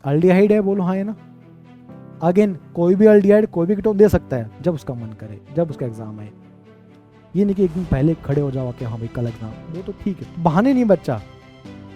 Aldehyde है, बोलो हाँ है ना। अगेन कोई भी अल्डिहाइड कोई भी कीटोन दे सकता है जब उसका मन करे, जब उसका एग्जाम आए। ये नहीं कि एक दिन पहले खड़े हो जाओ कि हाँ भाई कल एग्जाम, वो तो ठीक है, बहाने नहीं बच्चा,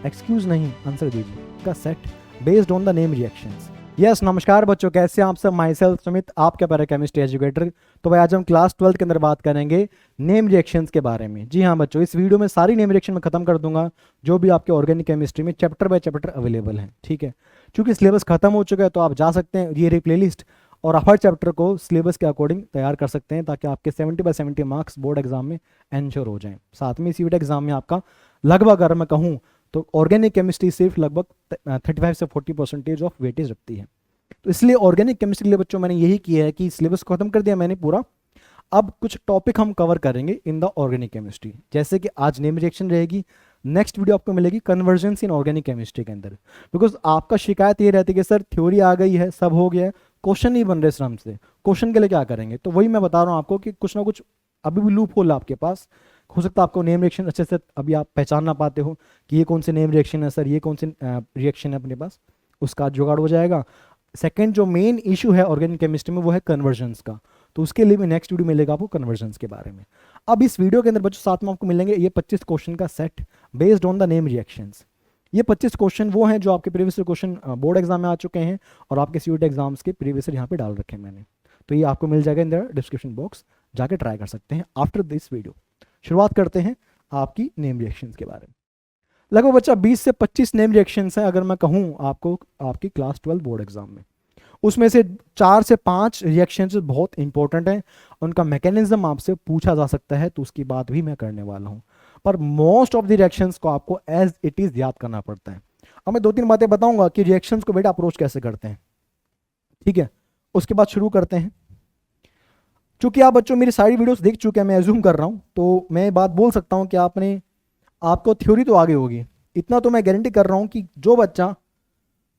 एक्सक्यूज नहीं, आंसर दीजिए का set based on the name reactions. Yes नमस्कार बच्चों, कैसे आप सब? माई सेल्फ सुमित, आपके पैरा केमिस्ट्री एजुकेटर। तो भाई आज हम क्लास 12 के अंदर बात करेंगे नेम रिएक्शंस के बारे में। जी हाँ बच्चों, इस वीडियो में सारी नेम रिएक्शन में खत्म कर दूंगा जो भी आपके ऑर्गेनिक केमिस्ट्री में चैप्टर बाय चैप्टर अवेलेबल है। ठीक है, क्योंकि सिलेबस खत्म हो चुका है तो आप जा सकते हैं ये रही प्लेलिस्ट और हर चैप्टर को सिलेबस के अकॉर्डिंग तैयार कर सकते हैं ताकि आपके 70/70 मार्क्स बोर्ड एग्जाम में एंश्योर हो जाएं। साथ में सीयूईटी एग्जाम में आपका लगभग, अगर मैं कहूँ तो ऑर्गेनिक केमिस्ट्री सिर्फ लगभग 35 से 40% ऑफ वेटेज रखती है। तो इसलिए ऑर्गेनिक केमिस्ट्री के लिए बच्चों मैंने यही किया है कि सिलेबस को खत्म कर दिया मैंने पूरा। अब कुछ टॉपिक हम कवर करेंगे इन द ऑर्गेनिक केमिस्ट्री, जैसे कि आज नेम रिएक्शन रहेगी, नेक्स्ट वीडियो आपको मिलेगी कन्वर्जेंस इन ऑर्गेनिक केमिस्ट्री के अंदर। बिकॉज आपका शिकायत ये रहती है कि सर थ्योरी आ गई है, सब हो गया है, क्वेश्चन नहीं बन रहे सर हमसे, क्वेश्चन के लिए क्या करेंगे? तो वही मैं बता रहा हूँ आपको कि कुछ ना कुछ अभी भी लूप होल आपके पास। हो सकता है आपको नेम रिएक्शन अच्छे से अभी आप पहचान ना पाते हो कि ये कौन से नेम रिएक्शन है सर, ये कौन से रिएक्शन है अपने पास, उसका जुगाड़ हो जाएगा। सेकेंड जो मेन इशू है ऑर्गेनिक केमिस्ट्री में वो है कन्वर्जन्स का, तो उसके लिए भी नेक्स्ट वीडियो मिलेगा आपको कन्वर्जन्स के बारे में। अब इस वीडियो के अंदर बच्चों साथ में आपको मिलेंगे ये 25 क्वेश्चन का set based on the name reactions. ये 25 क्वेश्चन वो हैं जो आपके प्रीवियस क्वेश्चन बोर्ड एग्जाम में आ चुके हैं और आपके सीयूईटी एग्जाम्स के प्रीवियस यहाँ पे डाल रखे हैं मैंने। तो ये आपको मिल जाएगा इन द डिस्क्रिप्शन बॉक्स, जाके ट्राई कर सकते हैं आफ्टर दिस वीडियो। शुरुआत करते हैं आपकी नेम रिएक्शंस के बारे में। लगभग बच्चा 20 से 25 नेम रिएक्शंस हैं अगर मैं कहूँ आपको आपकी क्लास 12 बोर्ड एग्जाम में। उसमें से 4 से 5 रिएक्शंस बहुत इंपॉर्टेंट हैं, उनका मैकेनिज्म आपसे पूछा जा सकता है, तो उसकी बात भी मैं करने वाला हूँ। पर मोस्ट ऑफ द रिएक्शंस को आपको एज इट इज याद करना पड़ता है। अब मैं 2-3 बातें बताऊंगा कि रिएक्शंस को बेटा अप्रोच कैसे करते हैं, ठीक है? उसके बाद शुरू करते हैं। चूंकि आप बच्चों मेरी सारी वीडियोस देख चुके हैं, मैं एज्यूम कर रहा हूँ, तो मैं बात बोल सकता हूँ कि आपको थ्योरी तो आगे होगी, इतना तो मैं गारंटी कर रहा हूँ कि जो बच्चा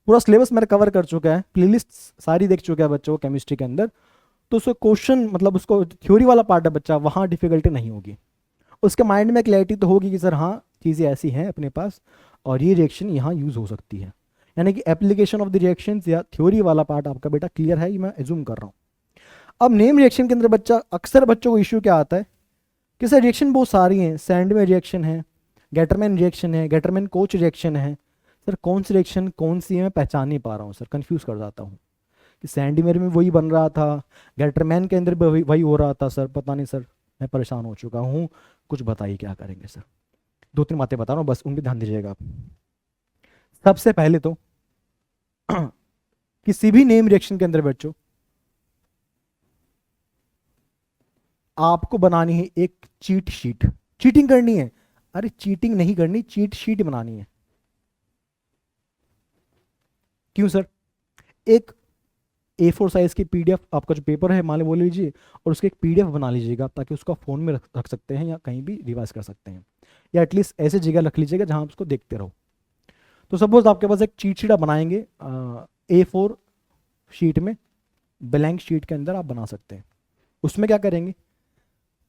पूरा सिलेबस मैंने कवर कर चुका है, प्लेलिस्ट सारी देख चुका है बच्चों केमिस्ट्री के अंदर, तो उसको क्वेश्चन मतलब उसको थ्योरी वाला पार्ट है बच्चा, वहाँ डिफिकल्टी नहीं होगी। उसके माइंड में क्लैरिटी तो होगी कि सर हाँ चीज़ें ऐसी हैं अपने पास और ये रिएक्शन यहाँ यूज़ हो सकती है, यानी कि एप्लीकेशन ऑफ द रिएक्शंस या थ्योरी वाला पार्ट आपका बेटा क्लियर है, ये मैं एज्यूम कर रहा हूँ। अब नेम रिएक्शन के अंदर बच्चा अक्सर बच्चों को इश्यू क्या आता है कि सर रिएक्शन बहुत सारी हैं, सैंडमैन रिएक्शन है, गेटरमैन रिएक्शन है, गेटरमैन कोच रिएक्शन है, सर कौन सी रिएक्शन कौन सी है मैं पहचान नहीं पा रहा हूँ सर, कंफ्यूज कर जाता हूँ कि सैंडीमेर में वही बन रहा था, गेटरमैन के अंदर भी वही हो रहा था सर, पता नहीं सर, मैं परेशान हो चुका हूँ, कुछ बताइए क्या करेंगे सर। 2-3 बातें बता रहा हूँ बस, उन पर ध्यान दीजिएगा आप। सबसे पहले तो किसी भी नेम रिएक्शन के अंदर बच्चों आपको बनानी है एक चीट शीट। चीटिंग करनी है, अरे चीटिंग नहीं करनी, चीट शीट बनानी है। क्यों सर? एक A4 साइज की पीडीएफ आपका जो पेपर है मान बोल लीजिए, और उसके एक पीडीएफ बना लीजिएगा ताकि उसका फोन में रख सकते हैं या कहीं भी रिवाइज कर सकते हैं, या एटलीस्ट ऐसे जगह रख लीजिएगा जहां आप उसको देखते रहो। तो सपोज आपके पास एक चीट शीट आप बनाएंगे A4 शीट में, ब्लैंक शीट के अंदर आप बना सकते हैं। उसमें क्या करेंगे,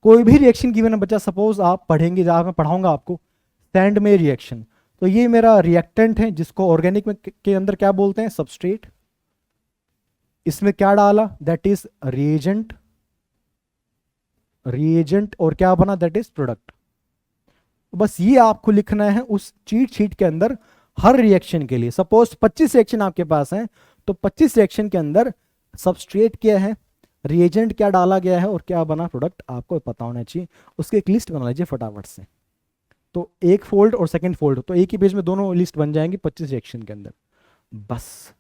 कोई भी रिएक्शन गिवन है बच्चा, सपोज आप पढ़ेंगे, जहाँ मैं पढ़ाऊंगा आपको सैंड में रिएक्शन, तो ये मेरा रिएक्टेंट है जिसको ऑर्गेनिक में के अंदर क्या बोलते हैं, सबस्ट्रेट। इसमें क्या डाला, दैट इज रिएजेंट, रिएजेंट और क्या बना, दैट इज प्रोडक्ट। बस ये आपको लिखना है उस चीट शीट के अंदर हर रिएक्शन के लिए। सपोज 25 रिएक्शन आपके पास हैं, तो 25 रिएक्शन के अंदर सबस्ट्रेट क्या है, रिएजेंट क्या डाला गया है और क्या बना प्रोडक्ट, आपको पता होना चाहिए। उसकी एक लिस्ट बना लीजिए फटाफट से, तो एक फोल्ड और सेकंड फोल्ड, तो एक ही पेज में दोनों लिस्ट बन जाएंगी 25 रिएक्शन के अंदर। बस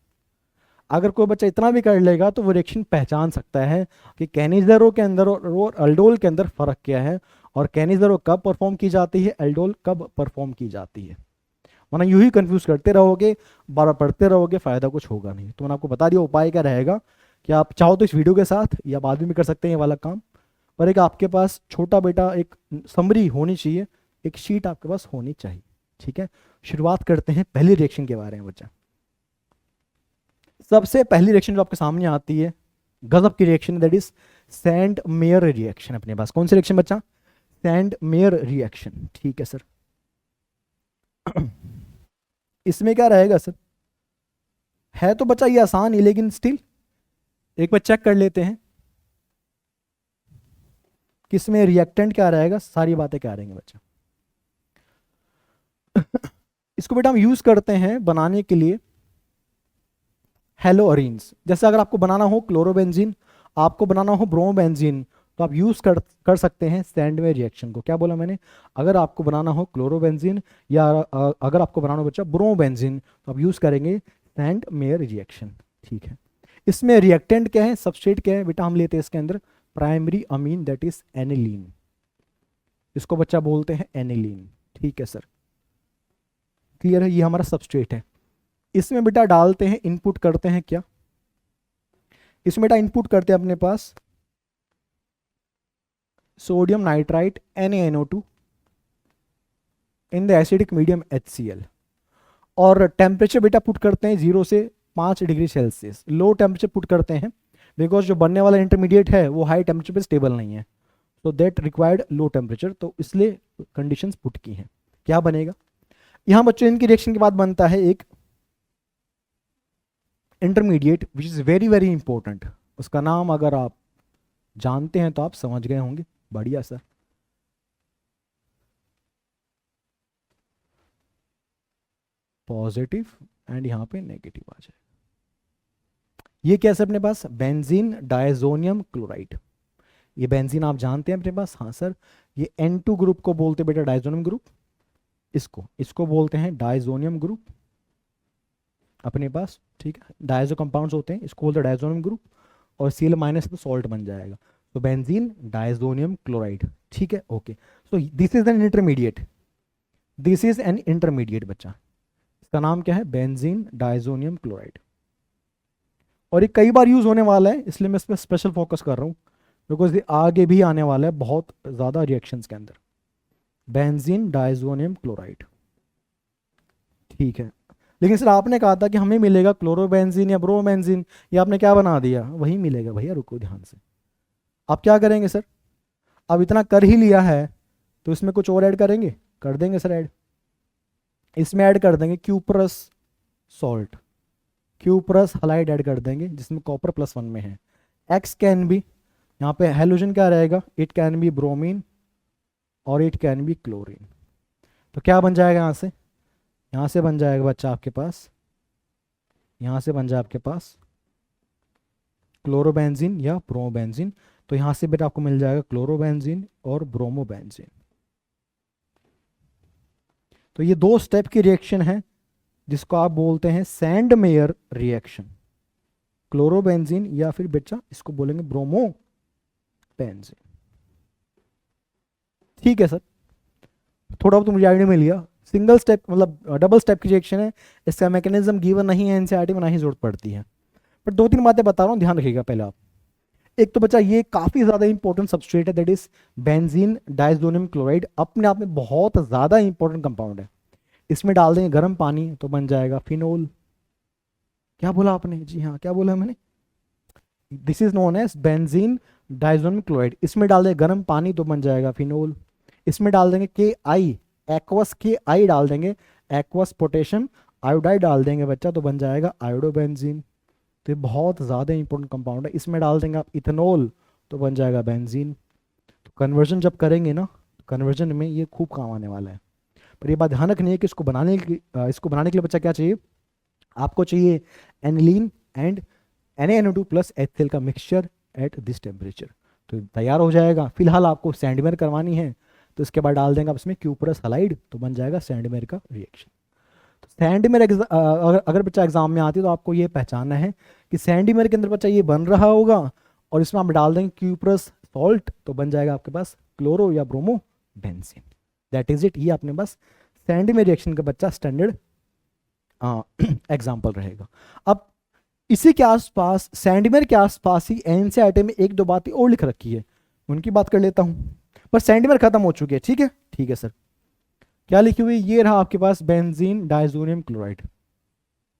अगर कोई बच्चा इतना भी कर लेगा तो वो रिएक्शन पहचान सकता है कि कैनिज़रो के अंदर और अल्डोल के अंदर फर्क क्या है, और कैनिज़रो कब परफॉर्म की जाती है, अल्डोल कब परफॉर्म की जाती है। वरना यूं ही कंफ्यूज करते रहोगे, बार बार पढ़ते रहोगे, फायदा कुछ होगा नहीं। तो मैंने आपको बता दिया उपाय क्या रहेगा कि आप चाहो तो इस वीडियो के साथ या बाद में भी कर सकते हैं ये वाला काम, पर एक आपके पास छोटा बेटा एक समरी होनी चाहिए, एक शीट आपके पास होनी चाहिए। ठीक है, शुरुआत करते हैं पहली रिएक्शन के बारे में बच्चा। सबसे पहली रिएक्शन जो आपके सामने आती है गजब की reaction, that is sand mayor reaction. अपने पास कौन सी रिएक्शन बच्चा, सैंड मेयर रिएक्शन। ठीक है सर इसमें क्या रहेगा सर, है तो बच्चा ये आसान ही, लेकिन स्टिल एक बार चेक कर लेते हैं किसमें रिएक्टेंट क्या रहेगा, सारी बातें क्या रहेंगी बच्चा। इसको बेटा हम यूज करते हैं बनाने के लिए हेलोअरीन्स। जैसे अगर आपको बनाना हो क्लोरोबेंजीन, आपको बनाना हो ब्रोमोबेंजीन, तो आप यूज कर सकते हैं सैंडवेज रिएक्शन को। क्या बोला मैंने? अगर आपको बनाना हो क्लोरोबेंजीन या अगर आपको बनाना हो बच्चा ब्रोमोबेंजीन, तो आप यूज करेंगे सैंड मेयर रिएक्शन। ठीक है, इसमें रिएक्टेंट क्या है, सबस्ट्रेट क्या है बेटा, हम लेते हैं इसके अंदर primary amine that is aniline. इसको बच्चा बोलते हैं एनिलीन। ठीक है सर, क्लियर है? ये हमारा सबस्ट्रेट है। इसमें बेटा डालते हैं, इनपुट करते हैं क्या, इसमें बेटा इनपुट करते हैं अपने पास sodium nitrite NaNO2 in the acidic medium HCl। और टेम्परेचर बेटा पुट करते हैं 0 से 5 degree Celsius. Low temperature put करते हैं बिकॉज जो बनने वाला इंटरमीडिएट है वो हाई टेम्परेचर पे स्टेबल नहीं है, तो दैट रिक्वायर्ड लो टेम्परेचर, तो इसलिए कंडीशंस पुट की हैं। क्या बनेगा यहाँ बच्चों, इनकी रिएक्शन के बाद बनता है एक intermediate which is very very important. उसका नाम अगर आप जानते हैं तो आप समझ गए होंगे। बढ़िया सर, पॉजिटिव एंड यहाँ पे नेगेटिव आ जाए। ये क्या है अपने पास, बेंजीन डायजोनियम क्लोराइड। ये बेंजीन आप जानते हैं अपने पास, हाँ सर। ये N2 ग्रुप को बोलते हैं बेटा डायजोनियम ग्रुप, इसको इसको बोलते हैं डायजोनियम ग्रुप अपने पास। ठीक है, डायजो कंपाउंड्स होते हैं, इसको बोलते हैं डायजोनियम ग्रुप, और Cl माइनस तो सॉल्ट बन जाएगा, तो बेंजीन डायजोनियम क्लोराइड। ठीक है, okay. So this is an intermediate, this is an intermediate बच्चा, इसका नाम क्या है, बेंजीन डायजोनियम क्लोराइड। और ये कई बार यूज होने वाला है, इसलिए मैं इस पर स्पेशल फोकस कर रहा हूँ बिकॉज ये आगे भी आने वाला है बहुत ज़्यादा रिएक्शंस के अंदर। Benzene diazonium chloride. ठीक है, लेकिन सर आपने कहा था कि हमें मिलेगा क्लोरोबेंजीन या ब्रोमोबेंजीन, ये आपने क्या बना दिया, वही मिलेगा भैया, रुको ध्यान से। आप क्या करेंगे सर, अब इतना कर ही लिया है तो इसमें कुछ और ऐड करेंगे, कर देंगे सर ऐड। इसमें ऐड कर देंगे cuprous salt, cuprous halide add कर देंगे जिसमें कॉपर +1 में है। एक्स कैन बी, यहाँ पे हेलोजन क्या रहेगा, इट कैन बी ब्रोमीन और इट कैन बी क्लोरीन। तो क्या बन जाएगा यहाँ से बन जाएगा बच्चा आपके पास, यहाँ से बन जाए आपके पास क्लोरोबेंजीन या ब्रोमोबेंजीन। तो यहाँ से बेटा आपको मिल जाएगा क्लोरोबेंजीन और ब्रोमोबेंजीन। तो ये 2 स्टेप की रिएक्शन है जिसको आप बोलते हैं सैंड मेयर रिएक्शन, क्लोरोबेंजीन या फिर बच्चा इसको बोलेंगे ब्रोमोबेंजीन। ठीक है सर, थोड़ा बहुत मुझे आइडिया मिल गया। सिंगल स्टेप मतलब डबल स्टेप की रिएक्शन है, इसका मैकेनिज्म गिवन नहीं है एनसीईआरटी में, ना ही जरूरत पड़ती है, पर 2-3 बातें बता रहा हूँ, ध्यान रखिएगा। पहले आप, एक तो बच्चा ये काफी ज्यादा इंपॉर्टेंट सबस्ट्रेट है that is benzene diazonium chloride, अपने आप में बहुत ज्यादा इंपॉर्टेंट कंपाउंड है। इसमें डाल देंगे गर्म पानी तो बन जाएगा फिनोल। क्या बोला आपने, जी हाँ क्या बोला मैंने, this is known as benzene diazonium chloride. इसमें डाल देंगे गर्म पानी तो बन जाएगा फिनोल। इसमें डाल देंगे KI, एक्वस KI डाल देंगे, एक्वस पोटेशियम आयोडाइड डाल देंगे बच्चा तो बन जाएगा आयोडोबेंजीन। तो ये बहुत ज़्यादा इंपॉर्टेंट कंपाउंड है। इसमें डाल देंगे आप इथेनॉल तो बन जाएगा बेंजीन। तो कन्वर्जन जब करेंगे ना, कन्वर्जन में ये खूब काम आने वाला है। पर ये बात ध्यान रखनी है कि इसको बनाने के लिए बच्चा क्या चाहिए, आपको चाहिए एनिलीन एंड NaNO2 + HCl का मिक्सचर एट दिस टेम्परेचर। तो तैयार हो जाएगा। फिलहाल आपको सैंडमेयर करवानी है तो इसके बाद डाल देंगे आप इसमें क्यूप्रस हलाइड तो बन जाएगा सैंडमेयर का रिएक्शन। तो सैंडमेयर अगर बच्चा एग्जाम में आती है तो आपको ये पहचानना है कि सैंडमेयर के अंदर बच्चा ये बन रहा होगा और इसमें आप डाल देंगे क्यूप्रस सॉल्ट तो बन जाएगा आपके पास क्लोरो या bromo benzene. That is it, ये अपने पास सैंडमेयर रिएक्शन का बच्चा स्टैंडर्ड एग्जाम्पल रहेगा। अब इसी के आसपास, सैंडमेयर के आसपास ही एनसीईआरटी में 1-2 बातें और लिख रखी है, उनकी बात कर लेता हूं। पर सैंडमेयर खत्म हो चुकी है, ठीक है, ठीक है सर। क्या लिखी हुई, ये रहा आपके पास बेंजीन डायजोनियम क्लोराइड।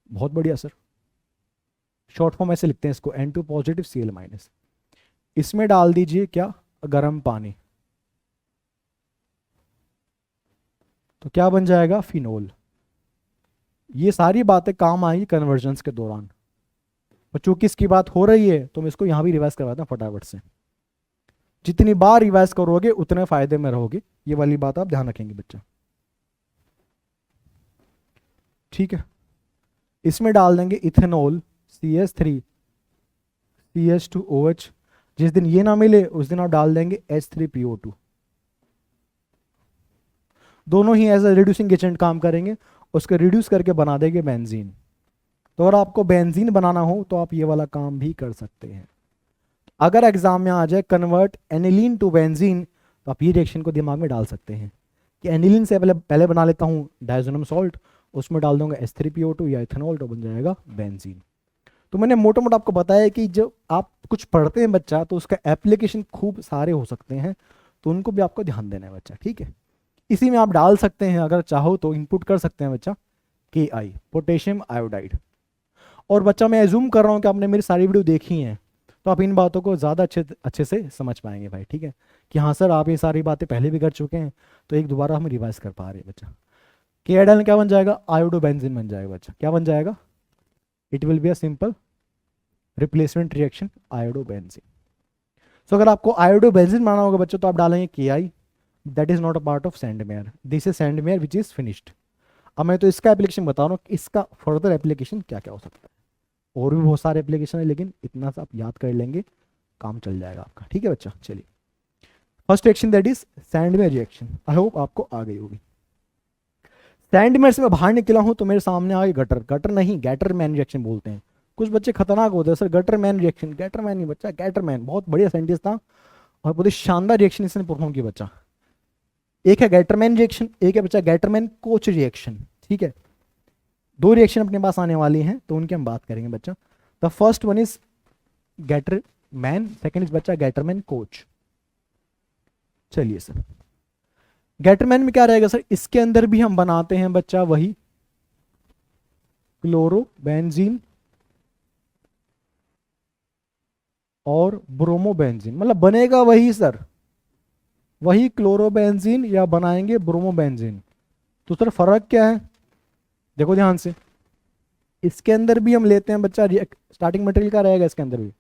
बहुत बढ़िया सर, शॉर्ट फॉर्म ऐसे लिखते हैं इसको N2 पॉजिटिव Cl-। इसमें डाल दीजिए क्या, गर्म पानी, तो क्या बन जाएगा फिनोल। ये सारी बातें काम आएंगी कन्वर्जन्स के दौरान, और चूंकि इसकी बात हो रही है तो मैं इसको यहाँ भी रिवाइज करवाता हूँ फटाफट से। जितनी बार रिवाइज करोगे उतने फायदे में रहोगे, ये वाली बात आप ध्यान रखेंगे बच्चा। ठीक है, इसमें डाल देंगे इथेनॉल CH3 CH2OH। जिस दिन ये ना मिले उस दिन आप डाल देंगे H3PO2। दोनों ही एज ए रिड्यूसिंग एजेंट काम करेंगे, उसको रिड्यूस करके बना देंगे बेंजीन। तो अगर आपको बेंजीन बनाना हो तो आप ये वाला काम भी कर सकते हैं। अगर एग्जाम में आ जाए कन्वर्ट एनिलीन टू बेंजीन, तो आप ये रिएक्शन को दिमाग में डाल सकते हैं कि एनिलीन से पहले पहले बना लेता हूँ डायजोनियम सॉल्ट, उसमें डाल दूंगा H3PO2 या इथेनॉल, तो बन जाएगा बेंजीन। तो मैंने मोटा मोटा आपको बताया कि जब आप कुछ पढ़ते हैं बच्चा तो उसका एप्लीकेशन खूब सारे हो सकते हैं, तो उनको भी आपको ध्यान देना है बच्चा। ठीक है, इसी में आप डाल सकते हैं, अगर चाहो तो इनपुट कर सकते हैं बच्चा Ki, पोटेशियम आयोडाइड। और बच्चा मैं एज्यूम कर रहा हूँ कि आपने मेरी सारी वीडियो देखी हैं, तो आप इन बातों को ज़्यादा अच्छे से समझ पाएंगे भाई। ठीक है, कि हाँ सर आप ये सारी बातें पहले भी कर चुके हैं, तो एक दोबारा हम रिवाइज कर पा रहे हैं बच्चा। Ki डालने क्या बन जाएगा, आयोडोबेंजीन बन जाएगा बच्चा। क्या बन जाएगा, it will be a simple replacement reaction iodobenzene. So अगर आपको आयोडोबेंजीन बनाना होगा बच्चों तो आप डालेंगे Ki, that is not a part of Sandmeyer, this is Sandmeyer which is finished. अब मैं तो इसका एप्लीकेशन बता रहा हूँ, इसका फर्दर एप्लीकेशन क्या क्या हो सकता है, और भी बहुत सारे एप्लीकेशन है, लेकिन इतना सा आप याद कर लेंगे काम चल जाएगा आपका। ठीक है बच्चा, चलिए first reaction that is Sandmeyer reaction, I hope आपको आ गई होगी। सैंडमेयर से मैं बाहर निकला हूं तो मेरे सामने आ गई गटर, गटर नहीं गैटरमैन रिएक्शन बोलते हैं। कुछ बच्चे खतरनाक होते हैं सर, गटरमैन रिएक्शन, गैटरमैन नहीं बच्चा, गैटरमैन बहुत बढ़िया साइंटिस्ट था और बहुत ही शानदार रिएक्शन इसने परफॉर्म किया बच्चा। एक है गैटरमैन रिएक्शन, एक है बच्चा गैटरमैन कोच रिएक्शन। ठीक है, दो रिएक्शन अपने पास आने वाली हैं तो उनकी हम बात करेंगे बच्चा। The first one is Gattermann, second is बच्चा गैटरमैन कोच। चलिए सर, गैटरमैन में क्या रहेगा सर, इसके अंदर भी हम बनाते हैं बच्चा वही क्लोरोबेंजीन और ब्रोमोबेंजीन, मतलब बनेगा वही सर, वही क्लोरोबेंजीन या बनाएंगे ब्रोमोबेंजीन। तो सर फर्क क्या है, देखो ध्यान से, इसके अंदर भी हम लेते हैं बच्चा स्टार्टिंग मटेरियल का रहेगा, इसके अंदर भी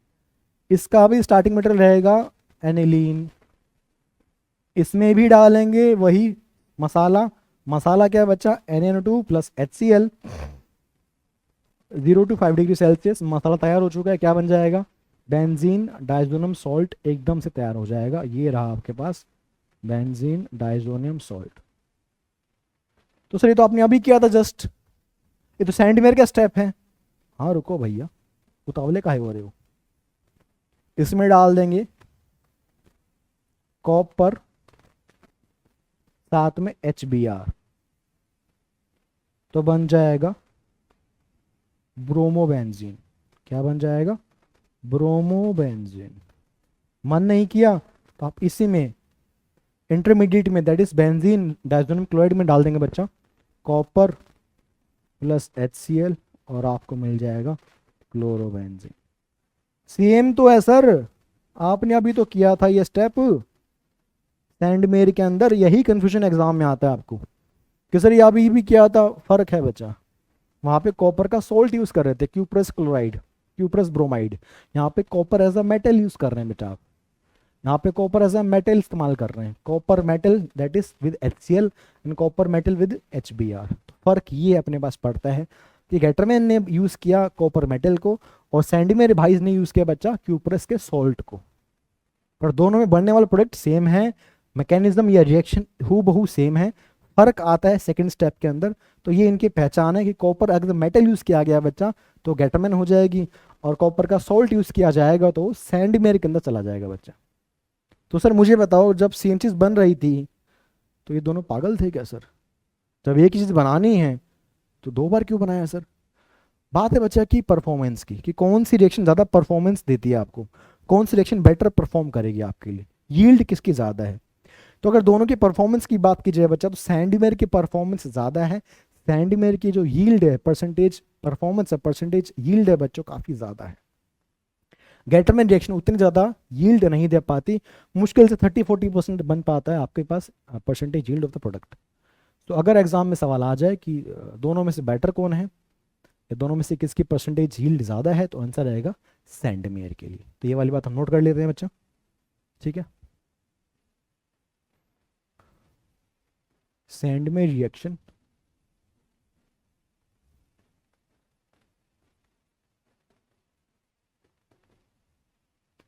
इसका भी स्टार्टिंग मटेरियल रहेगा एनिलीन, इसमें भी डालेंगे वही मसाला। मसाला क्या है बच्चा, NaNO2 plus HCl, 0 to 5 degree Celsius मसाला तैयार हो चुका है। क्या बन जाएगा, बेंजीन डाइजोनियम सॉल्ट एकदम से तैयार हो जाएगा। ये रहा आपके पास बेंजीन डाइजोनियम सॉल्ट। तो सर ये तो आपने अभी किया था जस्ट, ये तो सैंडमेयर का स्टेप है। हाँ रुको भैया, उतावले काहे हो रहे हो, इसमें डाल देंगे कॉपर साथ में HBr, तो बन जाएगा ब्रोमोबेंजीन। क्या बन जाएगा, ब्रोमोबेंजीन। मन नहीं किया तो आप इसी में इंटरमीडिएट में that is benzene diazonium chloride में डाल देंगे बच्चा कॉपर प्लस HCl और आपको मिल जाएगा क्लोरोबेंजीन। सेम तो है सर, आपने अभी तो किया था ये स्टेप सैंडमेयर के अंदर, यही कंफ्यूजन एग्जाम में आता है आपको कि सर ये अभी भी किया था। फर्क है बच्चा, वहां पे कॉपर का सोल्ट यूज कर रहे थे, क्यूप्रस क्लोराइड, क्यूप्रस ब्रोमाइड। यहाँ पे copper as a metal use कर रहे हैं बेटा आप, यहाँ पे कॉपर एज अ मेटल इस्तेमाल कर रहे हैं, copper metal that is with HCl and copper metal with HBr। तो फर्क ये अपने पास पड़ता है कि गैटरमैन ने यूज किया कॉपर मेटल को और सैंडमेयर भाई ने यूज किया बच्चा क्यूप्रस के सॉल्ट को, पर दोनों में बनने वाला प्रोडक्ट सेम है, मैकेनिज्म या रिएक्शन हूबहू सेम है। फर्क आता है सेकंड स्टेप के अंदर। तो ये इनकी पहचान है कि कॉपर अगर मेटल यूज किया गया बच्चा तो गैटरमैन हो जाएगी, और कॉपर का सॉल्ट यूज किया जाएगा तो सैंडमेयर के अंदर चला जाएगा बच्चा। तो सर मुझे बताओ, जब सेम चीज बन रही थी तो ये दोनों पागल थे क्या सर, जब एक ही चीज बनानी है तो दो बार क्यों बनाया सर। बात है बच्चा की परफॉर्मेंस की, कि कौन सी रिएक्शन ज्यादा परफॉर्मेंस देती है आपको, कौन सी रिएक्शन बेटर परफॉर्म करेगी आपके लिए, यील्ड किसकी ज्यादा है। तो अगर दोनों की परफॉर्मेंस की बात की जाए बच्चा तो सैंडमेयर की परफॉर्मेंस ज़्यादा है, सैंडमेयर की जो यील्ड है, परसेंटेज परफॉर्मेंस है, परसेंटेज यील्ड है बच्चों काफ़ी ज़्यादा है। गैटरमैन रिएक्शन उतनी ज़्यादा यील्ड नहीं दे पाती, मुश्किल से 30-40% बन पाता है आपके पास percentage yield of the product. तो अगर एग्जाम में सवाल आ जाए कि दोनों में से बेटर कौन है या दोनों में से किसकी परसेंटेज यील्ड ज़्यादा है, तो आंसर रहेगा सैंडमेयर के लिए। तो ये वाली बात हम नोट कर लेते हैं बच्चा, ठीक है। Sandmeyer reaction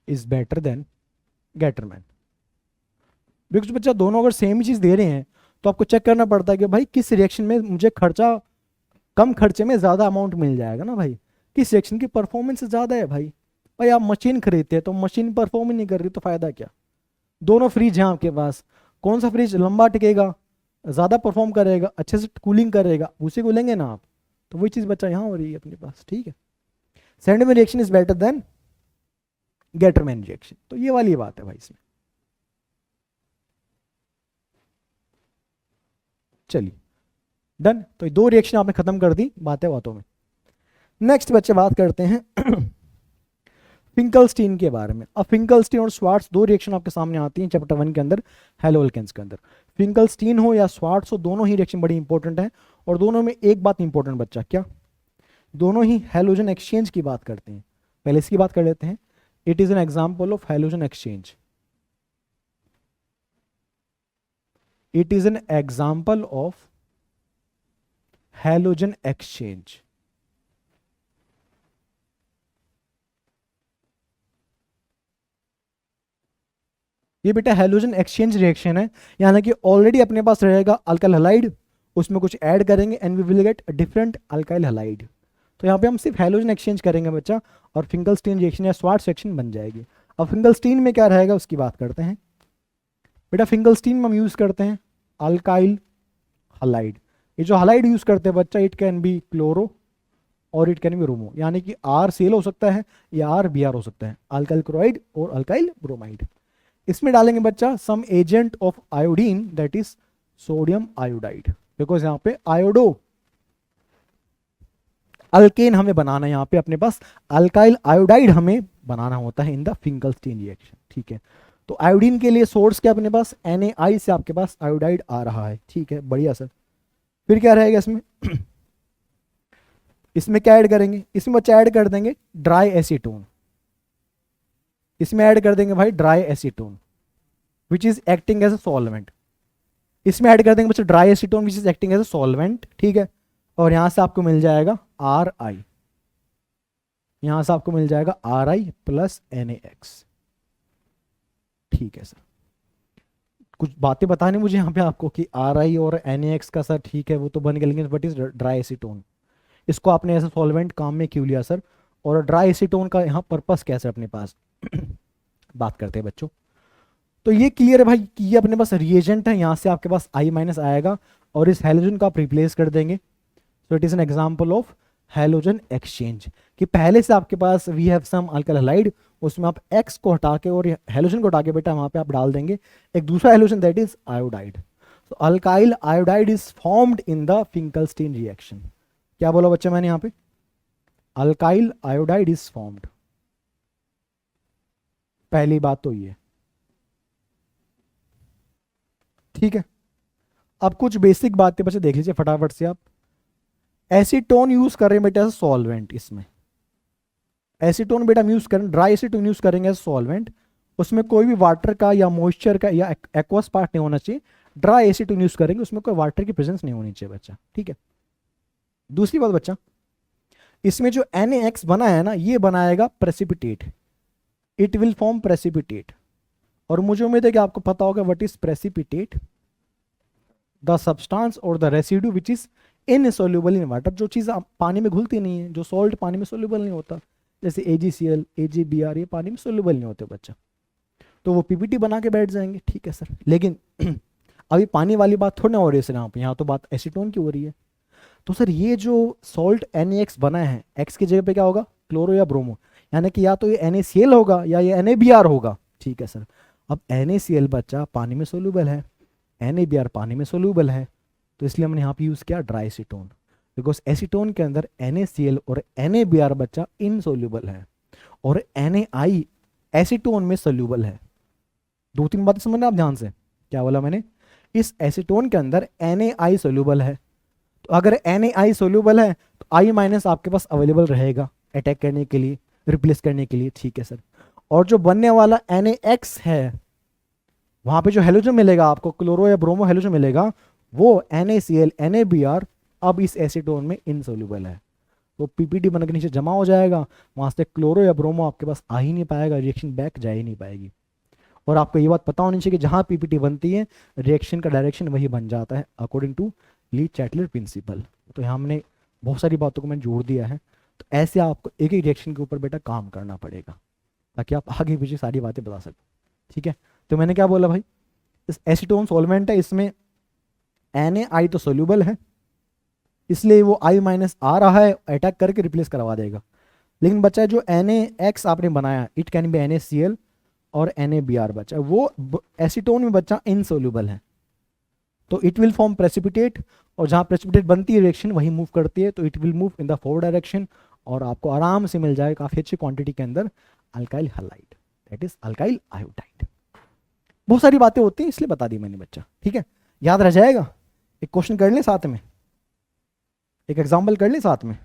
is better than Gattermann. Because बच्चा दोनों अगर सेम ही चीज़ दे रहे हैं तो आपको चेक करना पड़ता है कि भाई किस रिएक्शन में मुझे खर्चा कम खर्चे में ज़्यादा अमाउंट मिल जाएगा ना भाई, किस रिएक्शन की परफॉर्मेंस ज़्यादा है भाई। भाई आप मशीन खरीदते हैं तो मशीन परफॉर्म ही नहीं कर रही तो फ़ायदा क्या। दोनों फ्रिज हैं आपके पास, कौन सा फ्रिज लंबा टिकेगा, ज़्यादा परफॉर्म करेगा, अच्छे से कूलिंग करेगा, उसी को लेंगे ना आप। तो वही चीज़ बच्चा यहाँ हो रही है अपने पास, ठीक है। Sandman reaction is better than Gattermann reaction, तो ये वाली बात है भाई इसमें। चलिए डन, तो ये दो रिएक्शन आपने खत्म कर दी बातें बातों में। नेक्स्ट बच्चे बात करते हैं फिंकलस्टीन के बारे में। अब फिंकलस्टीन और स्वार्ट्स दो रिएक्शन आपके सामने आती हैं चैप्टर 1 के अंदर हैलोअल्केन्स के अंदर। फिंकलस्टीन हो या स्वार्ट्स हो, दोनों ही रिएक्शन बड़ी इंपॉर्टेंट है। और दोनों में एक बात इंपॉर्टेंट बच्चा, क्या, दोनों ही हैलोजन एक्सचेंज की बात करते हैं। पहले इसकी बात कर लेते हैं। It is an example of halogen exchange. It is an example of halogen exchange. ये बेटा हैलोजन एक्सचेंज रिएक्शन है, यानी कि ऑलरेडी अपने पास रहेगा अल्काइल हैलाइड, उसमें कुछ ऐड करेंगे and we will get different alkyl halide. तो यहाँ पे हम सिर्फ हैलोजन एक्सचेंज करेंगे बच्चा, और फिंकलस्टीन रिएक्शन या स्वार्ट्स रिएक्शन बन जाएगी। अब फिंकलस्टीन में क्या रहेगा उसकी बात करते हैं। बेटा फिंकलस्टीन में हम यूज करते हैं अल्काइल हैलाइड। ये जो हैलाइड यूज करते हैं बच्चा, इट कैन बी क्लोरो और इट कैन बी ब्रोमो, यानी कि आर सीएल हो सकता है या आर बीआर हो सकता है, अल्काइल क्लोराइड और अल्काइल ब्रोमाइड। इसमें डालेंगे बच्चा some agent of iodine, that is sodium iodide, because यहाँ पे आयोडो अल्केन हमें बनाना है, यहाँ पे अपने पास अल्काइल आयोडाइड हमें बनाना होता है इन द फिंकलस्टीन रिएक्शन, ठीक है। तो आयोडीन के लिए सोर्स क्या अपने पास, NaI से आपके पास आयोडाइड आ रहा है, ठीक है, बढ़िया सर। फिर क्या रहेगा इसमें इसमें क्या ऐड करेंगे, इसमें बच्चा ऐड कर देंगे ड्राई एसीटोन। इसमें ऐड कर देंगे भाई dry acetone which is acting as a solvent. इसमें ऐड कर देंगे बच्चा dry acetone which is acting as a solvent, ठीक है। और यहां से आपको मिल जाएगा RI, यहां से आपको मिल जाएगा RI प्लस NaX, ठीक है सर। कुछ बातें बतानी मुझे यहाँ पे आपको कि RI और NaX का सर ठीक है वो तो बन गया, लेकिन बट इज ड्राई एसीटोन, इसको आपने एज अ सॉल्वेंट काम में क्यों लिया सर, और ड्राई एसीटोन का यहाँ पर्पस क्या है सर अपने पास बात करते हैं बच्चों। तो ये क्लियर है भाई कि ये अपने पास रिएजेंट है, यहाँ से आपके पास I- आएगा और इस हैलोजन को आप रिप्लेस कर देंगे। So it is an example of halogen exchange, कि पहले से आपके पास we have some alkyl halide, उसमें आप X को हटा के और हैलोजन को हटा के बेटा वहाँ पे आप डाल देंगे एक दूसरा halogen, that is iodide. So alkyl iodide is formed in the Finkelstein reaction. क्या बोला बच्चा मैंने यहाँ पे, अल्काइल आयोडाइड इज फॉर्म्ड, पहली बात तो ये, ठीक है। अब कुछ बेसिक बातें बच्चे देख लीजिए फटाफट से आप। एसीटोन यूज कर रहे हैं बेटा सॉल्वेंट, इसमें एसीटोन बेटा हम यूज करें, ड्राई एसीटोन यूज करेंगे सॉल्वेंट, उसमें कोई भी वाटर का या मॉइस्चर का या एक्वस पार्ट नहीं होना चाहिए। ड्राई एसीटोन यूज करेंगे उसमें कोई वाटर की प्रेजेंस नहीं होनी चाहिए बच्चा, ठीक है। दूसरी बात बच्चा, इसमें जो NaX बना है ना, ये बनाएगा precipitate, it will form precipitate. और मुझे उम्मीद है कि आपको पता होगा what is precipitate, the substance और the residue which is insoluble in water, जो चीज़ पानी में घुलती नहीं है, जो सॉल्ट पानी में सोल्यूबल नहीं होता, जैसे AgCl AgBr, ये पानी में सोल्यूबल नहीं होते बच्चा, तो वो PPT बना के बैठ जाएंगे, ठीक है सर। लेकिन अभी पानी वाली बात थोड़ी ना हो रही है सर यहाँ पे, यहाँ तो बात एसीटोन की हो रही है। तो सर ये जो सॉल्ट NaX बना है, X की जगह पे क्या होगा, क्लोरो या ब्रोमो, यानी कि या तो ये NaCl होगा या ये NaBr होगा, ठीक है सर। अब NaCl बच्चा पानी में सोल्यूबल है, NaBr पानी में सोल्यूबल है, तो इसलिए हमने यहाँ पे यूज़ किया ड्राई एसीटोन, बिकॉज एसीटोन के अंदर NaCl और NaBr बच्चा इनसोल्यूबल है और NaI एसीटोन में सोल्यूबल है। दो तीन बातें समझना आप ध्यान से, क्या बोला मैंने, इस एसीटोन के अंदर NaI सोल्यूबल है, तो अगर NaI सोल्यूबल है तो I माइनस आपके पास अवेलेबल रहेगा अटैक करने के लिए, रिप्लेस करने के लिए, ठीक है सर। और जो बनने वाला NaX है, वहां पे जो हेलोजन मिलेगा आपको, क्लोरो या ब्रोमो हेलोजन मिलेगा, वो NaCl NaBr अब इस एसीटोन में इनसोल्यूबल है, तो पीपीटी बन के नीचे जमा हो जाएगा, वहां से क्लोरो या ब्रोमो आपके पास आ ही नहीं पाएगा, रिएक्शन बैक जा ही नहीं पाएगी। और आपको ये बात पता होनी चाहिए कि जहां पीपीटी बनती है रिएक्शन का डायरेक्शन वही बन जाता है according to Le Chatelier principle. तो यहाँ हमने बहुत सारी बातों को मैंने जोड़ दिया है, तो ऐसे आपको एक एक रिएक्शन के ऊपर बेटा काम करना पड़ेगा ताकि आप आगे पीछे सारी बातें बता सको, ठीक है। तो मैंने क्या बोला भाई, इस एसीटोन सॉल्वेंट है, इसमें NaI तो सोल्यूबल है, इसलिए वो I माइनस आ रहा है, अटैक करके रिप्लेस करवा देगा। लेकिन बच्चा जो NaX आपने बनाया, इट कैन बी NaCl और NaBr, बच्चा वो एसीटोन में बच्चा इनसोल्यूबल है, तो इट विल फॉर्म प्रेसिपिटेट, और जहां प्रेसिपिटेट बनती है रिएक्शन वही मूव करती है, तो it will move in the forward direction, और आपको आराम से मिल जाएगा काफी अच्छी क्वांटिटी के अंदर alkyl halide, that is alkyl iodide. बहुत सारी बातें होती हैं इसलिए बता दी मैंने बच्चा, ठीक है, याद रह जाएगा। एक क्वेश्चन कर ले साथ में, एक एग्जाम्पल कर ले साथ में।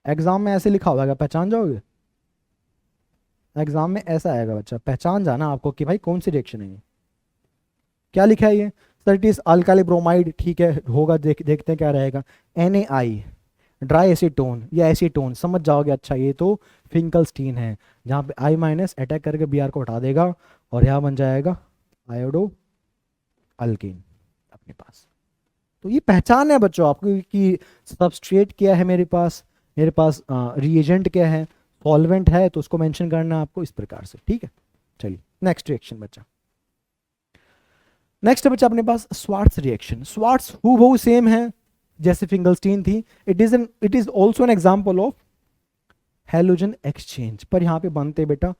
एग्जाम में ऐसे लिखा होगा, पहचान जाओगे? एग्जाम में ऐसा आएगा बच्चा, पहचान जाना आपको कि भाई कौन सी रिएक्शन है ये। क्या लिखा है ये? Sir it is alkali bromide, ठीक है होगा, देखते हैं क्या रहेगा। NaI ड्राई एसीटोन या एसीटोन, समझ जाओगे। अच्छा ये तो फिंकलस्टीन है, जहाँ पे I माइनस अटैक करके Br को हटा देगा, और यहाँ बन जाएगा आयोडो अल्कीन अपने पास। तो ये पहचान है बच्चों आपको कि सबस्ट्रेट क्या है मेरे पास रिएजेंट क्या है, सॉल्वेंट है, तो उसको मेंशन करना है आपको इस प्रकार से, ठीक है। चलिए नेक्स्ट रिएक्शन बच्चा, नेक्स्ट बच्चा अपने पास स्वार्ट्स रिएक्शन। स्वार्ट्स हूबहू सेम है जैसे फिंगलस्टीन थी, it is also an example of halogen exchange, पर यहाँ पे बनते बेटा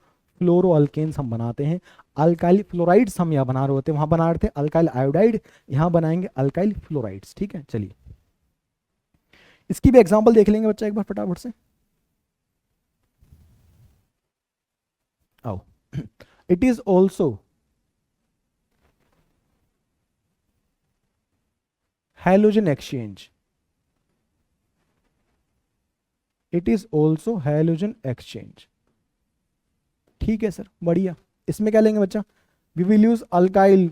फ्लोरो अल्केन्स हम बनाते हैं, अल्काइल फ्लोराइड्स हम यहाँ बना रहे होते हैं, वहां बना रहे थे अल्काइल आयोडाइड, यहाँ बनाएंगे अल्काइल फ्लोराइड्स, ठीक है। चलिए इसकी भी एग्जांपल देख लेंगे बच्चा एक बार फटाफट से, आओ। It is also halogen exchange, it is also halogen exchange, ठीक है सर, बढ़िया। इसमें क्या लेंगे बच्चा, we will use alkyl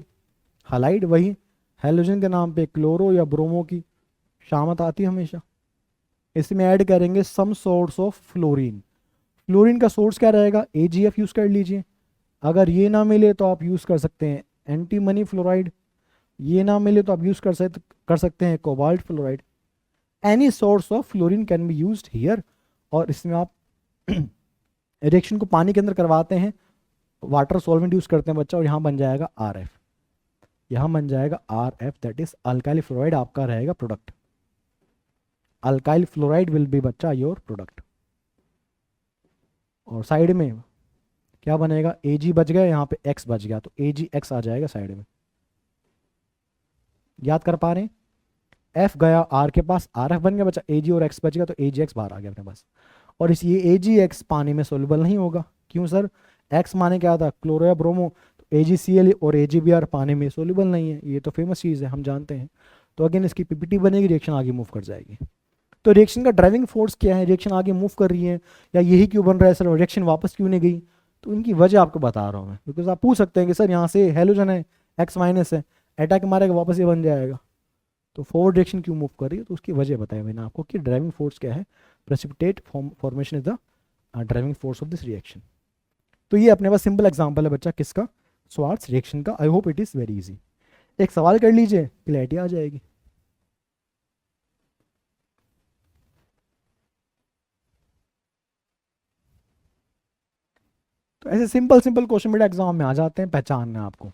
halide, वही हैलोजन के नाम पे क्लोरो या ब्रोमो की शामत आती है हमेशा। इसमें ऐड करेंगे some source of fluorine, fluorine का सोर्स क्या रहेगा, AgF यूज कर लीजिए। अगर ये ना मिले तो आप यूज कर सकते हैं एंटीमनी फ्लोराइड, ये ना मिले तो आप यूज कर सकते हैं cobalt fluoride, any source of fluorine can be used here. और इसमें आप रिएक्शन को पानी के अंदर करवाते हैं, वाटर सॉल्वेंट यूज करते हैं बच्चा, और यहाँ बन जाएगा RF, यहाँ बन जाएगा RF, that is alkyl fluoride आपका रहेगा product, alkyl fluoride will be बच्चा योर प्रोडक्ट। और साइड में क्या बनेगा, Ag बच गया, यहाँ पे X बच गया, तो AgX आ जाएगा साइड में, याद कर पा रहे हैं। F गया R के पास, RF बन गया बच्चा, Ag और X बच गया, तो AgX बाहर आ गया अपने पास। और इस ये AgX पानी में सोल्यूबल नहीं होगा, क्यों सर, X माने क्या था, क्लोरो या ब्रोमो, तो AgCl और AgBr पानी में सोल्यूबल नहीं है, ये तो फेमस चीज़ है हम जानते हैं। तो अगेन इसकी पीपीटी बनेगी, रिएक्शन आगे मूव कर जाएगी। तो रिएक्शन का ड्राइविंग फोर्स क्या है, रिएक्शन आगे मूव कर रही है या यही क्यों बन रहा है सर, रिएक्शन वापस क्यों नहीं गई, तो इनकी वजह आपको बता रहा हूँ मैं, बिकॉज आप पूछ सकते हैं कि सर यहाँ से हेलोजन है, X माइनस है, अटैक मारेगा वापस ये बन जाएगा, तो फॉरवर्ड डायरेक्शन क्यों मूव कर रही है, तो उसकी वजह बताया मैंने आपको कि ड्राइविंग फोर्स क्या है, precipitate formation is the driving force of this reaction. तो ये अपने पास सिंपल एग्जांपल है बच्चा किसका, स्वार्ट्स रिएक्शन का। आई hope it is very easy. एक सवाल कर लीजिए, क्लैरिटी आ जाएगी। तो ऐसे सिंपल सिंपल क्वेश्चन बेटा एग्जाम में आ जाते हैं, पहचानना आपको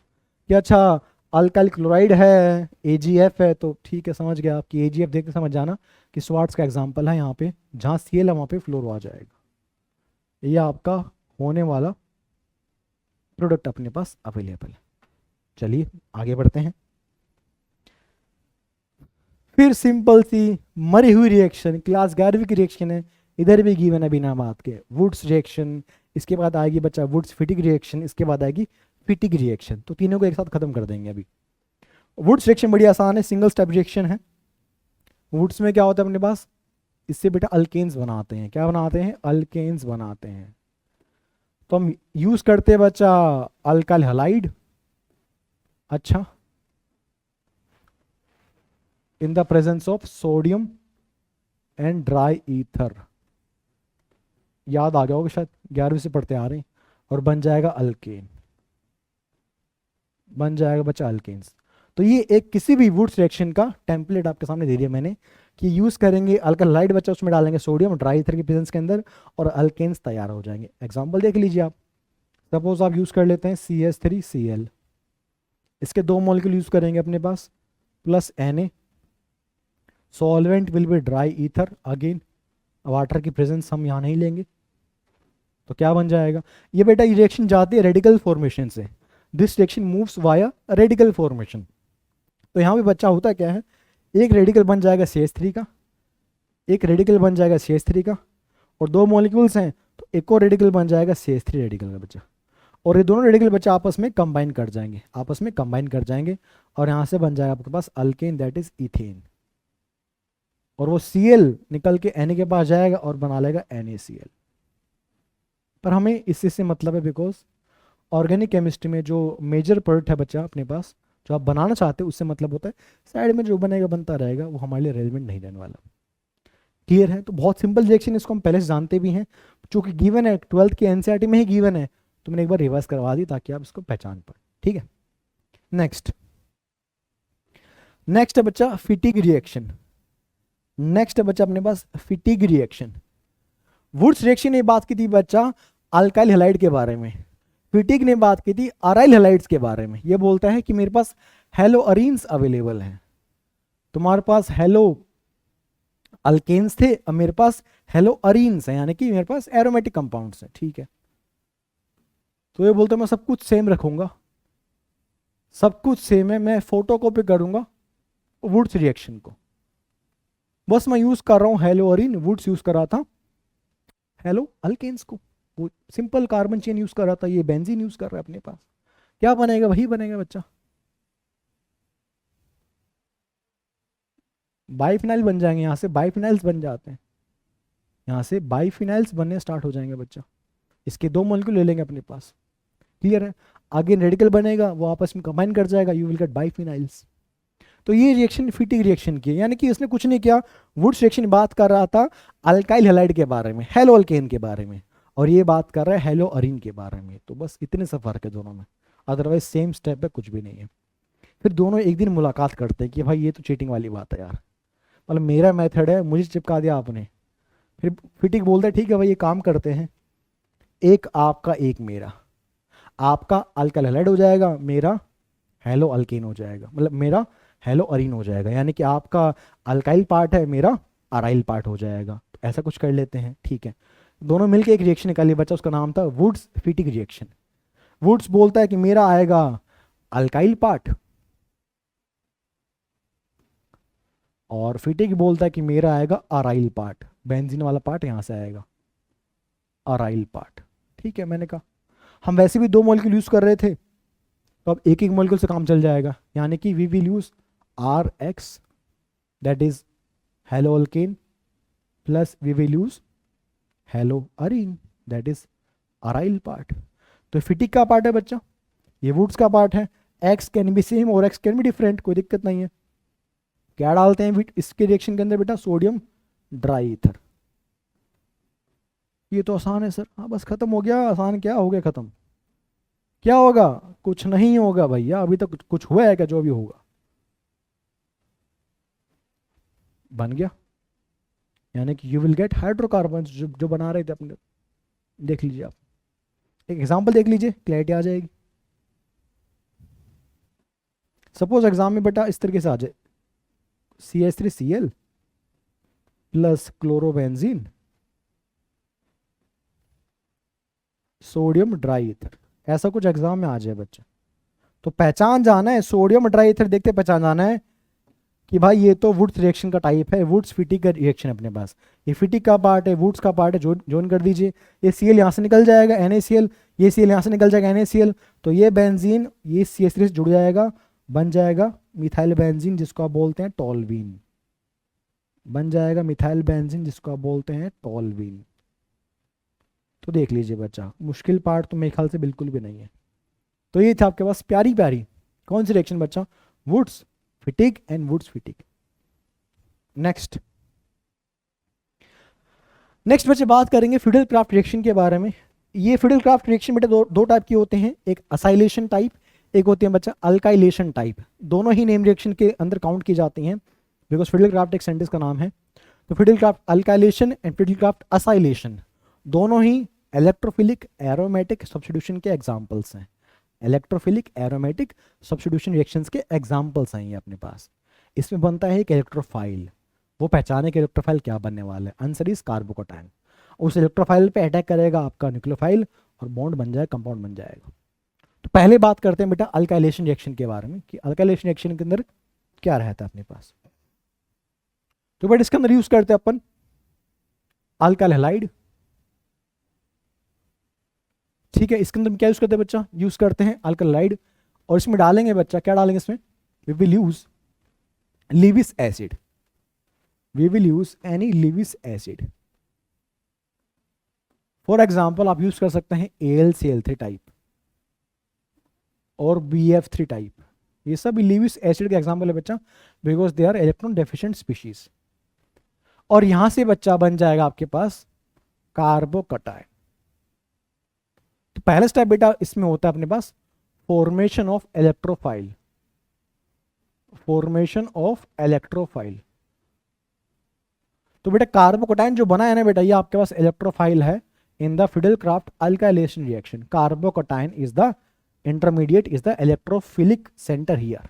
कि अच्छा अल्काइल क्लोराइड है, AgF है, तो ठीक है समझ गया आपकी AgF देख के समझ जाना कि स्वार्ट्स का एग्जांपल है, यहाँ पे जहाँ Cl है वहाँ पे फ्लोरो आ जाएगा, ये आपका होने वाला प्रोडक्ट अपने पास अवेलेबल है। चलिए आगे बढ़ते हैं। फिर सिंपल सी मरी हुई रिएक्शन, क्लास 11वीं की रिएक्शन है, इधर भी गिवन है बिना बात के, वुड्स रिएक्शन, इसके बाद आएगी बच्चा वुड्स फिटिक रिएक्शन, इसके बाद आएगी फिटिक रिएक्शन। तो तीनों को एक साथ खत्म कर देंगे अभी। वुड्स रिएक्शन बड़ी आसान है, सिंगल स्टेप रिएक्शन है। वुड्स में क्या होता है अपने पास, इससे बेटा अल्केन्स बनाते हैं। क्या बनाते हैं, अल्केन्स बनाते हैं। तो हम यूज करते हैं बच्चा अल्काइल हैलाइड, अच्छा, in the presence of sodium and dry ether. याद आ गया होगा शायद, 11वीं से पढ़ते आ रहे हैं। और बन जाएगा अल्केन, बन जाएगा बच्चा अल्केन्स। तो ये एक किसी भी वुड्स रिएक्शन का टेम्पलेट आपके सामने दे दिया मैंने कि यूज करेंगे अल्कलाइड बच्चा, उसमें डालेंगे सोडियम ड्राई ईथर की प्रेजेंस के अंदर और अल्केन्स तैयार हो जाएंगे। एग्जांपल देख लीजिए आप, सपोज आप यूज कर लेते हैं CH3Cl, इसके 2 मॉलिक्यूल यूज करेंगे अपने पास plus Na, solvent will be dry ether, again water की प्रेजेंस हम यहाँ नहीं लेंगे। तो क्या बन जाएगा, ये बेटा ये रिएक्शन जाती है रेडिकल फॉर्मेशन से, this reaction moves via radical formation. तो यहाँ भी बच्चा होता क्या है, एक रेडिकल बन जाएगा CH3 का, एक रेडिकल बन जाएगा CH3 का, और 2 मॉलिक्यूल्स हैं तो एक और रेडिकल बन जाएगा CH3 रेडिकल का बच्चा। और ये दोनों रेडिकल बच्चा आपस में कंबाइन कर जाएंगे, आपस में कंबाइन कर जाएंगे, और यहाँ से बन जाएगा आपके पास अल्केन, दैट इज इथेन। और वो Cl निकल के Na के पास जाएगा और बना लेगा NaCl। पर हमें इससे से मतलब है बिकॉज ऑर्गेनिक केमिस्ट्री में जो मेजर प्रोडक्ट है बच्चा अपने पास, जो आप बनाना चाहते हो, उससे मतलब होता है साइड में जो बनेगा बनता रहेगा, वो हमारे लिए रेलिवेंट नहीं रहने वाला। क्लियर है। तो बहुत सिंपल रिएक्शन, इसको हम पहले से जानते भी हैं, चूंकि गिवन है 12th की एनसीईआरटी में ही गिवन है, तो मैंने एक बार रिवर्स करवा दी ताकि आप इसको पहचान पाए। ठीक है, नेक्स्ट है बच्चा फिटिग रिएक्शन। नेक्स्ट है बच्चा अपने पास फिटिग रिएक्शन। वुड्स रिएक्शन ने बात की थी बच्चा अल्काइल हैलाइड के बारे में, फिटिग ने बात की थी अराइल हैलाइड्स के बारे में। ये बोलता है कि मेरे पास हेलो अरीन्स अवेलेबल हैं, तुम्हारे पास हेलो अल्केन्स थे, अब मेरे पास हेलो अरीन्स हैं, यानी कि मेरे पास एरोमेटिक कंपाउंड्स हैं। ठीक है, तो ये बोलता है मैं सब कुछ सेम रखूंगा, सब कुछ सेम है, मैं फोटोकॉपी करूंगा वुड्स रिएक्शन को, बस मैं यूज कर रहा हूं हेलो अरीन, वुड्स यूज कर रहा था हेलो अल्केन्स को, वो सिंपल कार्बन चेन यूज कर रहा था, ये बेंजीन यूज कर रहा है अपने पास। क्या बनेगा, वही बनेगा बच्चा, बाइफिनाइल बन जाएंगे, यहां से बाइफिनाइल्स बन जाते हैं, यहां से बाइफिनाइल्स बनने स्टार्ट हो जाएंगे बच्चा। इसके 2 मॉलिक्यूल ले लेंगे अपने पास। क्लियर है, आगे रेडिकल बनेगा, वो आपस में कंबाइन कर जाएगा, यू विल गेट बाइफिनाइल्स। तो ये रिएक्शन फिटिग रिएक्शन की है, यानी कि इसने कुछ नहीं किया, वुड्स रिएक्शन बात कर रहा था अल्काइल हैलाइड के बारे में, हेलो अल्केन के बारे में, और ये बात कर रहा है हेलो अरीन के बारे में। तो बस इतने सा फर्क है दोनों में, अदरवाइज सेम स्टेप है, कुछ भी नहीं है। फिर दोनों एक दिन मुलाकात करते हैं कि भाई ये तो चीटिंग वाली बात है यार, मतलब मेरा मेथड है, मुझे चिपका दिया आपने। फिर फिटिग बोलता है ठीक है भाई ये काम करते हैं, एक आपका एक मेरा, आपका अल्काइल हैलाइड हो जाएगा, मेरा हेलो अल्केन हो जाएगा, मतलब मेरा हेलो अरीन हो जाएगा, यानी कि आपका अल्काइल पार्ट है, मेरा अराइल पार्ट हो जाएगा। तो ऐसा कुछ कर लेते हैं। ठीक है, दोनों मिलके एक रिएक्शन निकालिए बच्चा, उसका नाम था वुड्स फिटिग रिएक्शन। वुड्स बोलता है कि मेरा आएगा अल्काइल पार्ट, और फिटिग बोलता है कि मेरा आएगा अराइल पार्ट, बेंजीन वाला पार्ट यहां से आएगा, अराइल पार्ट। ठीक है, मैंने कहा हम वैसे भी 2 मॉलिक्यूल यूज कर रहे थे, तो अब एक एक मॉलिक्यूल से काम चल जाएगा, यानी कि we will use RX, that is halo alkane, plus we will use halo arene, that is aryl part. तो फिटिक का पार्ट है बच्चा, ये वुड्स का पार्ट है, X कैन बी सेम और X कैन बी डिफरेंट, कोई दिक्कत नहीं है। क्या डालते हैं इसके रिएक्शन के अंदर बेटा, सोडियम ड्राई ईथर। ये तो आसान है सर, हाँ बस खत्म हो गया, आसान क्या हो गया खत्म, क्या होगा, कुछ नहीं होगा भैया, अभी तक कुछ हुआ है क्या, जो भी होगा बन गया, यानी कि यू विल गेट हाइड्रोकार्बन जो बना रहे थे अपने। देख लीजिए आप, एक एग्जांपल देख लीजिए, क्लैरिटी आ जाएगी। सपोज एग्जाम में बेटा इस तरीके से आ जाए, CH3Cl plus chlorobenzene sodium dry ether, ऐसा कुछ एग्जाम में आ जाए बच्चा, तो पहचान जाना है, सोडियम ड्राई ईथर देखते पहचान जाना है, कि भाई ये तो वुड्स रिएक्शन का टाइप है, वुड्स फिटिक का रिएक्शन अपने पास, ये फिटिक का पार्ट है, वुड्स का पार्ट है, जोन कर दीजिए। ये सीएल यहाँ से निकल जाएगा NaCl, ये सीएल यहाँ से निकल जाएगा NaCl, तो ये बेंजीन ये CH3 से जुड़ जाएगा, बन जाएगा मिथाइल बेंजीन जिसको आप बोलते हैं टॉल्वीन, बन जाएगा मिथाइल बेंजीन जिसको आप बोलते हैं टॉल्वीन। तो देख लीजिए बच्चा, मुश्किल पार्ट तो मेरे ख्याल से बिल्कुल भी नहीं है। तो ये था आपके पास प्यारी प्यारी कौन सी रिएक्शन बच्चा, Wurtz Fittig and Wurtz Fittig. Next बच्चे बात करेंगे फिडल क्राफ्ट रिएक्शन के बारे में। ये फिडल क्राफ्ट रिएक्शन बेटे दो टाइप की होते हैं, एक असाइलेशन टाइप, एक होती है बच्चा अल्काइलेशन टाइप। दोनों ही नेम रिएक्शन के अंदर काउंट की जाती हैं बिकॉज फिडल क्राफ्ट एक सेंटेंस का नाम है। तो fiddle craft alkylation and fiddle craft acylation दोनों ही इलेक्ट्रोफिलिक एरोमेटिक सब्स्टिट्यूशन के एग्जांपल्स हैं। इलेक्ट्रोफिलिक एरोमेटिक सब्स्टिट्यूशन रिएक्शंस के एग्जांपल्स हैं ये अपने पास। इसमें बनता है एक इलेक्ट्रोफाइल, वो पहचाने कि इलेक्ट्रोफाइल क्या बनने वाला है, आंसर इज कार्बोकैटायन। उस इलेक्ट्रोफाइल पे अटैक करेगा आपका न्यूक्लियोफाइल और बॉन्ड बन जाएगा, कंपाउंड बन जाएगा। तो पहले बात करते हैं बेटा अल्काइलेशन रिएक्शन के बारे में कि अल्काइलेशन रिएक्शन के अंदर क्या रहता है अपने पास। तो बेटा इसके अंदर यूज करते हैं अपन अल्काइल हैलाइड, ठीक है। इसके अंदर क्या यूज करते हैं बच्चा, यूज करते हैं अल्कलाइड, और इसमें डालेंगे बच्चा, क्या डालेंगे इसमें, we will use Lewis acid, we will use any Lewis acid. For example आप यूज कर सकते हैं AlCl3 टाइप और BF3 टाइप, ये सब लीविस एसिड के एग्जांपल है बच्चा because they are electron deficient species. और यहां से बच्चा बन जाएगा आपके पास कार्बोकैटायन। तो पहला स्टेप बेटा इसमें होता है अपने पास formation of electrophile, formation of electrophile. तो बेटा कार्बोकैटायन जो बना है ना बेटा, ये आपके पास इलेक्ट्रोफाइल है in the fiddle craft alkylation reaction. Carbocation is the intermediate, is the electrophilic centre here,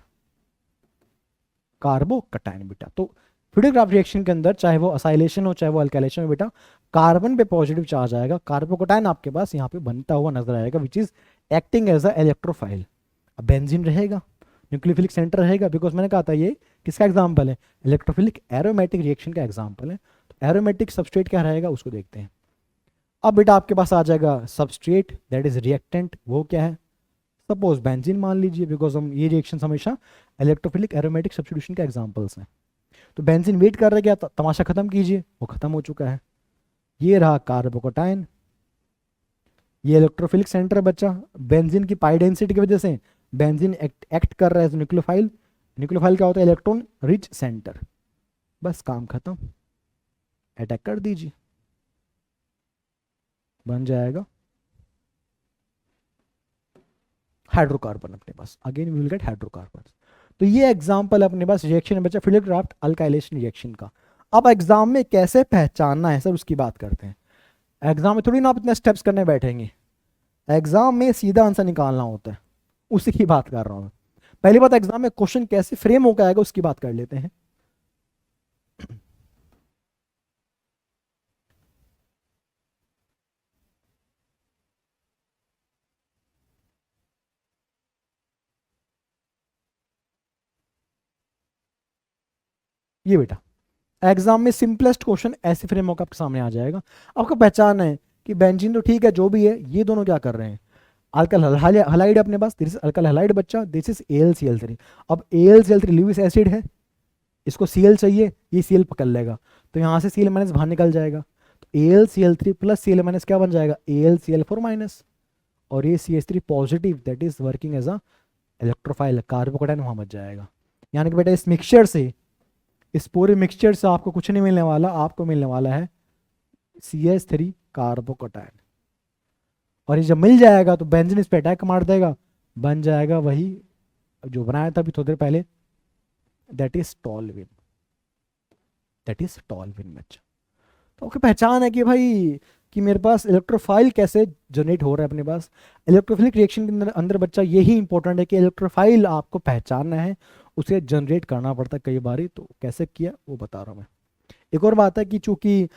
carbocation बेटा। तो फिडल क्राफ्ट रिएक्शन के अंदर चाहे वो असाइलेशन हो चाहे वो अल्काइलेशन हो बेटा, कार्बन पे पॉजिटिव चार्ज आएगा, कार्बोकैटायन आपके पास यहाँ पे बनता हुआ नजर आएगा which is acting as a electrophile. अब बेंजीन रहेगा, न्यूक्लियोफिलिक सेंटर रहेगा, बिकॉज मैंने कहा था ये किसका एग्जाम्पल है, इलेक्ट्रोफिलिक एरोमेटिक रिएक्शन का एग्जाम्पल है। तो एरोमेटिक सबस्ट्रेट क्या रहेगा उसको देखते हैं। अब बेटा आपके पास आ जाएगा सबस्ट्रेट दैट इज रिएक्टेंट, वो क्या है, सपोज बेंजीन मान लीजिए, बिकॉज हम ये रिएक्शन हमेशा इलेक्ट्रोफिलिक एरोमेटिक सब्स्टिट्यूशन के एग्जांपल्स हैं। तो बेंजीन वेट कर रहे क्या, तमाशा खत्म कीजिए, वो खत्म हो चुका है। ये रहा कार्बोकैटायन, ये इलेक्ट्रोफिलिक सेंटर है बच्चा, बेंजीन की पाई डेंसिटी की वजह से बेंजीन एक्ट कर रहा है न्यूक्लियोफाइल। न्यूक्लियोफाइल क्या होता है, इलेक्ट्रॉन रिच सेंटर, बस काम खत्म, अटैक कर दीजिए, बन जाएगा हाइड्रोकार्बन अपने पास, again we will get hydrocarbon. तो ये एग्जांपल अपने पास रिएक्शन है बच्चा फिडल क्राफ्ट अल्काइलेशन रिएक्शन का। अब एग्जाम में कैसे पहचानना है सर उसकी बात करते हैं। एग्जाम में थोड़ी ना आप इतने स्टेप्स करने बैठेंगे, एग्जाम में सीधा आंसर निकालना होता है, उसी की बात कर रहा हूं। पहली बात एग्जाम में क्वेश्चन कैसे फ्रेम होकर आएगा उसकी बात कर लेते हैं। ये बेटा एग्जाम में सिंपलेस्ट क्वेश्चन ऐसे फ्रेम होकर आपके सामने आ जाएगा। आपको पहचान है कि बेंजीन तो ठीक है जो भी है, ये दोनों क्या कर रहे हैं, अल्काइल हैलाइड अपने पास, दिस इज अल्काइल हैलाइड बच्चा, दिस इज AlCl3। अब AlCl3 लीविस एसिड है, इसको Cl चाहिए, ये Cl पकड़ लेगा, तो यहाँ से Cl माइनस बाहर निकल जाएगा, तो AlCl3 प्लस Cl माइनस क्या बन जाएगा, AlCl4 माइनस, और ये CH3 positive that is working as a electrophile, carbocation वहां बच जाएगा। यानी कि बेटा इस मिक्सचर से, इस पूरे मिक्सचर से आपको कुछ नहीं मिलने वाला, आपको मिलने वाला है CH3 कार्बोकैटायन। और ये जब मिल जाएगा तो बेंजीन इस पे अटैक मार देगा, बन जाएगा वही जो बनाया था अभी थोड़ी देर पहले, दैट इज टॉल्विन, दैट इज टॉल्विन बच्चा। तो आपकी पहचान है कि भाई कि मेरे पास इलेक्ट्रोफाइल कैसे जनरेट हो रहा है अपने पास। इलेक्ट्रोफिलिक रिएक्शन के अंदर बच्चा यही इंपॉर्टेंट है कि इलेक्ट्रोफाइल आपको पहचानना है, उसे जनरेट करना पड़ता है कई बार, तो कैसे किया वो बता रहा हूँ मैं। एक और बात है कि चूंकि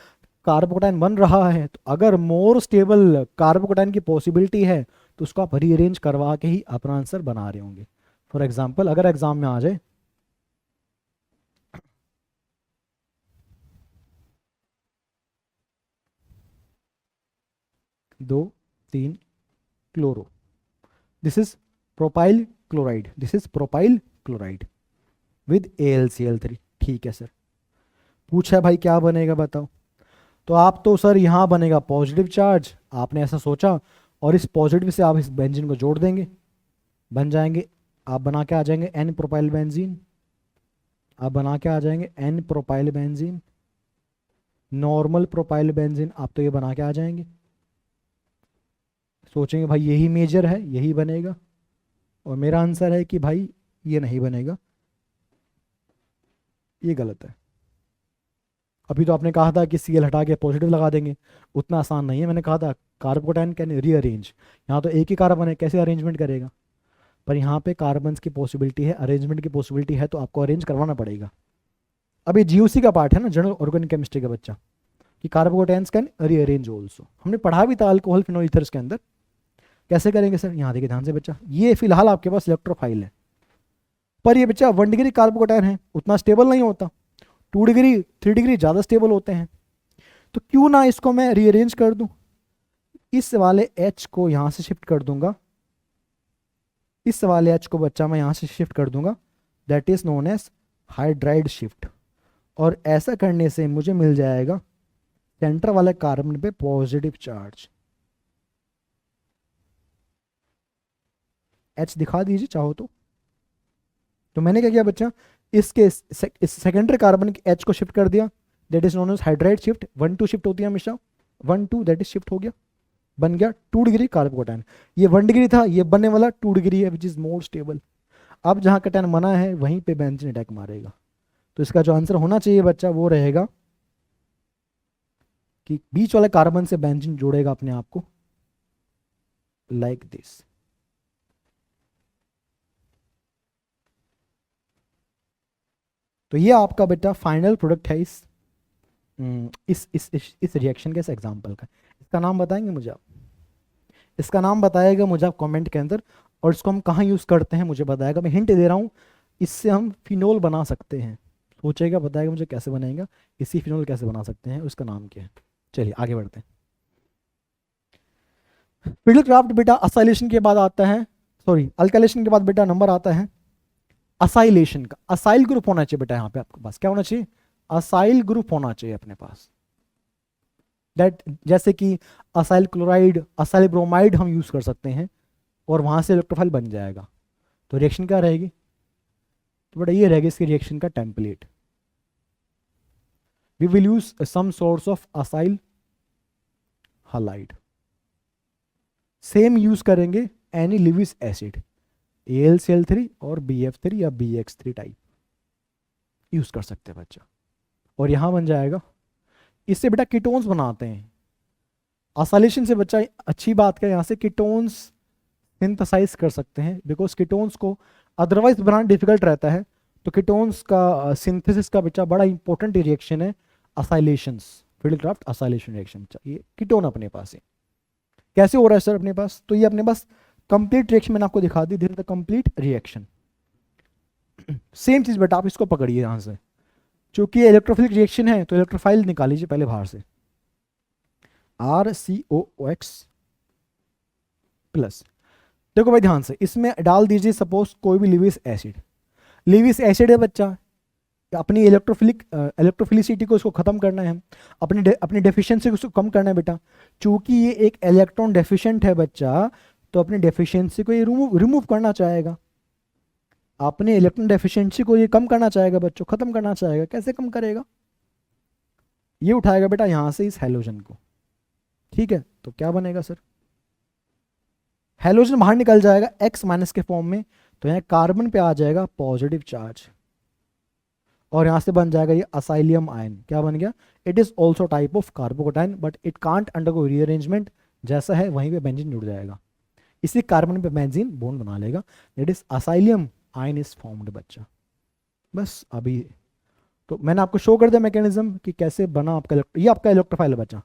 कार्बोकैटायन बन रहा है, तो अगर मोर स्टेबल कार्बोकैटायन की पॉसिबिलिटी है तो उसको आप रीअरेंज करवा के ही अपना आंसर बना रहे होंगे। फॉर एग्जाम्पल अगर एग्जाम में आ जाए 2 3 chloro, this is propyl chloride, this is propyl chloride with AlCl3। ठीक है सर, पूछा भाई क्या बनेगा बताओ। तो आप तो सर यहाँ बनेगा पॉजिटिव चार्ज, आपने ऐसा सोचा, और इस पॉजिटिव से आप इस बेंजीन को जोड़ देंगे, बन जाएंगे, आप बना के आ जाएंगे एन प्रोपाइल बेंजीन, आप बना के आ जाएंगे n propyl benzene, normal propyl benzene, आप तो ये बना के आ जाएंगे। सोचेंगे भाई यही मेजर है, यही बनेगा, और मेरा आंसर है कि भाई ये नहीं बनेगा, ये गलत है। अभी तो आपने कहा था कि Cl हटा के पॉजिटिव लगा देंगे, उतना आसान नहीं है, मैंने कहा था कार्बोकेटाइन कैन रीअरेंज, यहाँ तो एक ही कार्बन है, कैसे अरेंजमेंट करेगा, पर यहाँ पे कार्बन की पॉसिबिलिटी है, अरेंजमेंट की पॉसिबिलिटी है, तो आपको अरेंज करवाना पड़ेगा। अभी GOC का पार्ट है ना, जनरल ऑर्गेनिक केमिस्ट्री का बच्चा, कि कार्बोकेटाइन्स कैन रीअरेंज ऑल्सो, हमने पढ़ा भी था अल्कोहल फिनोल ईथर्स के अंदर। कैसे करेंगे सर, यहाँ देखिए ध्यान से बच्चा, ये फिलहाल आपके पास इलेक्ट्रोफाइल है, पर ये बच्चा 1 डिग्री कार्बोकेटाइन है, उतना स्टेबल नहीं होता, 2 डिग्री 3 डिग्री ज़्यादा स्टेबल होते हैं, तो क्यों ना इसको मैं रीअरेंज कर दूं, इस वाले H को यहाँ से शिफ्ट कर दूंगा, इस वाले H को बच्चा मैं यहाँ से शिफ्ट कर दूंगा, that is known as hydride shift, और ऐसा करने से मुझे मिल जाएगा सेंटर वाले कार्बन पे पॉजिटिव चार्ज। H दिखा दीजिए चाहो तो मैंने क्या किया बच्चा, इसके इस सेकेंडरी कार्बन के H को शिफ्ट कर दिया, that is known as hydride shift, 1 2 shift होती है हमेशा, 1 2 दैट इज शिफ्ट हो गया, बन गया 2 डिग्री कार्बोकेटाइन। ये 1 डिग्री था, ये बनने वाला 2 डिग्री है, विच इज मोर स्टेबल। अब जहाँ कटायन मना है वहीं पे बेंजीन अटैक मारेगा, तो इसका जो आंसर होना चाहिए बच्चा वो रहेगा कि बीच वाले कार्बन से बेंजीन जोड़ेगा अपने आप को, लाइक दिस। तो ये आपका बेटा फाइनल प्रोडक्ट है इस रिएक्शन के, इस एग्जांपल का। इसका नाम बताएंगे मुझे आप, इसका नाम बताएगा मुझे आप कमेंट के अंदर, और इसको हम कहाँ यूज़ करते हैं मुझे बताएगा, मैं हिंट दे रहा हूँ, इससे हम फिनोल बना सकते हैं, सोचेगा बताएगा मुझे कैसे बनेगा, इसी फिनोल कैसे बना सकते हैं, उसका नाम क्या है। चलिए आगे बढ़ते हैं। फिडलक्राफ्ट बेटा असाइलेशन के बाद आता है, सॉरी अल्काइलेशन के बाद बेटा नंबर आता है असाइलेशन का। असाइल ग्रुप होना चाहिए बेटा, यहाँ पे आपके पास क्या होना चाहिए, असाइल ग्रुप होना चाहिए अपने पास, दैट जैसे कि असाइल क्लोराइड, असाइल ब्रोमाइड हम यूज कर सकते हैं, और वहां से इलेक्ट्रोफाइल बन जाएगा। तो रिएक्शन क्या रहेगी, तो बेटा ये रहेगी इसकी रिएक्शन का template, we will use some source of acyl halide, same use करेंगे एनी लिविस एसिड, AlCl3 और BF3 या BX3 टाइप यूज कर सकते हैं बच्चा, और यहां बन जाएगा। इससे बेटा कीटोन्स बनाते हैं, असाइलेशन से बच्चा अच्छी बात क्या, यहाँ से कीटोन्स सिंथेसाइज कर सकते हैं, बिकॉज कीटोन्स को अदरवाइज बनाना डिफिकल्ट रहता है, तो कीटोन्स का सिंथेसिस का बच्चा बड़ा इंपॉर्टेंट रिएक्शन है असाइलेशंस, फिडलक्राफ्ट असाइलेशन रिएक्शन। ये कीटोन अपने पास है, कैसे हो रहा है सर अपने पास, तो ये अपने पास कंप्लीट रिएक्शन मैंने आपको दिखा दी, this is the complete reaction. Same चीज बेटा आप इसको पकड़िए यहां से, चूंकि ये इलेक्ट्रोफिलिक रिएक्शन है तो इलेक्ट्रोफाइल निकाल लीजिए पहले बाहर से, RCOOX प्लस। देखो भाई ध्यान से, इसमें डाल दीजिए सपोज कोई भी लिविस एसिड, लिविस एसिड है बच्चा, अपनी इलेक्ट्रोफिलिसिटी को इसको खत्म करना है, अपनी डेफिशिएंसी को इसको कम करना है बेटा, चूंकि ये एक इलेक्ट्रॉन डेफिशिएंट है बच्चा, तो अपनी डेफिशिएंसी को ये रिमूव करना चाहेगा, अपने इलेक्ट्रॉन डेफिशिएंसी को ये कम करना चाहेगा बच्चों, खत्म करना चाहेगा। कैसे कम करेगा, ये उठाएगा बेटा यहां से इस हैलोजन को, ठीक है, तो क्या बनेगा सर, हैलोजन बाहर निकल जाएगा X माइनस के फॉर्म में, तो यहाँ कार्बन पे आ जाएगा पॉजिटिव चार्ज, और यहां से बन जाएगा ये असाइलियम आयन, क्या बन गया, it is also type of carbocation but it can't undergo rearrangement, जैसा है वहीं पे बेंजीन जुड़ जाएगा, इसी कार्बन पे बेंजीन बॉन्ड बना लेगा, that is acylium ion is formed बच्चा। बस अभी तो मैंने आपको शो कर दिया मैकेनिज्म कि कैसे बना आपका ये आपका इलेक्ट्रोफाइल है बच्चा,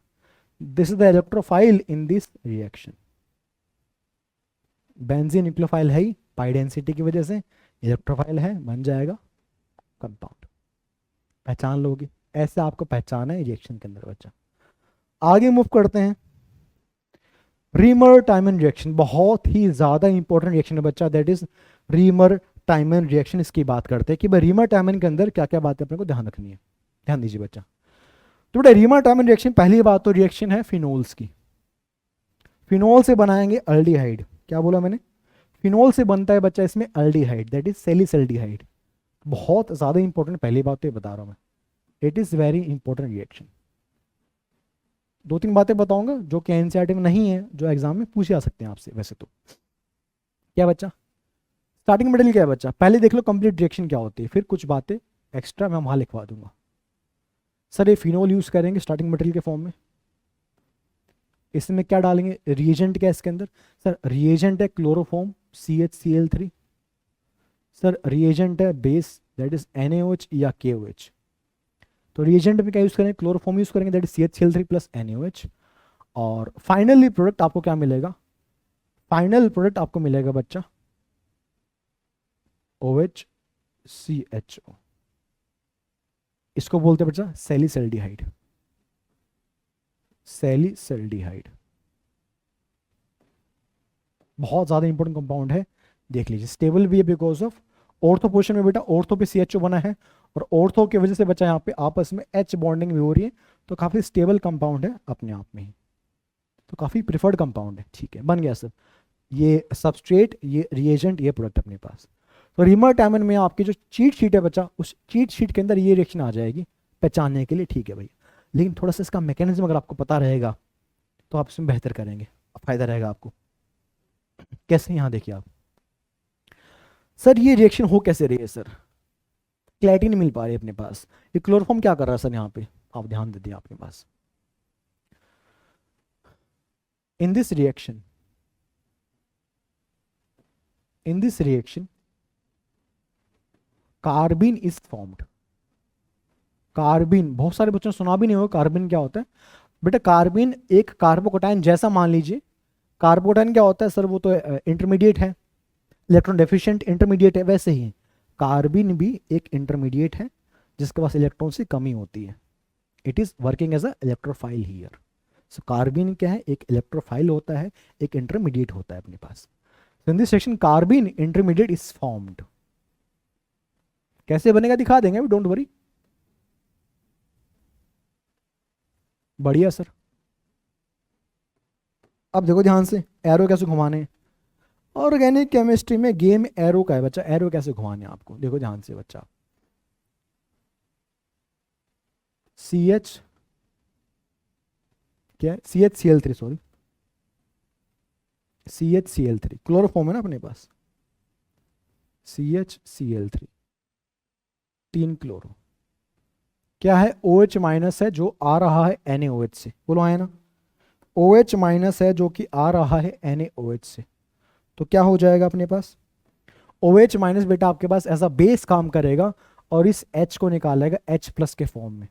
this is the electrophile in this reaction, benzene nucleophile है ही, पाई डेंसिटी की वजह से इलेक्ट्रोफाइल है, बन जाएगा कंपाउंड, पहचान लोगे, ऐसे आपको पहचाना है रिएक्शन के अंदर बच्चा। आगे मूव करते हैं, रीमर टाइमन रिएक्शन बहुत ही ज़्यादा इंपॉर्टेंट रिएक्शन है बच्चा, दैट इज रीमर टाइमन रिएक्शन। इसकी बात करते हैं कि भाई रीमर टाइमन के अंदर क्या क्या बातें अपने को ध्यान रखनी है। ध्यान दीजिए बच्चा। तो बेटा रीमर टाइमन रिएक्शन, पहली बात तो रिएक्शन है फिनोल्स की। फिनोल से बनाएंगे अल्डिहाइड। क्या बोला मैंने? फिनोल से बनता है बच्चा इसमें अल्डिहाइड, दैट इज सेलिसल्डिहाइड। बहुत ज़्यादा इंपॉर्टेंट, पहली बात तो ये बता रहा हूँ मैं, it is very important reaction. दो तीन बातें बताऊंगा जो कि एनसीईआरटी में नहीं है, जो एग्जाम में पूछे जा सकते हैं आपसे वैसे तो। क्या बच्चा? स्टार्टिंग मटेरियल क्या है बच्चा? पहले देख लो कंप्लीट रिएक्शन क्या होती है, फिर कुछ बातें एक्स्ट्रा मैं वहां लिखवा दूंगा। सर ये फिनोल यूज करेंगे स्टार्टिंग मटेरियल के फॉर्म में। इसमें क्या डालेंगे? रिएजेंट क्या है इसके अंदर? सर रिएजेंट है क्लोरोफॉर्म CHCl3। सर रिएजेंट है बेस, दैट इज NaOH या KOH। तो रिएजेंट में क्या यूज करेंगे? क्लोरोफॉर्म यूज करेंगे, that is CHCl3 plus NaOH। और फाइनली प्रोडक्ट आपको क्या मिलेगा? फाइनल प्रोडक्ट आपको मिलेगा बच्चा OHCHO। इसको बोलते हैं बच्चा सेलिसल्डिहाइड। सेलिसल्डिहाइड बहुत ज्यादा इंपॉर्टेंट कंपाउंड है, देख लीजिए। स्टेबल भी है बिकॉज ऑफ ऑर्थो पोजिशन में बेटा ऑर्थो पे CHO बना है, और ऑर्थो की वजह से बच्चा यहाँ पे आपस में H बॉन्डिंग भी हो रही है, तो काफी स्टेबल कंपाउंड है अपने आप में ही, तो काफी प्रिफर्ड कंपाउंड है। ठीक है, बन गया सर। ये सबस्ट्रेट, ये रिएजेंट, ये प्रोडक्ट अपने पास। तो रीमर टाइमन में आपकी जो चीट शीट है बच्चा, उस चीट शीट के अंदर ये रिएक्शन आ जाएगी पहचानने के लिए। ठीक है भाई, लेकिन थोड़ा सा इसका मैकेनिज्म अगर आपको पता रहेगा तो आप इसमें बेहतर करेंगे, फायदा रहेगा आपको। कैसे? यहाँ देखिए आप, सर ये रिएक्शन हो कैसे रही है सर? क्लैरिटी नहीं मिल पा रही है अपने पास। ये क्लोरोफॉर्म क्या कर रहा है सर यहाँ पे? आप ध्यान दे दिए आपके पास। In this reaction, in this reaction carbene is formed. Carbene बहुत सारे बच्चों ने सुना भी नहीं होगा कार्बिन क्या होता है। बेटा कार्बिन एक कार्बोकैटायन जैसा मान लीजिए। कार्बोकैटायन क्या होता है सर? वो तो इंटरमीडिएट है, इलेक्ट्रॉन डेफिशिएंट इंटरमीडिएट है। वैसे ही कार्बिन भी एक इंटरमीडिएट है जिसके पास इलेक्ट्रॉन की कमी होती है। It is working as a electrophile here. So carbene क्या है? एक इलेक्ट्रोफाइल होता है, एक इंटरमीडिएट होता है अपने पास। In this section carbene intermediate is formed. कैसे बनेगा दिखा देंगे, डोंट वरी। बढ़िया सर। अब देखो ध्यान से, एरो कैसे घुमाने हैं। ऑर्गेनिक केमिस्ट्री में गेम एरो का है बच्चा, एरो कैसे घुमाने हैं आपको, देखो ध्यान से बच्चा। CH क्या है? CHCl3, सॉरी CHCl3 क्लोरोफॉर्म है ना अपने पास। CHCl3 तीन क्लोरो क्या है? OH माइनस है जो आ रहा है NaOH से, बोलो आया ना। OH माइनस है जो कि आ रहा है NaOH से, तो क्या हो जाएगा अपने पास? OH माइनस बेटा आपके पास ऐसा बेस काम करेगा और इस H को निकालेगा H प्लस के फॉर्म में।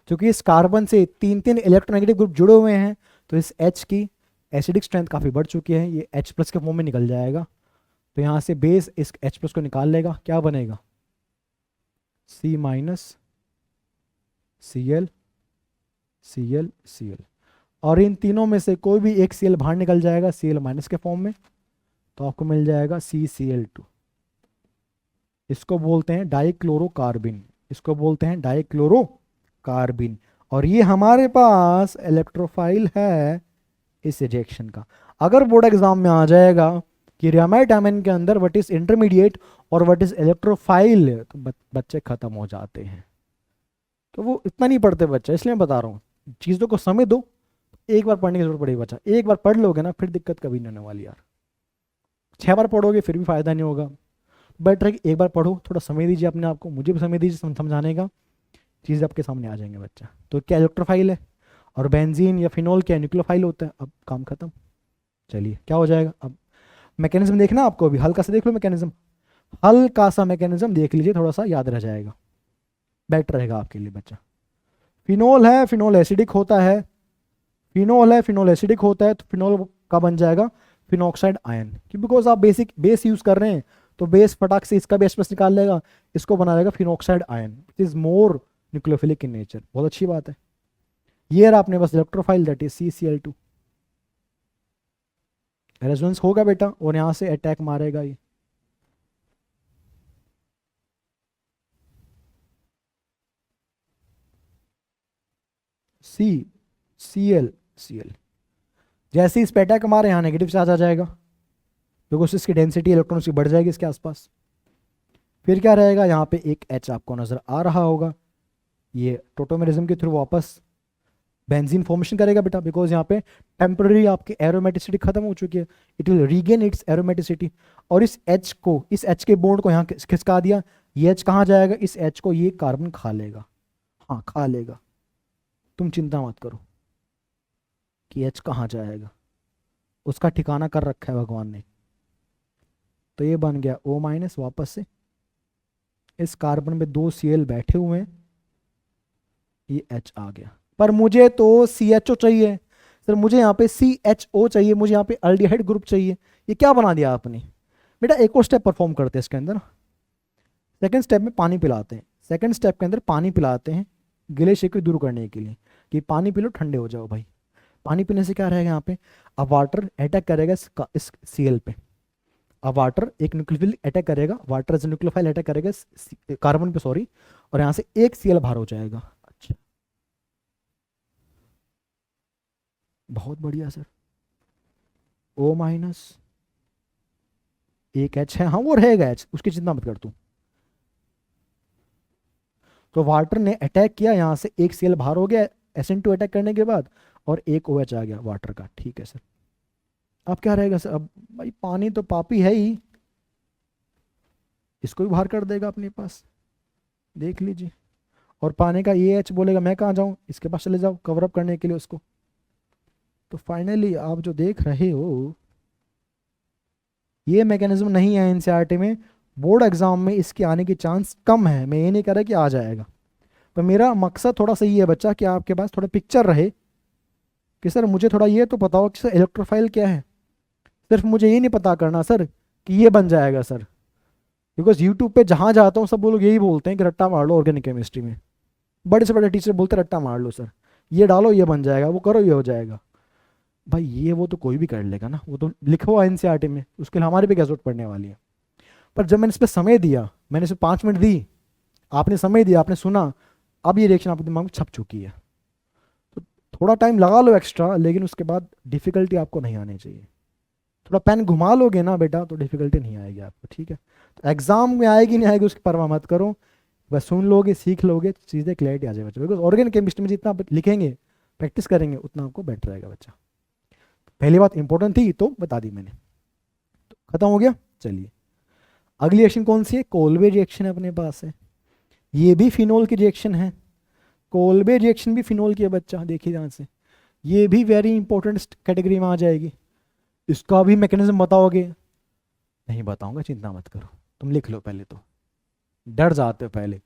क्योंकि इस कार्बन से तीन तीन इलेक्ट्रोनेगेटिव ग्रुप जुड़े हुए हैं, तो इस H की एसिडिक स्ट्रेंथ काफ़ी बढ़ चुकी है, ये H प्लस के फॉर्म में निकल जाएगा। तो यहाँ से बेस इस H प्लस को निकाल लेगा, क्या बनेगा? C minus Cl Cl Cl, और इन तीनों में से कोई भी एक Cl बाहर निकल जाएगा Cl माइनस के फॉर्म में, तो आपको मिल जाएगा CCl2। इसको बोलते हैं डाइक्लोरोकार्बिन, इसको बोलते हैं डाइक्लोरोकार्बिन। और ये हमारे पास इलेक्ट्रोफाइल है इस रिएक्शन का। अगर बोर्ड एग्जाम में आ जाएगा कि रियामाइड डायमंड के अंदर व्हाट इज इंटरमीडिएट और व्हाट इज इलेक्ट्रोफाइल, तो बच्चे खत्म हो जाते हैं। तो वो इतना नहीं पढ़ते बच्चे, इसलिए मैं बता रहा हूँ, चीज़ों को समझ दो। एक बार पढ़ने की जरूरत पड़ेगी बच्चा, एक बार पढ़ लोगे ना फिर दिक्कत कभी नहीं होने वाली यार। 6 बार पढ़ोगे फिर भी फायदा नहीं होगा। बेटर है कि एक बार पढ़ो, थोड़ा समय दीजिए अपने आप को, मुझे भी समय दीजिए समझाने का, चीज़ आपके सामने आ जाएंगे बच्चा। तो क्या इलेक्ट्रोफाइल है, और बेंजीन या फिनोल क्या न्यूक्लियोफाइल होता है। अब काम खत्म। चलिए क्या हो जाएगा अब? मैकेनिज्म देखना आपको, अभी हल्का सा देख लो मैकेनिज्म, हल्का सा मैकेनिज्म देख लीजिए, थोड़ा सा याद रह जाएगा, बेटर रहेगा आपके लिए बच्चा। फिनोल है, फिनोल एसिडिक होता है, फिनोल है, फिनोल एसिडिक होता है, तो फिनोल का बन जाएगा फिनॉक्साइड आयन, कि बिकॉज आप बेसिक बेस यूज कर रहे हैं, तो बेस फटाक से इसका भी H+ निकाल लेगा, इसको बना देगा phenoxide ion, it is more nucleophilic in nature. बहुत अच्छी बात है। ये रहा अपने पास electrophile, that is CCl2। Resonance होगा बेटा, और यहाँ से अटैक मारेगा ये। सी सी एल जैसे ही इस पे अटैक मारे, यहाँ नेगेटिव चार्ज आ जाएगा, बिकॉज इसकी डेंसिटी इलेक्ट्रॉन्स की बढ़ जाएगी इसके आसपास। फिर क्या रहेगा, यहाँ पे एक एच आपको नजर आ रहा होगा, ये टोटोमेरिज्म के थ्रू वापस बेंजीन फॉर्मेशन करेगा बेटा, बिकॉज यहाँ पे टेम्पररी आपकी एरोमेटिसिटी खत्म हो चुकी है, it will regain its aromaticity. और इस एच के बॉन्ड को यहाँ खिसका दिया, ये एच कहाँ जाएगा, इस एच को ये कार्बन खा लेगा, हाँ खा लेगा, तुम चिंता मत करो कि एच कहाँ जाएगा, उसका ठिकाना कर रखा है भगवान ने। तो ये बन गया O माइनस, वापस से इस कार्बन में 2 Cl बैठे हुए हैं, ये H आ गया। पर मुझे तो CHO चाहिए सर, मुझे यहाँ पे CHO चाहिए, मुझे यहाँ पे अल्डिहाइड ग्रुप चाहिए। ये क्या बना दिया आपने बेटा, एक और स्टेप परफॉर्म करते हैं इसके अंदर। सेकंड स्टेप में पानी पिलाते हैं, सेकंड स्टेप के अंदर पानी पिलाते हैं गिले शिकवे दूर करने के लिए, कि पानी पी लो ठंडे हो जाओ भाई। पानी पीने से क्या रहेगा यहाँ पे, अब वाटर अटैक करेगा इस Cl पे, अब वाटर एक न्यूक्लियोफिल अटैक करेगा, वाटर एज न्यूक्लियोफाइल अटैक करेगा कार्बन पे, सॉरी, और यहाँ से एक Cl बाहर हो जाएगा। अच्छा, बहुत बढ़िया सर। O माइनस, एक H है, हाँ वो रहेगा H, उसकी चिंता मत कर तू। तो वाटर ने अटैक किया, यहाँ से एक Cl बाहर हो गया SN2 अटैक करने के बाद, और एक OH आ गया वाटर का। ठीक है सर, अब क्या रहेगा सर, अब भाई पानी तो पापी है ही, इसको भी बाहर कर देगा अपने पास, देख लीजिए। और पानी का ये H बोलेगा मैं कहाँ जाऊँ, इसके पास चले जाओ कवर अप करने के लिए उसको। तो फाइनली आप जो देख रहे हो, ये मैकेनिज्म नहीं है एनसीईआरटी में, बोर्ड एग्जाम में इसके आने की चांस कम है। मैं ये नहीं कह रहा कि आ जाएगा, पर मेरा मकसद थोड़ा सा ये है बच्चा, कि आपके पास थोड़ा पिक्चर रहे कि सर मुझे थोड़ा ये तो बताओ कि सर इलेक्ट्रोफाइल क्या है। सिर्फ मुझे ये नहीं पता करना सर कि ये बन जाएगा सर, बिकॉज यूट्यूब पे जहाँ जाता हूँ सब वो लोग यही बोलते हैं कि रट्टा मार लो ऑर्गेनिक केमिस्ट्री में, बड़े से बड़े टीचर बोलते हैं रट्टा मार लो सर, ये डालो ये बन जाएगा, वो करो ये हो जाएगा। भाई ये वो तो कोई भी कर लेगा ना, वो तो लिखा हुआ एनसीईआरटी में, उसके लिए हमारे पे क्या जरूरत पड़ने वाली है। पर जब मैंने इस पर समय दिया, मैंने इसे 5 मिनट दी, आपने समय दिया, आपने सुना, अब ये रिएक्शन आपके दिमाग में छप चुकी है। तो थोड़ा टाइम लगा लो एक्स्ट्रा, लेकिन उसके बाद डिफिकल्टी आपको नहीं आनी चाहिए। थोड़ा पेन घुमा लोगे ना बेटा तो डिफिकल्टी नहीं आएगी आपको, ठीक है। तो एग्जाम में आएगी नहीं आएगी उसकी परवाह मत करो, बस सुन लोगे सीख लोगे, चीज़ें क्लैरिटी आ जाएगी बच्चा। बिकॉज ऑर्गेनिक केमिस्ट्री में जितना आप लिखेंगे प्रैक्टिस करेंगे उतना आपको बेटर रहेगा बच्चा। पहली बात इंपॉर्टेंट थी तो बता दी मैंने, तो खत्म हो गया। चलिए अगली रिएक्शन कौन सी है, कोल्बे रिएक्शन है अपने पास है, ये भी फिनोल की रिएक्शन है। कोल्बे रिएक्शन भी फिनोल की है बच्चा, देखिए ध्यान से, ये भी वेरी इंपॉर्टेंट कैटेगरी में आ जाएगी। इसका भी मैकेनिज्म बताओगे, नहीं बताऊंगा चिंता मत करो, तुम लिख लो पहले, तो डर जाते हो पहले,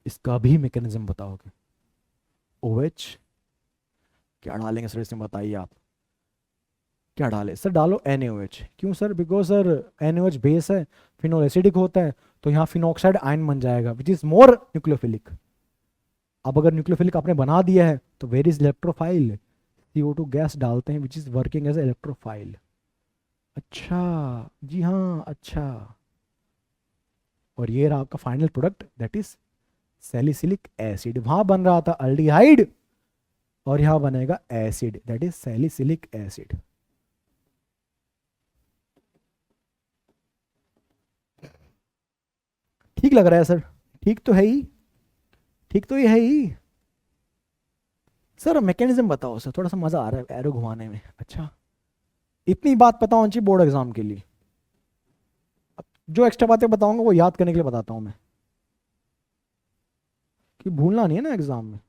इसका भी मैकेनिज्म बताओगे। OH क्या डालेंगे सर इसमें बताइए आप, क्या डालें सर, डालो NaOH। क्यों sir, because sir NaOH base है, फिनोल एसिडिक होता है, तो यहाँ फिनोक्साइड आयन बन जाएगा विच इज मोर न्यूक्लियोफिलिक। अब अगर न्यूक्लियोफिलिक आपने बना दिया है तो where is electrophile, CO2 gas डालते हैं which is working as electrophile. अच्छा जी हाँ, अच्छा, और ये रहा आपका final product that is salicylic acid. वहां बन रहा था अल्डिहाइड और यहां बनेगा acid that is salicylic acid. ठीक लग रहा है सर, ठीक तो है ही, ठीक तो ये है ही सर। मैकेनिज्म बताओ सर, थोड़ा सा मजा आ रहा है एरो घुमाने में। अच्छा इतनी बात पता होनी चाहिए बोर्ड एग्जाम के लिए, अब जो एक्स्ट्रा बातें बताऊंगा वो याद करने के लिए बताता हूं मैं, कि भूलना नहीं है ना एग्जाम में।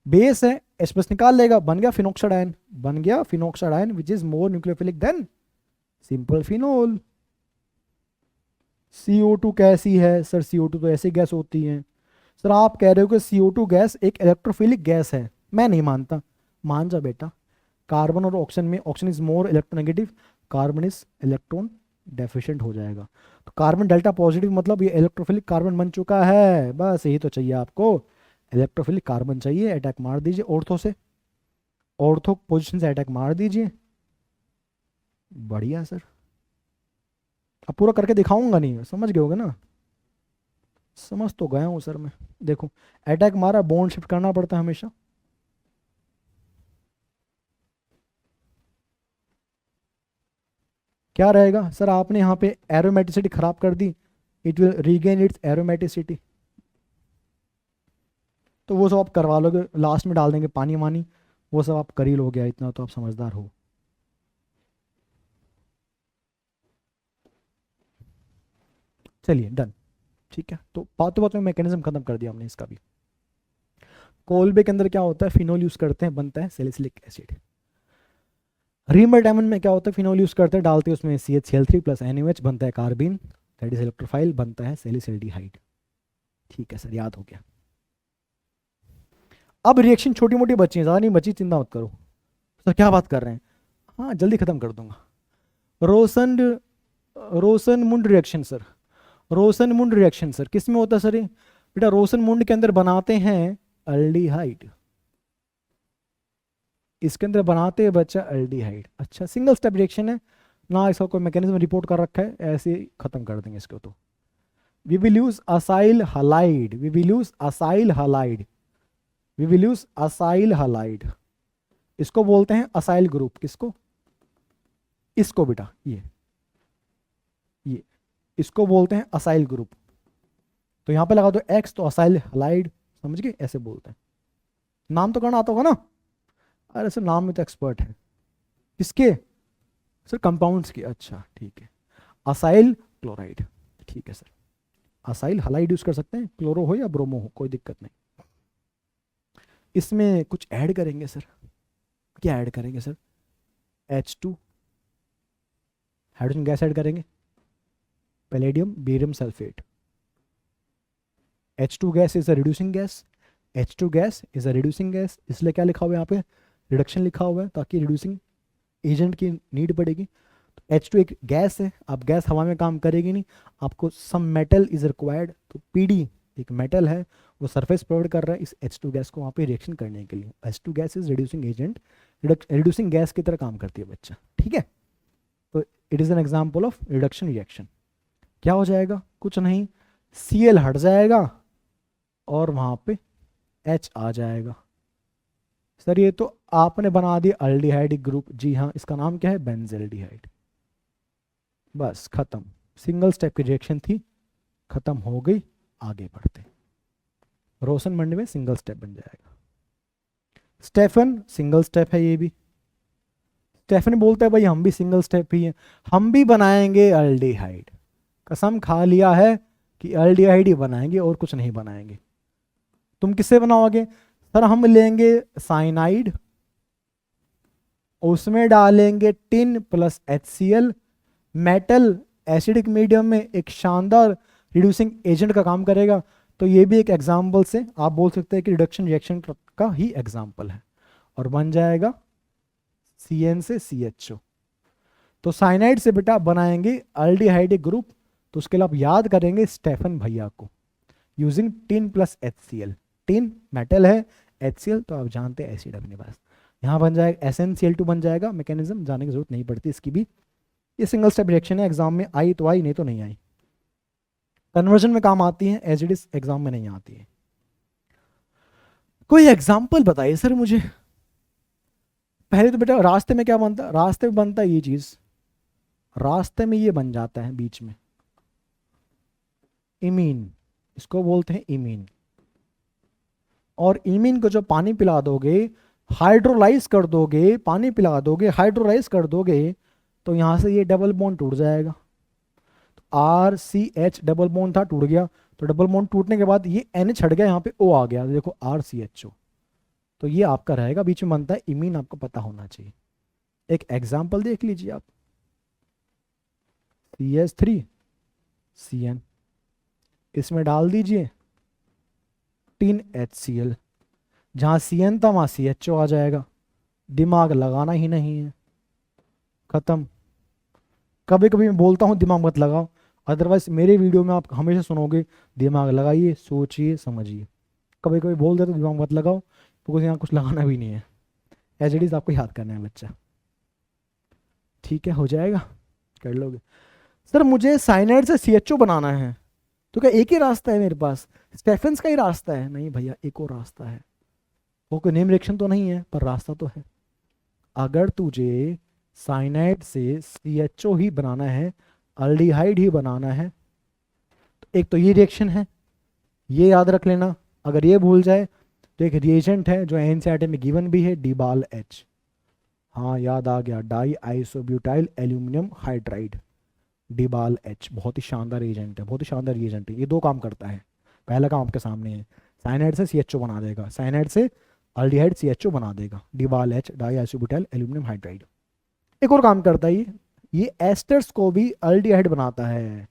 बेस है, एच प्लस निकाल लेगा, बन गया फिनोक्साइड आयन, बन गया phenoxide ion which is more nucleophilic than simple phenol. CO2 कैसी है सर, CO2 तो ऐसी गैस होती है। सर आप कह रहे हो कि CO2 गैस एक इलेक्ट्रोफिलिक गैस है, मैं नहीं मानता, मान जा बेटा। कार्बन और ऑक्सीजन में oxygen is more electronegative, carbon is electron deficient हो जाएगा। तो कार्बन डेल्टा पॉजिटिव मतलब ये इलेक्ट्रोफिलिक कार्बन बन चुका है, बस यही तो चाहिए आपको, इलेक्ट्रोफिलिक कार्बन चाहिए। अटैक मार दीजिए ऑर्थो से, ऑर्थो पोजीशन से अटैक मार दीजिए, बढ़िया सर, अब पूरा करके दिखाऊंगा नहीं, समझ गए होगे ना? समझ तो गया हूँ सर मैं। देखो, अटैक मारा, बॉन्ड शिफ्ट करना पड़ता है हमेशा। क्या रहेगा सर, आपने यहाँ पे एरोमेटिसिटी खराब कर दी, it will regain its aromaticity. तो वो सब आप करवा लोगे, लास्ट में डाल देंगे पानी वानी, वो सब आप कर ही लोगे, इतना तो आप समझदार हो। चलिए डन। ठीक है, तो बातों बातों में मैकेनिज्म खत्म कर दिया हमने इसका भी। कोलबे के अंदर क्या होता है, फिनोल यूज करते हैं, बनता है सैलिसिलिक एसिड। रीमर डायमंड में क्या होता है, फिनोल यूज करते हैं, डालते हैं उसमें CH3 प्लस NaOH, बनता है कार्बिन, दैट इज इलेक्ट्रोफाइल, बनता है सैलिसिल्डिहाइड। ठीक है सर, याद हो गया। अब रिएक्शन छोटी मोटी बची है, ज़्यादा नहीं बची, चिंता मत करो। सर क्या बात कर रहे हैं, हाँ जल्दी खत्म कर दूंगा। रोसन रोसन मुंड रिएक्शन सर, रोसन मुंड रिएक्शन सर किस में होता है सर ये? बेटा रोसन मुंड के अंदर बनाते हैं अल्डिहाइड, इसके अंदर बनाते हैं बच्चा अल्डिहाइड। अच्छा, सिंगल स्टेप रिएक्शन है ना, इसका कोई मैकेनिज्म रिपोर्ट कर रखा है, ऐसे ही खत्म कर देंगे इसको। तो we will use acyl halide, we will use acyl halide, we will use acyl halide. इसको बोलते हैं असाइल ग्रुप, किसको? इसको बेटा, ये इसको बोलते हैं असाइल ग्रुप। तो यहां पे लगा दो एक्स, तो असाइल हलाइड, समझ गए, ऐसे बोलते हैं। नाम तो करना आता होगा ना? अरे सर नाम में तो एक्सपर्ट है। किसके सर? कंपाउंड्स के। अच्छा ठीक है, असाइल क्लोराइड। ठीक है सर, असाइल हलाइड यूज कर सकते हैं, क्लोरो हो या ब्रोमो हो, कोई दिक्कत नहीं। इसमें कुछ ऐड करेंगे सर, क्या ऐड करेंगे sir? H2, hydrogen gas add करेंगे, palladium barium sulphate. H2 gas is a reducing gas, H2 gas is a reducing gas, इसलिए क्या लिखा हुआ है यहाँ पे, रिडक्शन लिखा हुआ है, ताकि रिड्यूसिंग एजेंट की नीड पड़ेगी। तो H2 एक गैस है, अब गैस हवा में काम करेगी नहीं, आपको सम मेटल इज रिक्वायर्ड, तो PD एक मेटल है, वो सरफेस प्रोवाइड कर रहा है इस H2 गैस को वहाँ पे रिएक्शन करने के लिए। H2 gas is reducing agent, reducing gas की तरह काम करती है बच्चा, ठीक है। तो it is an example of reduction reaction. क्या हो जाएगा, कुछ नहीं, Cl हट जाएगा और वहाँ पे H आ जाएगा। सर ये तो आपने बना दिया अल्डिहाइड ग्रुप, जी हाँ, इसका नाम क्या है, बेंजल्डिहाइड। बस खत्म, सिंगल स्टेप की रिएक्शन थी, खत्म हो गई। आगे बढ़ते, रोशन मंडी में सिंगल स्टेप बन जाएगा। स्टेफन सिंगल स्टेप है ये भी, स्टेफन बोलता है भाई हम भी सिंगल स्टेप ही हैं, हम भी बनाएंगे अल्डिहाइड, कसम खा लिया है कि अल्डिहाइड ही बनाएंगे और कुछ नहीं बनाएंगे। तुम किससे बनाओगे सर? हम लेंगे साइनाइड, उसमें डालेंगे tin plus HCl, metal acidic medium में एक शानदार रिड्यूसिंग एजेंट का काम करेगा। तो ये भी एक एग्जाम्पल से आप बोल सकते हैं कि रिडक्शन रिएक्शन का ही एग्जाम्पल है, और बन जाएगा CN से CHO। तो साइनाइड से बेटा बनाएंगे अल्डिहाइड ग्रुप, तो उसके लिए आप याद करेंगे स्टेफन भैया को, using tin plus HCl। Tin metal है, HCl तो आप जानते हैं एसिड अपने पास, यहाँ बन जाएगा SnCl2 बन जाएगा। मैकेनिज्म जाने की जरूरत नहीं पड़ती इसकी भी, ये सिंगल स्टेप रिएक्शन है, एग्जाम में आई तो आई, नहीं तो नहीं आई। कन्वर्जन में काम आती है, एज इट इज एग्जाम में नहीं आती है। कोई एग्जाम्पल बताइए सर मुझे। पहले तो बेटा रास्ते में क्या बनता है, रास्ते में बनता है ये चीज, रास्ते में ये बन जाता है बीच में, इमीन, इसको बोलते हैं इमीन। और इमीन को जब पानी पिला दोगे, हाइड्रोलाइज कर दोगे, पानी पिला दोगे, हाइड्रोलाइज कर दोगे, तो यहां से ये डबल बॉन्ड टूट जाएगा। RCH डबल बॉन्ड था, टूट गया, तो डबल बॉन्ड टूटने के बाद ये NH हट गया, यहाँ पे O आ गया, देखो RCHO। तो ये आपका रहेगा, बीच में बनता है इमीन, आपको पता होना चाहिए। एक एग्जाम्पल देख लीजिए आप, CH3CN, इसमें डाल दीजिए टिन HCl, जहां CN था वहां CHO आ जाएगा, दिमाग लगाना ही नहीं है, खत्म। कभी कभी मैं बोलता हूँ दिमाग मत लगाओ, अदरवाइज मेरे वीडियो में आप हमेशा सुनोगे दिमाग लगाइए, सोचिए, समझिए। कभी कभी बोल देते दिमाग मत लगाओ, बिकॉज यहाँ कुछ लगाना भी नहीं है, एज इट इज आपको याद करना है बच्चा, ठीक है, हो जाएगा, कर लोगे। सर मुझे साइनाइड से CHO बनाना है, तो क्या एक ही रास्ता है मेरे पास, स्टेफेंस का ही रास्ता है? नहीं भैया, एक और रास्ता है। वो कोई नेम रिएक्शन तो नहीं है, पर रास्ता तो है। अगर तुझे साइनाइड से CHO ही बनाना है, अल्डिहाइड ही बनाना है, तो एक तो ये रिएक्शन है, ये याद रख लेना। अगर ये भूल जाए तो एक रिएजेंट है जो एनसीईआरटी में गिवन भी है, डिबाल H। हाँ याद आ गया, di isobutyl aluminium hydride, DIBAL H। बहुत ही शानदार एजेंट है, बहुत ही शानदार रिएजेंट है। ये दो काम करता है। पहला काम आपके सामने है, साइनाइड से CHO बना देगा, साइनाइड से अल्डिहाइड CHO बना देगा, डिबाल H, die isobutyl aluminium hydride. एक और काम करता है ये एस्टर्स को भी अल्डिहाइड बनाता है,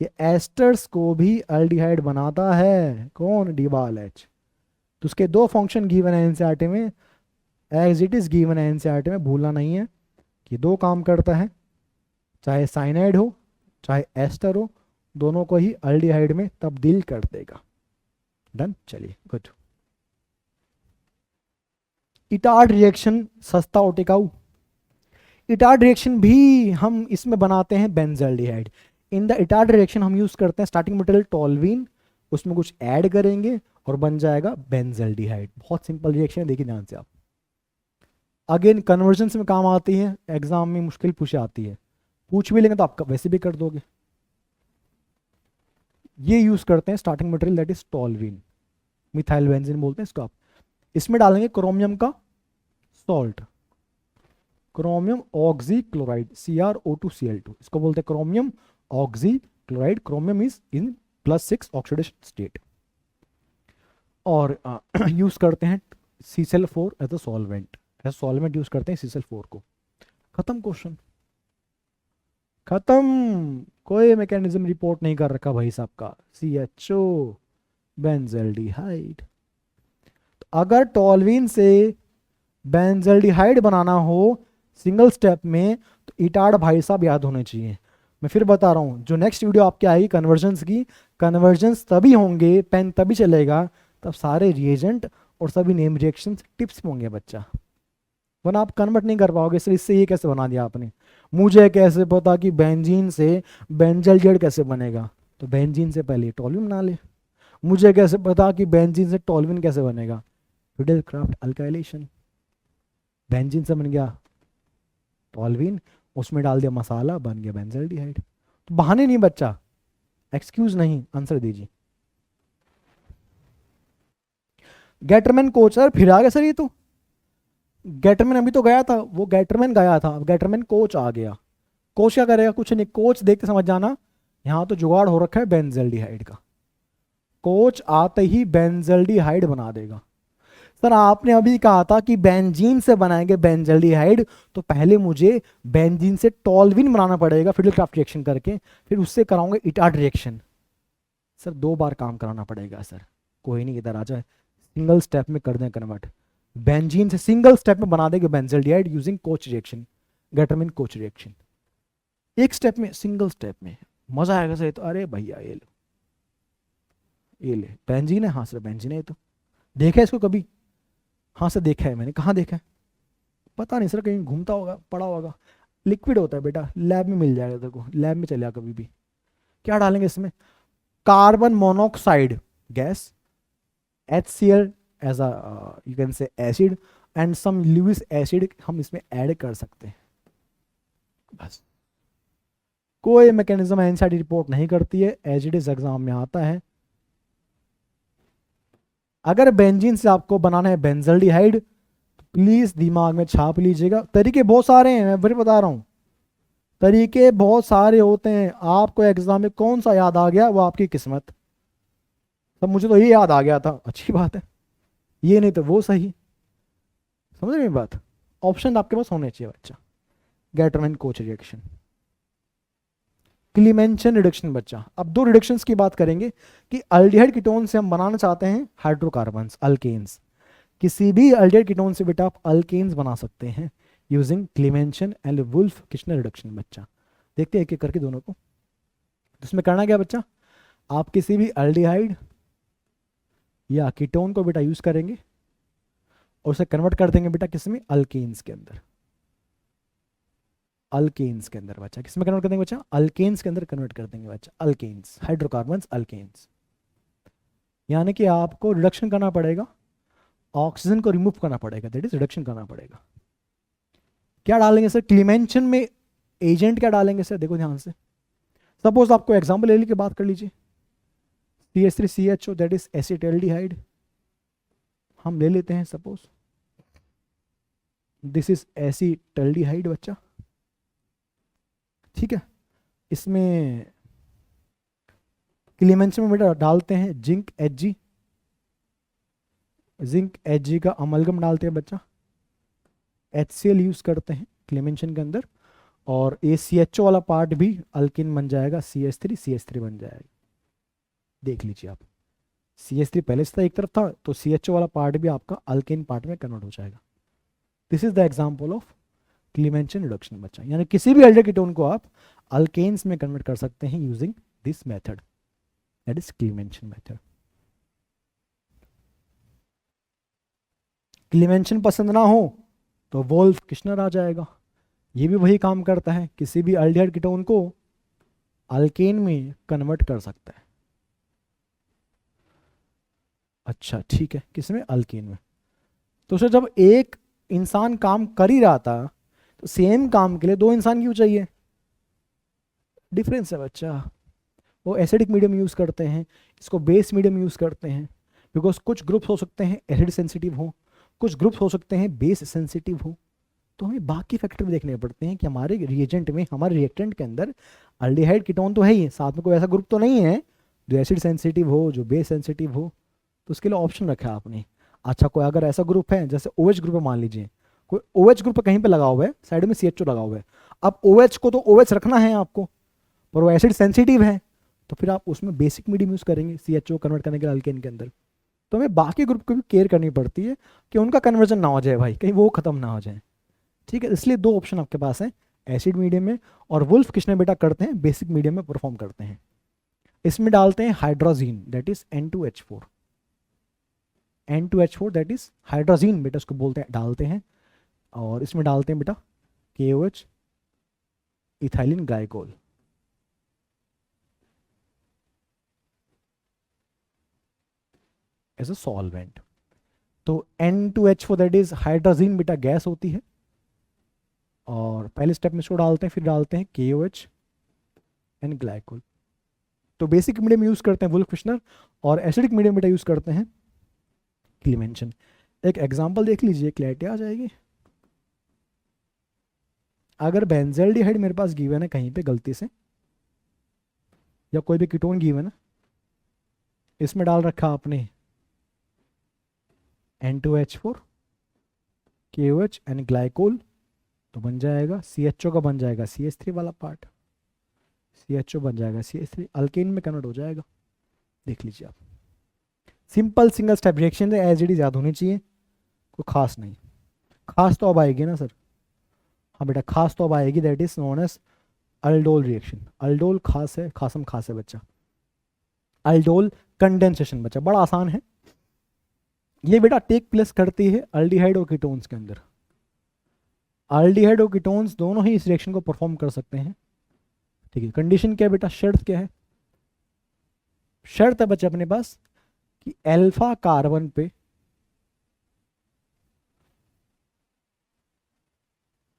ये एस्टर्स को भी अल्डिहाइड बनाता है। कौन? डिबाल H। तो उसके दो फंक्शन गिवन है एनसीईआरटी में, एज इट इज गिवन है एनसीईआरटी में, भूलना नहीं है कि दो काम करता है, चाहे साइनाइड हो चाहे एस्टर हो, दोनों को ही अल्डिहाइड में तब्दील कर देगा। डन, चलिए गुड। इटार्ड रिएक्शन सस्ता और टिकाऊ। इटार्ड रिएक्शन भी हम इसमें बनाते हैं benzaldehyde. In the Etard reaction हम यूज करते हैं स्टार्टिंग मटेरियल टोल्वीन, उसमें कुछ ऐड करेंगे और बन जाएगा बेंजल्डिहाइड। बहुत सिंपल रिएक्शन है, देखिए ध्यान से आप। अगेन कन्वर्जन में काम आती है, एग्जाम में मुश्किल पूछ आती है, पूछ भी लेंगे तो आप वैसे भी कर दोगे। ये यूज करते हैं starting material that is toluene, methyl benzene बोलते हैं इसको आप। इसमें डालेंगे क्रोमियम का salt, chromium oxy chloride, CrO2Cl2, इसको बोलते हैं chromium oxy chloride. Chromium is in +6 oxidation state. और यूज करते हैं CCl4 as a solvent, as solvent use करते हैं CCl4 को। खत्म क्वेश्चन, खत्म। कोई मैकेनिज्म रिपोर्ट नहीं कर रखा भाई साहब का। CHO benzaldehyde. तो अगर टोल्वीन से बेंजल्डिहाइड बनाना हो सिंगल स्टेप में, तो इटार्ड भाई साहब याद होने चाहिए। मैं फिर बता रहा हूँ, जो नेक्स्ट वीडियो आपकी आएगी कन्वर्जन्स की, कन्वर्जन्स तभी होंगे, पेन तभी चलेगा तब सारे रिएजेंट और सभी नेम रिएक्शंस टिप्स में होंगे बच्चा, वरना आप कन्वर्ट नहीं कर पाओगे। सर इससे ये कैसे बना दिया आपने, मुझे कैसे पता कि बेंजीन से बेंजल्डिहाइड कैसे बनेगा? तो बेंजीन से पहले टोल्यून बना ले। मुझे कैसे पता कि बेंजीन से टोल्यून कैसे बनेगा? फिडेलक्राफ्ट अल्काइलेशन, बेंजीन से बन गया टोल्यून, उसमें डाल दिया मसाला, बन गया बेंजल्डिहाइड। तो बहाने नहीं बच्चा, एक्सक्यूज नहीं, आंसर दीजिए। गेटरमैन कोच, सर फिर आ गया सर ये तो। गेटरमैन अभी तो गया था, वो गेटरमैन गया था, अब गेटरमैन कोच आ गया। कोच क्या करेगा? कुछ नहीं, कोच देख के समझ जाना, यहाँ तो जुगाड़ हो रखा है बेंजल्डिहाइड का। कोच आते ही बेंजल्डिहाइड बना देगा। सर आपने अभी कहा था कि बेंजीन से बनाएंगे बेंजल्डिहाइड, तो पहले मुझे बेंजीन से टोल्विन बनाना पड़ेगा फिडेलक्राफ्ट रिएक्शन करके, फिर उससे कराऊंगा इटार्ड रिएक्शन। सर 2 बार काम कराना पड़ेगा सर। कोई नहीं, इधर आ जाए, सिंगल स्टेप में कर दें कन्वर्ट। बेंजीन से सिंगल स्टेप में बना देंगे benzaldehyde using coach reaction, Gattermann coach reaction. एक स्टेप में, सिंगल स्टेप में, मजा आएगा सर। तो अरे भैया ये लो, ये ले बेंजीन है। हाँ सर बेंजीन है। तो देखा है इसको कभी? हाँ सर देखा है मैंने। कहाँ देखा है? पता नहीं सर, कहीं घूमता होगा, पड़ा होगा। लिक्विड होता है बेटा, लैब में मिल जाएगा तेरे को, लैब में चलेगा कभी भी। क्या डालेंगे इसमें? Carbon monoxide gas, HCl as a you can say acid, and some Lewis acid हम इसमें ऐड कर सकते हैं। बस, कोई मैकेनिज्म एनसीईआरटी रिपोर्ट नहीं करती है, एज इट इज एग्जाम में आता है। अगर बेंजीन से आपको बनाना है बेंजल्डिहाइड, प्लीज दिमाग में छाप लीजिएगा। तरीके बहुत सारे हैं, मैं फिर बता रहा हूं, तरीके बहुत सारे होते हैं। आपको एग्जाम में कौन सा याद आ गया वो आपकी किस्मत। तब मुझे तो ये याद आ गया था, अच्छी बात है, ये नहीं तो वो सही। समझ रहे बात? ऑप्शन आपके पास होने चाहिए बच्चा। गेटरमैन कोच रिएक्शन, क्लीमेंशन रिडक्शन बच्चा। अब 2 रिडक्शंस की बात करेंगे कि अल्डिहाइड कीटोन से हम बनाना चाहते हैं हाइड्रोकार्बन्स, अल्केन्स। किसी भी अल्डिहाइड कीटोन से बेटा आप अल्केन्स बना सकते हैं using Clemmensen and Wolff Kishner reduction बच्चा। देखते हैं एक एक करके दोनों को। तो इसमें करना क्या बच्चा, आप किसी भी अल्डिहाइड या कीटोन को बेटा यूज करेंगे और उसे कन्वर्ट कर देंगे बेटा किसमें? अल्केन्स के अंदर। अल्केन्स के अंदर बच्चा, किसमें कन्वर्ट कर देंगे बच्चा, अल्केन्स के अंदर कन्वर्ट कर देंगे बच्चा, अल्केन्स, हाइड्रोकार्बन्स अल्केन्स। यानी कि आपको रिडक्शन करना पड़ेगा, ऑक्सीजन को रिमूव करना पड़ेगा, दैट इज रिडक्शन करना पड़ेगा। क्या डालेंगे सर क्लीमेंशन में, एजेंट क्या डालेंगे सर, देखो ध्यान से। सपोज आपको एग्जांपल ले ली के बात कर लीजिए, CH3CHO दैट इज एसिटाल्डिहाइड हम ले लेते हैं, सपोज दिस इज एसिटाल्डिहाइड बच्चा, ठीक है। इसमें क्लीमेंशन में बेटा डालते हैं जिंक Hg, जिंक Hg का अमलगम डालते हैं बच्चा, HCl यूज करते हैं क्लीमेंशन के अंदर, और ACHO वाला पार्ट भी अल्किन बन जाएगा, CH3 बन जाएगा। देख लीजिए आप, CH3 पहले से था एक तरफ था, तो CHO वाला पार्ट भी आपका अल्किन पार्ट में कन्वर्ट हो जाएगा। This is the example of क्लीमेंशन reduction बच्चा, यानी किसी भी एल्डिहाइड कीटोन को आप अल्केन्स में कन्वर्ट कर सकते हैं using this method, that is क्लीमेंशन method. क्लीमेंशन पसंद ना हो तो वोल्फ किश्नर आ जाएगा, ये भी वही काम करता है, किसी भी एल्डिहाइड कीटोन को अल्केन में कन्वर्ट कर सकता है। अच्छा ठीक है, किसमें, अल्केन में। तो सर जब एक इंसान काम कर ही रहा था, तो सेम काम के लिए दो इंसान क्यों चाहिए, डिफरेंस है बच्चा। वो एसिडिक मीडियम यूज करते हैं, इसको बेस मीडियम यूज करते हैं, बिकॉज कुछ ग्रुप्स हो सकते हैं एसिड सेंसिटिव हो, कुछ ग्रुप्स हो सकते हैं बेस सेंसिटिव हो। तो हमें बाकी फैक्टर भी देखने पड़ते हैं कि हमारे रिएजेंट में, हमारे रिएक्टेंट के अंदर अल्डिहाइड कीटोन तो है ही, साथ में कोई ऐसा ग्रुप तो नहीं है जो एसिड सेंसिटिव हो, जो बेस सेंसिटिव हो। तो उसके लिए ऑप्शन रखा है आपने। अच्छा कोई अगर ऐसा ग्रुप है, जैसे OH ग्रुप है मान लीजिए, कोई OH ग्रुप कहीं पे लगा हुआ है, साइड में CHO लगा हुआ है, अब OH को तो OH रखना है आपको, पर वो एसिड सेंसिटिव है, तो फिर आप उसमें बेसिक मीडियम यूज करेंगे CHO कन्वर्ट करने के लिए अल्केन के अंदर। तो हमें बाकी ग्रुप को भी केयर करनी पड़ती है कि उनका कन्वर्जन ना हो जाए भाई, कहीं वो खत्म ना हो जाए, ठीक है। इसलिए दो ऑप्शन आपके पास है, एसिड मीडियम में, और वुल्फ किसने बेटा करते हैं, बेसिक मीडियम में परफॉर्म करते हैं। इसमें डालते हैं hydrazine that is N2H4, N2H4 that is hydrazine बेटा उसको बोलते हैं, डालते हैं। और इसमें डालते हैं बेटा KOH ethylene glycol, as a solvent. तो N2H4 दैट इज हाइड्रोजीन बेटा गैस होती है, और पहले स्टेप में इसको डालते हैं, फिर डालते हैं KOH एंड ग्लाइकोल। तो बेसिक मीडियम यूज करते हैं वुल्फ किश्नर, और एसिडिक मीडियम बेटा यूज करते हैं क्लीमेंशन। एक एग्जांपल देख लीजिए, क्लैरिटी आ जाएगी। अगर बेंजल्डिहाइड मेरे पास गिवन है कहीं पे गलती से, या कोई भी कीटोन गिवन है, इसमें डाल रखा आपने N2H4 KOH एंड ग्लाइकोल, तो बन जाएगा CHO का बन जाएगा CH3 वाला पार्ट, CHO बन जाएगा CH3, अल्केन में कन्वर्ट हो जाएगा। देख लीजिए आप, सिंपल सिंगल स्टेप रिएक्शन है, एज इट इज याद होनी चाहिए, कोई खास नहीं। खास तो अब आएगी ना सर, हाँ बेटा खास तो अब आएगी, that is known as aldol reaction. Aldol खास है, खासम खास है बच्चा, अल्डोल कंडेंसेशन बच्चा, बड़ा आसान है। ये बेटा टेक प्लेस करती है अल्डिहाइड और कीटोन्स के अंदर। अल्डिहाइड और कीटोन्स दोनों ही इस रिएक्शन को परफॉर्म कर सकते हैं, ठीक है। कंडीशन क्या है बेटा, शर्त क्या है, शर्त है बच्चे अपने पास कि अल्फा कार्बन पे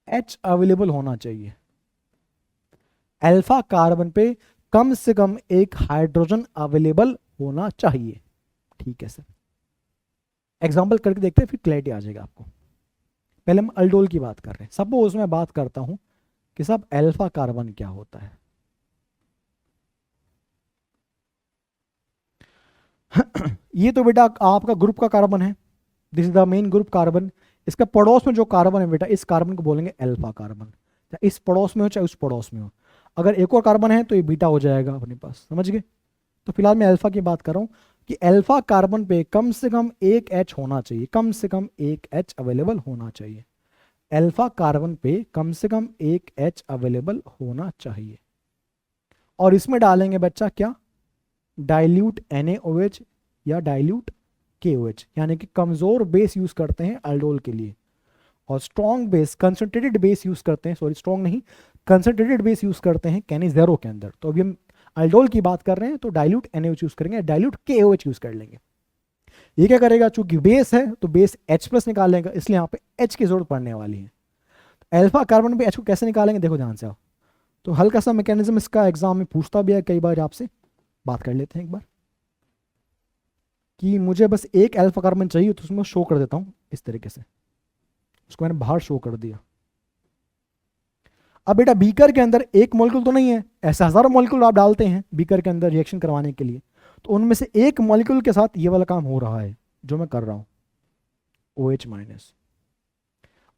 H अवेलेबल होना चाहिए, अल्फा कार्बन पे कम से कम एक हाइड्रोजन अवेलेबल होना चाहिए, ठीक है सर। एग्जांपल करके देखते हैं, फिर क्लैरिटी आ जाएगा आपको। पहले हम अल्डोल की बात कर रहे हैं, सपोज मैं बात करता हूं कि साहब अल्फा कार्बन क्या होता है। ये तो बेटा आपका ग्रुप का कार्बन है, this is the main group carbon. इसका पड़ोस में जो कार्बन है बेटा, इस कार्बन को बोलेंगे अल्फा कार्बन, चाहे इस पड़ोस में हो चाहे उस पड़ोस में हो। अगर एक और कार्बन है तो ये बीटा हो जाएगा अपने पास, समझ गए। तो फिलहाल मैं अल्फा की बात कर रहा हूं कि अल्फा कार्बन पे कम से कम एक H होना चाहिए, कम से कम एक H अवेलेबल होना चाहिए। अल्फा कार्बन पे कम से कम एक H अवेलेबल होना चाहिए। और इसमें डालेंगे बच्चा क्या, डाइल्यूट NaOH या डाइल्यूट KOH, यानी कि कमजोर बेस यूज करते हैं अल्डोल के लिए। और strong base concentrated base use करते हैं, सॉरी स्ट्रॉन्ग नहीं, कंसंट्रेटेड बेस यूज करते हैं KNH0 के अंदर। तो अभी हम अल्डोल की बात कर रहे हैं तो डाइल्यूट NaOH यूज करेंगे, डाइल्यूट KOH यूज कर लेंगे। ये क्या करेगा, चूंकि बेस है तो बेस H+ निकालेगा, इसलिए यहाँ पे H की जरूरत पड़ने वाली है। अल्फा कार्बन पे H को कैसे निकालेंगे, देखो ध्यान से आप। तो हल्का सा मैकेनिज्म इसका एग्जाम में पूछता भी है कई बार, आपसे बात कर लेते हैं एक बार कि मुझे बस एक अल्फा कार्बन चाहिए, तो उसमें शो कर देता हूं इस तरीके से, उसको मैंने बाहर शो कर दिया। अब बेटा बीकर के अंदर एक मॉलिक्यूल तो नहीं है, ऐसे हजारों मॉलिक्यूल आप डालते हैं बीकर के अंदर रिएक्शन करवाने के लिए, तो उनमें से एक मॉलिक्यूल के साथ ये वाला काम हो रहा है जो मैं कर रहा हूं, OH minus.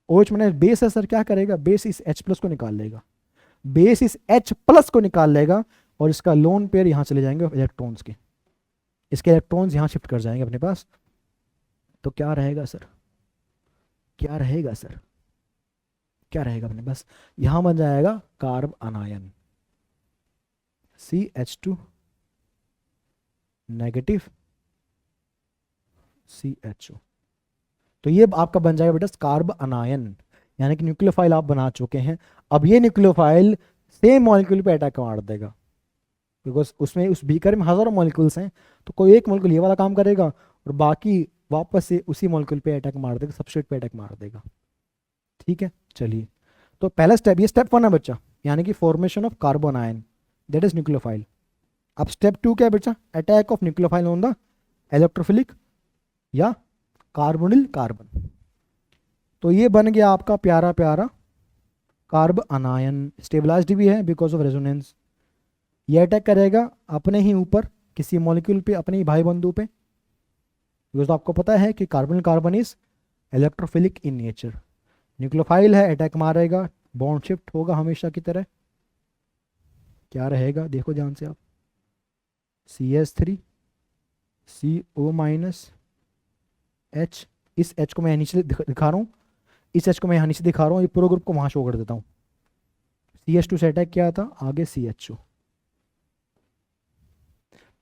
OH minus base है सर, क्या करेगा, बेस इस H+ को निकाल लेगा, बेस इस H+ को निकाल लेगा, और इसका लोन पेयर यहां चले जाएंगे इलेक्ट्रॉन्स के, इसके इलेक्ट्रॉन्स यहां शिफ्ट कर जाएंगे अपने पास। तो क्या रहेगा सर, क्या रहेगा सर, क्या रहेगा अपने पास, यहां बन जाएगा कार्ब अनायन CH2 नेगेटिव CHO। तो ये आपका बन जाएगा बेटा कार्ब अनायन, यानी कि न्यूक्लियोफाइल आप बना चुके हैं। अब ये न्यूक्लियोफाइल सेम मॉलिक्यूल पे अटैक मार देगा, बिकॉज उसमें उस बीकर में हजारों मॉलिक्यूल्स हैं, तो कोई एक मॉलिक्यूल ये वाला काम करेगा और बाकी वापस से उसी मॉलिक्यूल पे अटैक मार देगा, सबस्ट्रेट पे अटैक मार देगा। ठीक है, चलिए तो पहला स्टेप, ये स्टेप 1 है बच्चा, यानी कि formation of carbon ion, that is nucleophile. अब स्टेप 2 क्या है बच्चा, attack of nucleophile on the electrophilic या कार्बोनिल कार्बन। तो ये बन गया आपका प्यारा प्यारा कार्ब अनायन, स्टेबलाइज्ड भी है बिकॉज ऑफ रेजोनेंस। ये अटैक करेगा अपने ही ऊपर किसी मॉलिक्यूल पे, अपने ही भाई बंधु पे, बिकॉज आपको पता है कि carbonyl carbon is electrophilic in nature. Nucleophile है, अटैक मारेगा, बॉन्ड शिफ्ट होगा हमेशा की तरह। क्या रहेगा देखो ध्यान से आप, CH3 CO माइनस H, इस H को मैं नीचे दिखा रहा हूँ, इस H को मैं यहाँ नीचे दिखा रहा हूँ, ये पूरे ग्रुप को वहां शो कर देता हूँ। CH2 से अटैक किया था, आगे CHO,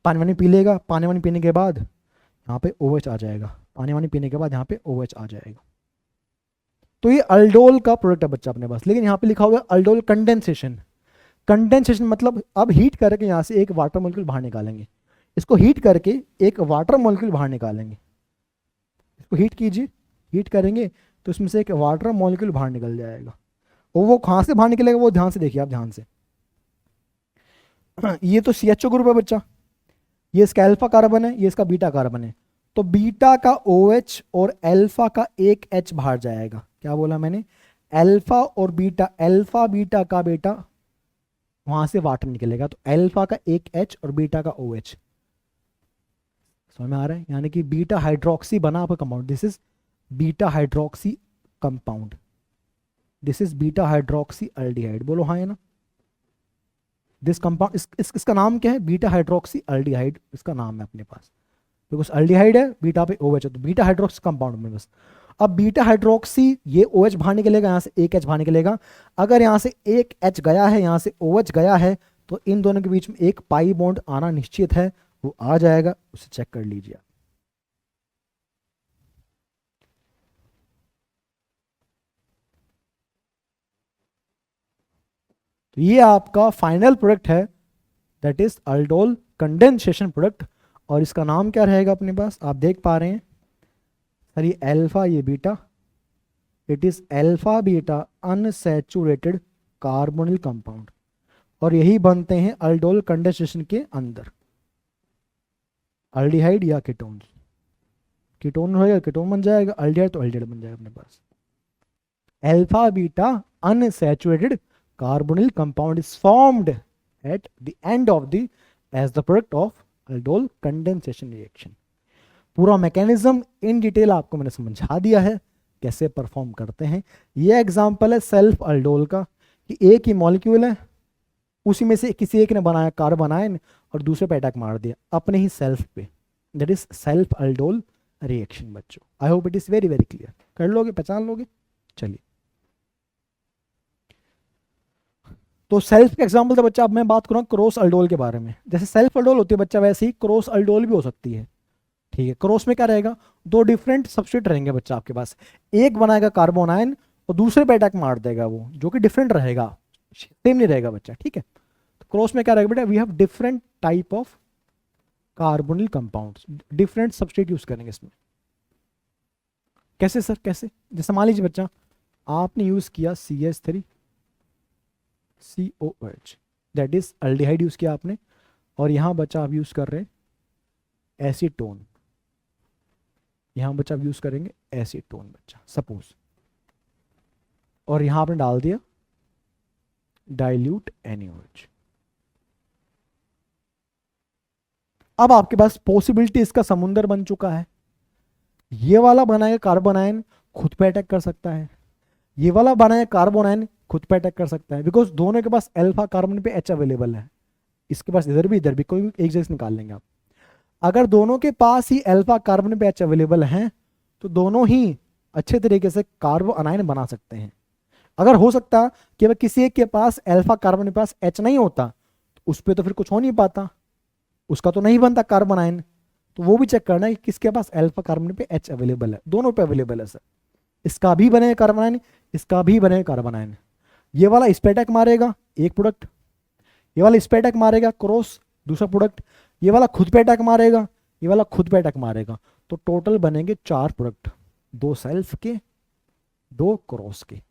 पानी वानी पी लेगा, पानी वानी पीने के बाद यहाँ पे OH आ जाएगा, पानी वानी पीने के बाद यहाँ पे OH आ जाएगा। तो ये अल्डोल का प्रोडक्ट है बच्चा अपने पास, लेकिन यहाँ पे लिखा हुआ है अल्डोल कंडेंसेशन। कंडेंसेशन मतलब अब हीट करके यहाँ से एक वाटर मॉलिक्यूल बाहर निकालेंगे, इसको हीट करके एक वाटर मॉलिक्यूल बाहर निकालेंगे, इसको हीट कीजिए, हीट करेंगे तो इसमें से एक वाटर मॉलिक्यूल बाहर निकल जाएगा। और वो कहाँ से बाहर निकलेगा, वो ध्यान से देखिए आप, ध्यान से। ये तो CHO ग्रुप है बच्चा, ये इसका अल्फा कार्बन है, ये इसका बीटा कार्बन है, तो बीटा का OH और अल्फा का एक H बाहर जाएगा। क्या बोला मैंने, अल्फा और बीटा, अल्फा बीटा का बेटा वहां से वाटर निकलेगा, तो अल्फा का एक H और बीटा का OH, समझ में आ रहा है, यानी कि बीटा हाइड्रोक्सी बना आपका compound, this is beta hydroxy compound, this is beta hydroxy aldehyde, बोलो हाँ है ना। दिस कंपाउंड इसका नाम क्या है, बीटा हाइड्रोक्सी अल्डिहाइड इसका नाम है अपने पास, बिकॉज अल्डिहाइड है, बीटा पे OH है, तो बीटा हाइड्रोक्सी कंपाउंड में बस। अब बीटा हाइड्रोक्सी, ये OH बाहर निकलेगा, यहाँ से एक H बाहर निकलेगा, अगर यहाँ से एक H गया है, यहाँ से OH गया है, तो इन दोनों के बीच में एक पाई बॉन्ड आना निश्चित है, वो आ जाएगा, उसे चेक कर लीजिए। तो ये आपका फाइनल प्रोडक्ट है, that is aldol condensation product, और इसका नाम क्या रहेगा अपने पास, आप देख पा रहे हैं सर, ये अल्फा, ये beta, it is alpha beta unsaturated carbonyl compound, और यही बनते हैं अल्डोल कंडेंसेशन के अंदर, अल्डिहाइड या कीटोन, कीटोन होगा कीटोन बन जाएगा, अल्डिहाइड तो अल्डिहाइड बन जाएगा अपने पास। Alpha beta unsaturated carbonyl compound is formed at the end of the as the product of aldol condensation reaction। पूरा मैकेनिज्म इन डिटेल आपको मैंने समझा दिया है कैसे परफॉर्म करते हैं। ये एग्जांपल है सेल्फ अल्डोल का, कि एक ही मॉलिक्यूल है, उसी में से किसी एक ने बनाया कार्बन आयन और दूसरे पे अटैक मार दिया अपने ही सेल्फ पे, that is self aldol reaction बच्चों। I hope it is very very clear, कर लोगे, पहचान लोगे। चलिए, तो सेल्फ का एग्जांपल था बच्चा। अब मैं बात करूँ क्रॉस अल्डोल के बारे में। जैसे सेल्फ अल्डोल होती है बच्चा, वैसे ही क्रॉस अल्डोल भी हो सकती है। ठीक है, क्रॉस में क्या रहेगा, दो डिफरेंट सब्सट्रेट रहेंगे बच्चा आपके पास, एक बनाएगा कार्बन आयन और दूसरे पे अटैक मार देगा वो, जो कि डिफरेंट रहेगा, सेम नहीं रहेगा बच्चा, ठीक है। तो क्रॉस में क्या रहेगा बेटा, we have different type of carbonyl compounds, different substrate use करेंगे इसमें। कैसे सर, कैसे, जैसे मान लीजिए बच्चा आपने यूज किया CH3 COH, that is aldehyde use किया आपने, और यहां बच्चा आप यूज कर रहे हैं एसीटोन, यहां बच्चा आप यूज करेंगे एसीटोन बच्चा सपोज, और यहां आपने डाल दिया डाइल्यूट NaOH। अब आपके पास पॉसिबिलिटी इसका समुंदर बन चुका है, ये वाला बनाएगा कार्बन आयन खुद पे अटैक कर सकता है, ये वाला बनाएगा कार्बन आयन खुद पे अटैक कर सकता है, बिकॉज दोनों के पास अल्फा कार्बन पे H अवेलेबल है, इसके पास इधर भी कोई भी एक जगह से निकाल लेंगे आप। अगर दोनों के पास ही अल्फा कार्बन पे H अवेलेबल है तो दोनों ही अच्छे तरीके से कार्बो अनायन बना सकते हैं। अगर हो सकता कि अगर किसी एक के पास अल्फा कार्बन के पास H नहीं होता तो उस पर तो फिर कुछ हो नहीं पाता, उसका तो नहीं बनता कार्बन आयन, तो वो भी चेक करना है कि किसके पास अल्फा कार्बन पे H अवेलेबल है, दोनों पे अवेलेबल है सर, इसका भी बने कार्बन आयन, इसका भी बने कार्बन आयन, ये वाला इस पे अटैक मारेगा एक प्रोडक्ट, ये वाला इस पे अटैक मारेगा क्रॉस दूसरा प्रोडक्ट, ये वाला खुद पे अटैक मारेगा, ये वाला खुद पे अटैक मारेगा, तो टोटल बनेंगे 4 प्रोडक्ट, 2 सेल्फ के 2 क्रॉस के।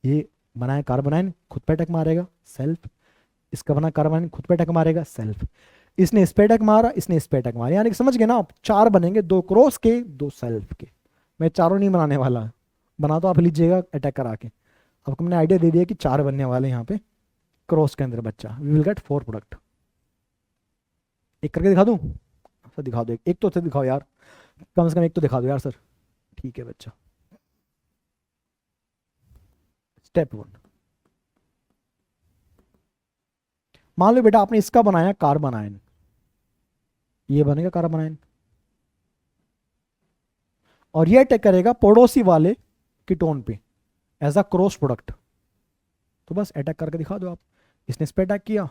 ये बनाया कार्बन आयन खुद पे अटैक मारेगा सेल्फ, इसका बना कार्बन आयन खुद पे अटैक मारेगा सेल्फ, इसने इस पे अटैक मारा, इसने इस पे अटैक मारा, यानी कि समझ गए ना आप, 4 बनेंगे, 2 क्रॉस के 2 सेल्फ के। मैं चारों नहीं बनाने वाला, बना तो आप लीजिएगा अटैक करा के, आपको मैंने आइडिया दे दिया कि 4 बनने वाले यहाँ पे क्रॉस के अंदर बच्चा, वी विल गेट 4 प्रोडक्ट। एक करके दिखा दूं सर, दिखा दो, एक तो सर दिखाओ यार, कम से कम एक तो दिखा दो यार सर। ठीक है बच्चा, स्टेप 1, मान लो बेटा आपने इसका बनाया कार्बन आयन, ये बनेगा कार्बन आयन, और ये अटैक करेगा पड़ोसी वाले कीटोन पे एज अ क्रॉस प्रोडक्ट, तो बस अटैक करके दिखा दो आप। इसने इस पे अटैक किया,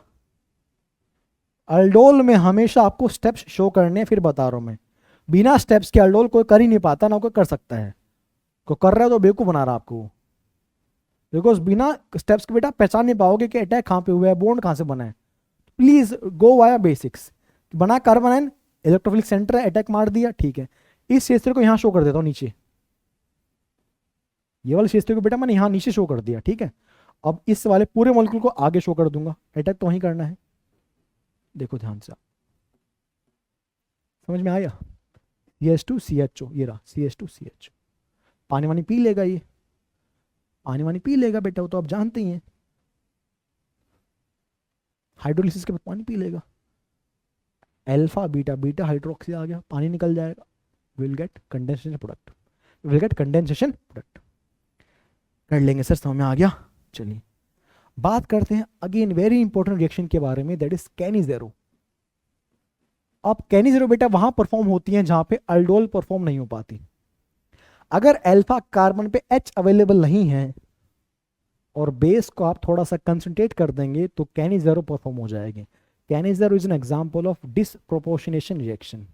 अल्डोल में हमेशा आपको स्टेप्स शो करने, फिर बता रहा हूं मैं, बिना स्टेप्स के अल्डोल कोई कर ही नहीं पाता, ना कोई कर सकता है, को कर रहा है तो बेवकूफ बना रहा आपको, बिकॉज बिना स्टेप्स के बेटा पहचान नहीं पाओगे कि अटैक कहां पे हुआ है, बॉन्ड कहां से बना है। प्लीज गो वाया बेसिक्स, बना कार्बन आयन, इलेक्ट्रोफिलिक सेंटर है, अटैक मार दिया, ठीक है, इस क्षेत्र को यहां शो कर देता हूं नीचे, ये वाले क्षेत्र को बेटा मैंने यहां नीचे शो कर दिया, ठीक है। अब इस वाले पूरे मॉलिक्यूल को आगे शो कर दूंगा, अटैक तो वहीं करना है, देखो ध्यान से, समझ में आया, CH2CHO, ये रहा CH2CH, पानी वानी पी लेगा, ये पानी वानी पी लेगा बेटा, वो तो आप जानते ही हैं, हाइड्रोलिसिस के बाद पानी पी लेगा, अल्फा बीटा, बीटा हाइड्रोक्सी आ गया, पानी निकल जाएगा, will get condensation product, will get condensation product, कर लेंगे सर, समझ में आ गया। चलिए बात करते हैं अगेन वेरी इंपॉर्टेंट रिएक्शन के बारे में, दैट इज कैनिजेरो। अब कैनिजेरो बेटा वहां परफॉर्म होती है जहां पे अल्डोल परफॉर्म नहीं हो पाती। अगर अल्फा कार्बन पे H अवेलेबल नहीं है और बेस को आप थोड़ा सा कंसंट्रेट कर देंगे तो कैनिजेरो परफॉर्म हो जाएगी। Cannizzaro is an example of disproportionation reaction.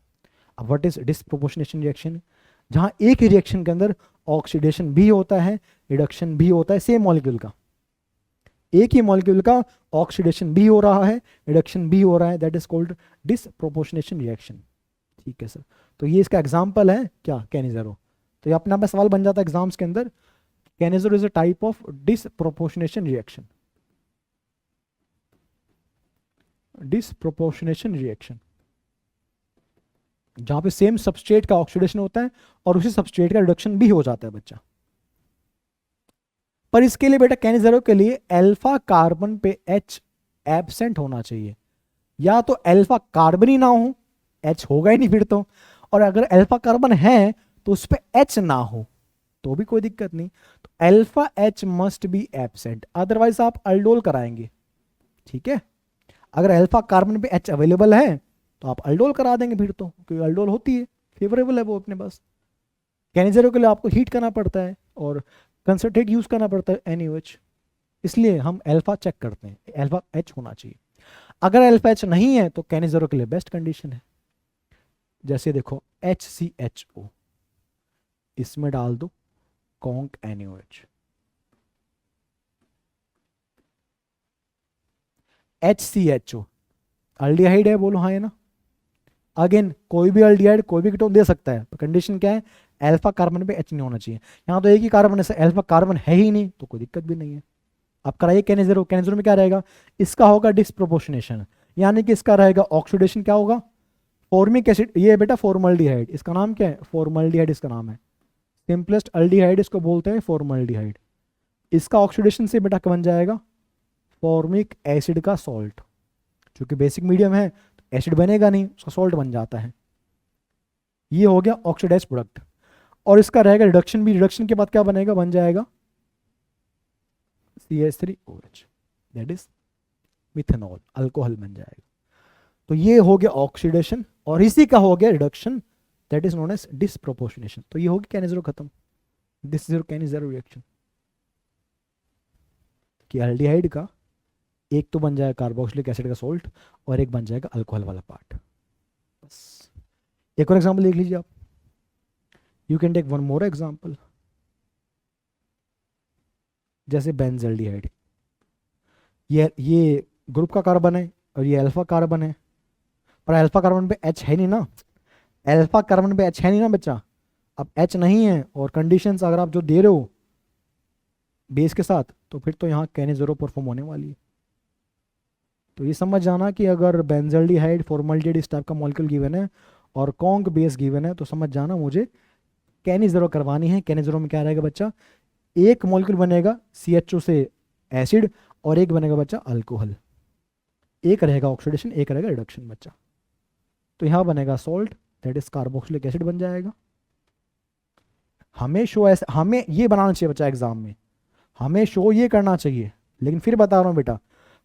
अब व्हाट इज डिसप्रोपोर्शनेशन रिएक्शन? जहां एक ही रिएक्शन के अंदर ऑक्सीडेशन भी होता है, रिडक्शन भी होता है, सेम मॉलिक्यूल का, एक ही मॉलिक्यूल का ऑक्सीडेशन भी हो रहा है, रिडक्शन भी हो रहा है, that is called disproportionation reaction. ठीक है सर, तो ये इसका एग्जांपल है क्या, कैनिजेरो। तो ये अपने आप में सवाल बन जाता है एग्जाम्स के अंदर, Cannizzaro is a type of disproportionation reaction. Disproportionation reaction जहां पे सेम सबस्ट्रेट का ऑक्सीडेशन होता है और उसी सबस्ट्रेट का रिडक्शन भी हो जाता है बच्चा। पर इसके लिए बेटा कैनिजेरो के लिए अल्फा कार्बन पे H एब्सेंट होना चाहिए, या तो अल्फा कार्बन ही ना हो, H होगा ही नहीं फिर तो, और अगर अल्फा कार्बन है तो उस पे H ना हो तो भी कोई दिक्कत नहीं, तो alpha H must be absent, otherwise आप अल्डोल कराएंगे। ठीक है, अगर अल्फा कार्बन पे H अवेलेबल है तो आप अल्डोल करा देंगे फिर तो, क्योंकि अल्डोल होती है, फेवरेबल है वो अपने पास। कैनिजेरो के लिए आपको हीट करना पड़ता है और कंसंट्रेट यूज करना पड़ता है NaOH, इसलिए हम अल्फा चेक करते हैं, अल्फा H होना चाहिए। अगर अल्फा H नहीं है तो कैनिजेरो के लिए बेस्ट कंडीशन है। जैसे देखो HCHO, इसमें डाल दो कॉन्क NaOH। HCHO अल्डिहाइड है, बोलो हाँ है ना। अगेन कोई भी अल्डिहाइड कोई भी कीटोन दे सकता है, पर कंडीशन क्या है, अल्फा कार्बन पे H नहीं होना चाहिए। यहाँ तो एक ही कार्बन है, अल्फा कार्बन है ही नहीं, तो कोई दिक्कत भी नहीं है। आप कराइए Kn0, Kn0 में क्या रहेगा, इसका होगा डिस्प्रोपोर्शनेशन, यानी कि इसका रहेगा ऑक्सीडेशन, क्या होगा, फॉर्मिक एसिड। ये बेटा फॉर्मल्डिहाइड, इसका नाम क्या है, फॉर्मल्डिहाइड इसका नाम है। सिंपलेस्ट अल्डिहाइड इसको बोलते हैं फॉर्मल्डिहाइड। इसका ऑक्सीडेशन से बेटा क्या बन जाएगा, फॉर्मिक एसिड का सॉल्ट। क्योंकि बेसिक मीडियम है तो एसिड बनेगा नहीं, उसका सॉल्ट बन जाता है। ये हो गया ऑक्सीडाइज प्रोडक्ट। और इसका रहेगा रिडक्शन भी, रिडक्शन के बाद क्या बनेगा, बन जाएगा CH3OH, that is methanol, alcohol बन जाएगा। तो ये हो गया ऑक्सीडेशन, और इसी का हो गया reduction, that is known as disproportionation. तो ये हो गया Kn0 खत्म, दिस इज Kn0 रिएक्शन। कि एल्डिहाइड का एक तो बन जाएगा कार्बोक्सिलिक एसिड का सॉल्ट, और एक बन जाएगा अल्कोहल वाला पार्ट। बस एक और एग्जांपल देख लीजिए आप, you can take one more example, जैसे बेंजल्डिहाइड। ये ग्रुप का कार्बन है और ये अल्फा कार्बन है, पर अल्फा कार्बन पे H है नहीं ना, अल्फा कार्बन पे H है नहीं ना बच्चा। अब H नहीं है और कंडीशंस अगर आप जो दे रहे हो बेस के साथ, तो फिर तो यहाँ Kn0 परफॉर्म होने वाली है। तो ये समझ जाना कि अगर बेंजल्डिहाइड फॉर्मल्डिहाइड इस टाइप का मॉलिक्यूल गिवन है और कॉन्क बेस गिवन है, तो समझ जाना मुझे Kn0 करवानी है। Kn0 में क्या रहेगा बच्चा, एक मॉलिक्यूल बनेगा CHO से एसिड, और एक बनेगा बच्चा अल्कोहल। एक रहेगा ऑक्सीडेशन, एक रहेगा रिडक्शन बच्चा। तो यहाँ बनेगा salt, that is carboxylic acid बन जाएगा। हमें शो ऐसे, हमें ये बनाना चाहिए बच्चा एग्जाम में, हमें शो ये करना चाहिए। लेकिन फिर बता रहा हूँ बेटा,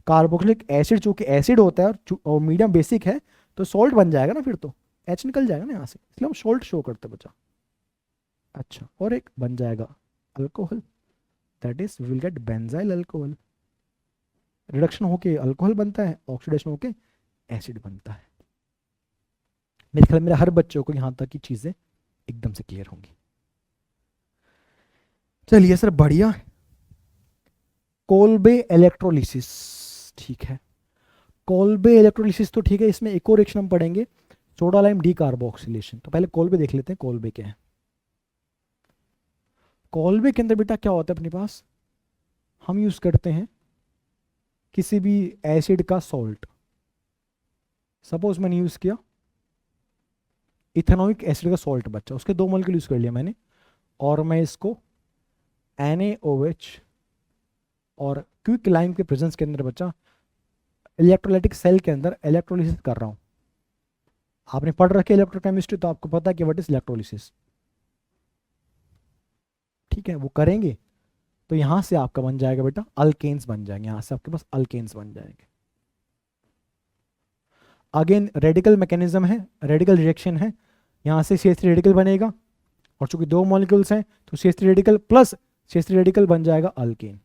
कार्बोक्सिलिक एसिड चूंकि एसिड होता है और मीडियम बेसिक है, तो सॉल्ट बन जाएगा ना, फिर तो H निकल जाएगा ना यहाँ से, इसलिए हम सॉल्ट शो करते हैं बच्चा। अच्छा, और एक बन जाएगा alcohol, that is we will get benzyl alcohol. Reduction होके अल्कोहल बनता है, ऑक्सीडेशन होके एसिड बनता है। मेरे ख्याल मेरे हर बच्चों को यहाँ तक की चीजें एकदम से क्लियर होंगी। चलिए सर, बढ़िया। कोल्बे इलेक्ट्रोलिसिस, ठीक है, कोल्बे इलेक्ट्रोलिसिस तो ठीक है। इसमें एक और रिएक्शन हम पढ़ेंगे, सोडा लाइम डीकार्बोक्सिलेशन। तो पहले कोल्बे देख लेते हैं, कोल्बे क्या है। कोल्बे के अंदर बेटा क्या होता है, अपने पास हम यूज करते हैं किसी भी एसिड का सॉल्ट। सपोज मैंने यूज किया इथेनोइक एसिड का सॉल्ट बच्चा, उसके दो मॉलिक्यूल यूज कर लिया मैंने, और मैं इसको NaOH और क्विक लाइम के प्रेजेंस के अंदर बच्चा इलेक्ट्रोलाइटिक सेल के अंदर इलेक्ट्रोलिसिस कर रहा हूं। आपने पढ़ रखी है इलेक्ट्रोकेमिस्ट्री, तो आपको पता है कि व्हाट इज इलेक्ट्रोलिसिस, ठीक है। वो करेंगे तो यहां से आपका बन जाएगा बेटा अल्केन्स बन जाएंगे, यहां से आपके पास अल्केन्स बन जाएंगे। अगेन रेडिकल मैकेनिज्म है, रेडिकल रिएक्शन है। यहां से CH3 रेडिकल बनेगा, और चूंकि दो मॉलिक्यूल्स हैं तो CH3 radical plus CH3 radical बन जाएगा अल्केन।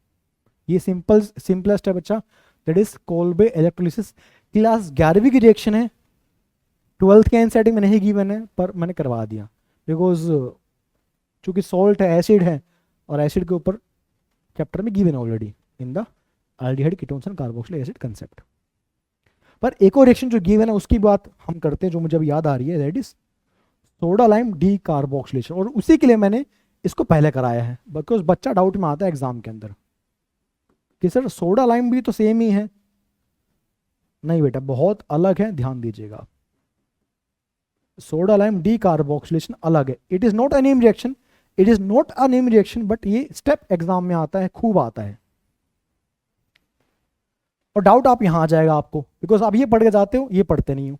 ये सिंपलेस्ट है बच्चा, that is Kolbe electrolysis. Class 11वीं की रिएक्शन है, 12th के एनसीईआरटी में नहीं गिवन है, पर मैंने करवा दिया बिकॉज चूंकि सॉल्ट है, एसिड है, और एसिड के ऊपर चैप्टर में गिवन है already in the aldehyde ketones and carboxylic acid concept. पर एक और रिएक्शन जो गिवन है उसकी बात हम करते हैं, जो मुझे अभी याद आ रही है, that is soda lime decarboxylation. और उसी के लिए मैंने इसको पहले कराया है, बिकॉज बच्चा डाउट में आता है एग्जाम के अंदर कि सर सोडा लाइम भी तो सेम ही है। नहीं बेटा, बहुत अलग है, ध्यान दीजिएगा। सोडा लाइम डीकार्बोक्सिलेशन अलग है, it is not a name reaction, it is not a name reaction, but ये स्टेप एग्जाम में आता है, खूब आता है। और डाउट आप यहां आ जाएगा आपको, बिकॉज आप ये पढ़ के जाते हो, ये पढ़ते नहीं हो,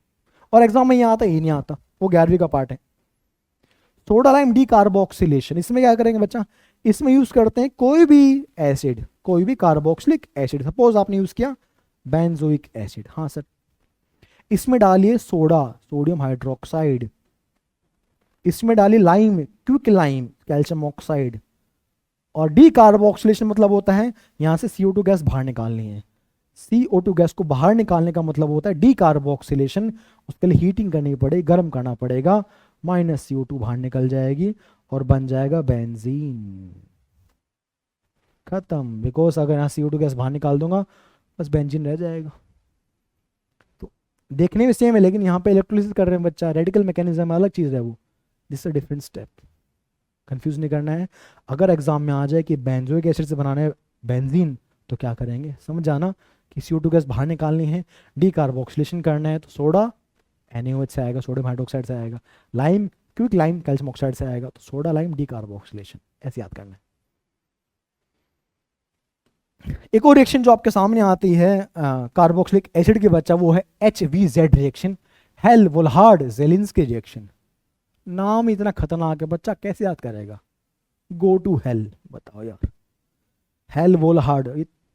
और एग्जाम में ये आता, ये नहीं आता, वो 11वीं का पार्ट है। सोडा लाइम डीकार्बोक्सिलेशन, इसमें क्या करेंगे बच्चा, इसमें यूज करते हैं कोई भी एसिड, कोई भी कार्बोक्सिलिक एसिड। सपोज आपने यूज किया बेंजोइक एसिड, हाँ सर, इसमें डालिए सोडा, सोडियम हाइड्रोक्साइड, इसमें डालिए lime, quick lime, calcium oxide. और डीकार्बोक्सिलेशन मतलब होता है यहां से CO2 गैस बाहर निकालनी है। CO2 गैस को बाहर निकालने का मतलब होता है डी कार्बोक्सिलेशन, उसके लिए हीटिंग करनी पड़ेगी, गर्म करना पड़ेगा, माइनस CO2 बाहर निकल जाएगी और बन जाएगा बेंजीन। खत्म। बिकॉज अगर यहाँ CO2 गैस बाहर निकाल दूंगा बस बेंजीन रह जाएगा। तो देखने में सेम है लेकिन यहाँ पे इलेक्ट्रोलिसिस कर रहे हैं बच्चा, रेडिकल मैकेनिज्म अलग चीज़ है वो, this a different step, confuse नहीं करना है। अगर एग्जाम में आ जाए कि बेंजोइक एसिड से बनाना है बेंजीन तो क्या करेंगे, समझ जाना कि CO2 गैस बाहर निकालनी है, डी कार्बोक्सिलेशन करना है तो सोडा NaOH से आएगा, सोडियम हाइड्रोक्साइड से आएगा, lime quick lime calcium oxide से आएगा, तो सोडा लाइम डी कार्बोक्सिलेशन, ऐसे याद करना है। एक और रिएक्शन जो आपके सामने आती है कार्बोक्सिलिक एसिड के बच्चा, वो है HVZ reaction, Hell Volhard Zelinsky reaction. नाम इतना खतरनाक है बच्चा कैसे याद करेगा, गो टू हेल, बताओ यार। हेल वोल्हार्ड,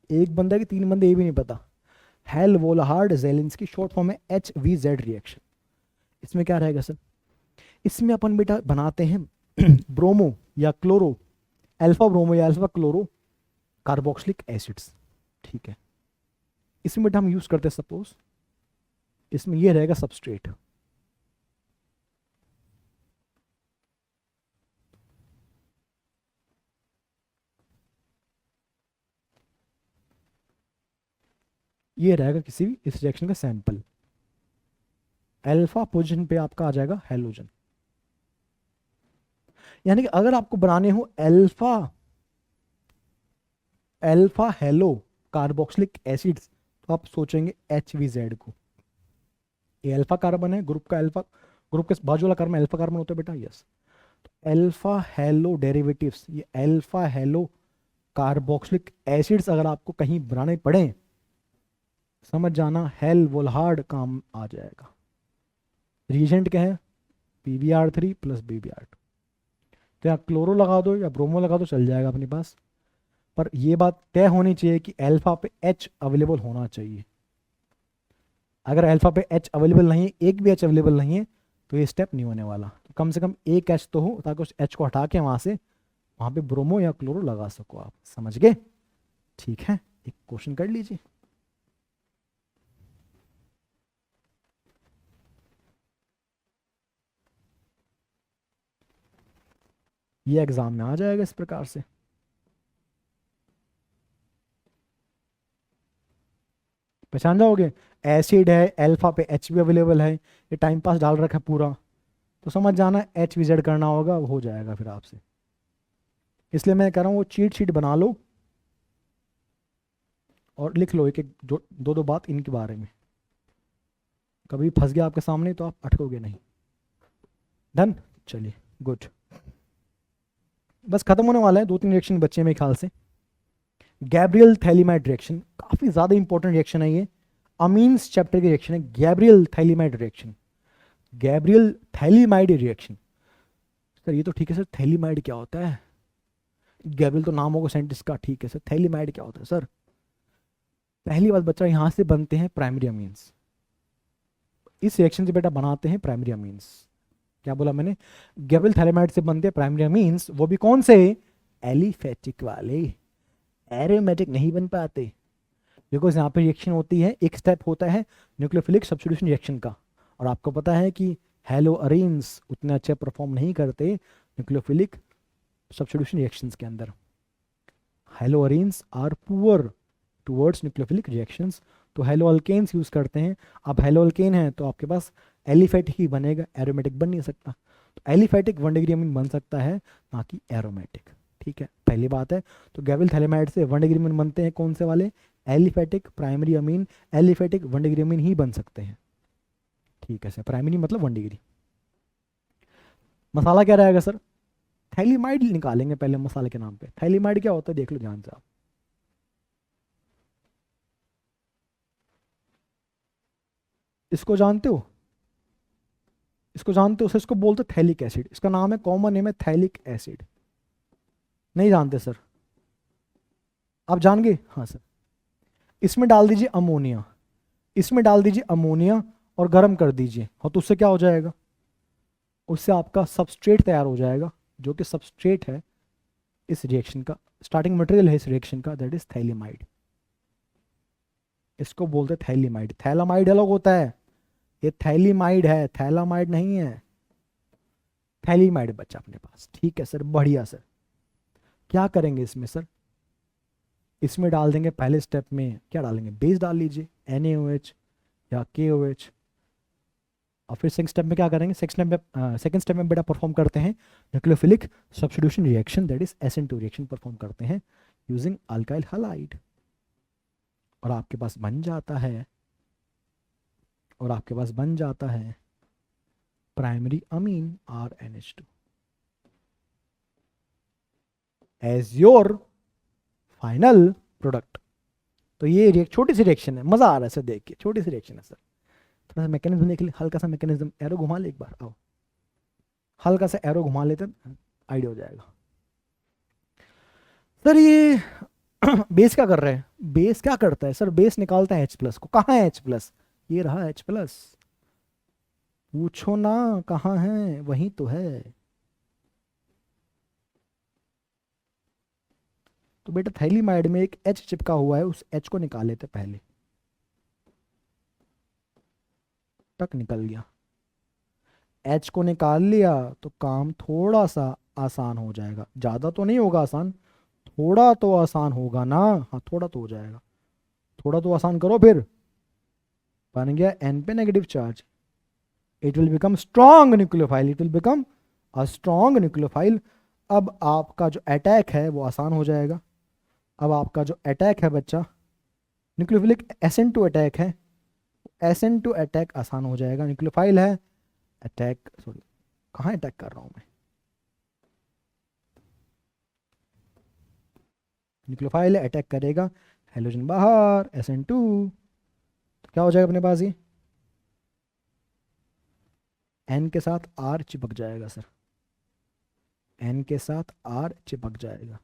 एक बंदा की 3 बंदे ये भी नहीं पता। Hello Volhard Zelensky short form है HVZ रिएक्शन। इसमें क्या रहेगा सर, इसमें अपन बेटा बनाते हैं ब्रोमो या क्लोरो, अल्फा ब्रोमो या अल्फा क्लोरो कार्बोक्सिलिक एसिड्स, ठीक है। इसमें बेटा हम यूज करते हैं, सपोज इसमें ये रहेगा सबस्ट्रेट, ये रहेगा किसी भी इस रिएक्शन का सैंपल, अल्फा पोजीशन पे आपका आ जाएगा हेलोजन। यानी कि अगर आपको बनाने हो alpha alpha hello carboxylic acids तो आप सोचेंगे HVZ को, ये अल्फा कार्बन है, ग्रुप का अल्फा, ग्रुप के बाजू वाला कार्बन अल्फा कार्बन होता है बेटा, यस। तो अल्फा हेलो डेरिवेटिव्स, ये अल्फा हेलो कार्बोक्सिलिक एसिड्स अगर आपको कहीं बनाने पड़े, समझ जाना हेल वोल्हार्ड काम आ जाएगा। रिएजेंट क्या है, PbR3 प्लस BbR2, तो यहाँ क्लोरो लगा दो या ब्रोमो लगा दो चल जाएगा अपने पास, पर ये बात तय होनी चाहिए कि अल्फा पे H अवेलेबल होना चाहिए। अगर अल्फा पे H अवेलेबल नहीं है, एक भी H अवेलेबल नहीं है, तो ये स्टेप नहीं होने वाला। तो कम से कम एक H तो हो ताकि उस H को हटा के वहां पे ब्रोमो या क्लोरो लगा सको आप, समझ गए, ठीक है। एक क्वेश्चन कर लीजिए, ये एग्जाम में आ जाएगा इस प्रकार से। पहचान जाओगे, एसिड है, अल्फा पे H भी अवेलेबल है, ये टाइम पास डाल रखा है पूरा, तो समझ जाना HVZ करना होगा, वो हो जाएगा फिर आपसे। इसलिए मैं कह रहा हूँ वो चीट शीट बना लो और लिख लो एक एक जो 2-2 बात इनके बारे में, कभी फंस गया आपके सामने तो आप अटकोगे नहीं। डन, चलिए गुड, बस खत्म होने वाला है, 2-3 रिएक्शन बच्चे मेरे ख्याल से। गैब्रियल थैलीमाइड रिएक्शन काफी ज्यादा इंपॉर्टेंट रिएक्शन है ये, अमीन्स चैप्टर की रिएक्शन है, Gabriel phthalimide reaction, Gabriel phthalimide reaction. Sir ये तो ठीक है सर, थैलीमाइड क्या होता है, गैब्रियल तो नाम होगा साइंटिस्ट का, ठीक है सर, थैलीमाइड क्या होता है सर। पहली बात बच्चा, यहां से बनते हैं प्राइमरी अमीन्स, इस रिएक्शन से बेटा बनाते हैं प्राइमरी अमीन्स। क्या बोला मैंने, गैब्रियल थैलीमाइड से बनते हैं प्राइमरी अमीन्स, वो भी कौन से, एलिफेटिक वाले, एरोमेटिक नहीं बन पाते, बिकॉज यहाँ पे रिएक्शन होती है, एक स्टेप होता है न्यूक्लियोफिलिक सब्स्टिट्यूशन रिएक्शन का, और आपको पता है कि हेलो अरेन्स उतने अच्छे परफॉर्म नहीं करते न्यूक्लियोफिलिक सब्स्टिट्यूशन रिएक्शंस के अंदर, halo arenes are poor towards nucleophilic reactions, तो हेलो अल्केन्स यूज करते हैं। अब हेलो अल्केन है तो आपके पास एलिफेटिक ही बनेगा, एरोमेटिक बन नहीं सकता, तो एलिफेटिक 1 डिग्री अमीन बन सकता है, ना कि एरोमेटिक, ठीक है, पहली बात है। तो गैब्रियल थैलीमाइड से 1 डिग्री अमीन बनते हैं कौन से वाले, aliphatic primary amine, aliphatic 1 degree amine ही बन सकते हैं, ठीक है सर, प्राइमरी मतलब 1 डिग्री। मसाला क्या रहेगा सर, थैलीमाइड निकालेंगे पहले मसाले के नाम पे, थैलीमाइड क्या होता है देख लो ध्यान से आप, इसको जानते हो, इसको जानते हो सर, इसको बोलते थैलिक एसिड, इसका नाम है, कॉमन नेम है थैलिक एसिड, नहीं जानते सर, आप जान गए, हाँ सर। इसमें डाल दीजिए अमोनिया, इसमें डाल दीजिए अमोनिया और गर्म कर दीजिए, और तो उससे क्या हो जाएगा, उससे आपका सबस्ट्रेट तैयार हो जाएगा, जो कि सबस्ट्रेट है इस रिएक्शन का, स्टार्टिंग मटेरियल है इस रिएक्शन का, दैट इज थैलीमाइड। इसको बोलते थैलीमाइड। थैलामाइड अलग होता है, ये थैलीमाइड है, थैलामाइड नहीं है। थैलीमाइड बच्चा अपने पास। ठीक है सर, बढ़िया सर। क्या करेंगे इसमें सर? इसमें डाल देंगे पहले स्टेप में, क्या डालेंगे? बेस डाल लीजिए, NaOH या KOH। और फिर सेकंड स्टेप में क्या करेंगे? सेकंड स्टेप में बेटा परफॉर्म करते हैं nucleophilic substitution reaction, that is SN2 reaction perform करते हैं यूजिंग अल्काइल हलाइड। और आपके पास बन जाता है, primary amine RNH2 as your final product. तो ये छोटी सी रिएक्शन है, मजा आ रहा है सर देख के, छोटी सी रिएक्शन है सर। थोड़ा सा मैकेनिज्म देख ले, हल्का सा मैकेनिज्म, एरो घुमा ले एक बार, आओ हल्का सा एरो घुमा लेते हैं, आइडिया हो जाएगा। सर ये बेस क्या कर रहे हैं? बेस क्या करता है सर? बेस निकालता है H+ को। कहाँ है H+? ये रहा H+। पूछो ना कहाँ है, वहीं तो है। तो बेटा थैलीमाइड में एक H चिपका हुआ है, उस H को निकाल लेते पहले। टक निकल गया। H को निकाल लिया तो काम थोड़ा सा आसान हो जाएगा, ज़्यादा तो नहीं होगा आसान, थोड़ा तो आसान होगा ना। हाँ थोड़ा तो हो जाएगा, थोड़ा तो आसान करो फिर। बन गया N पे negative charge, it will become strong nucleophile, it will become a strong nucleophile. अब आपका जो अटैक है वो आसान हो जाएगा। अब आपका जो अटैक है बच्चा, न्यूक्लियोफिलिक SN2 अटैक है, SN2 अटैक आसान हो जाएगा। न्यूक्लियोफाइल है, अटैक, सॉरी कहाँ अटैक कर रहा हूँ मैं, न्यूक्लियोफाइल है, अटैक करेगा, हाइड्रोजन बाहर, SN2, तो क्या हो जाएगा अपने पास? ये N के साथ R चिपक जाएगा सर, N के साथ R चिपक जाएगा।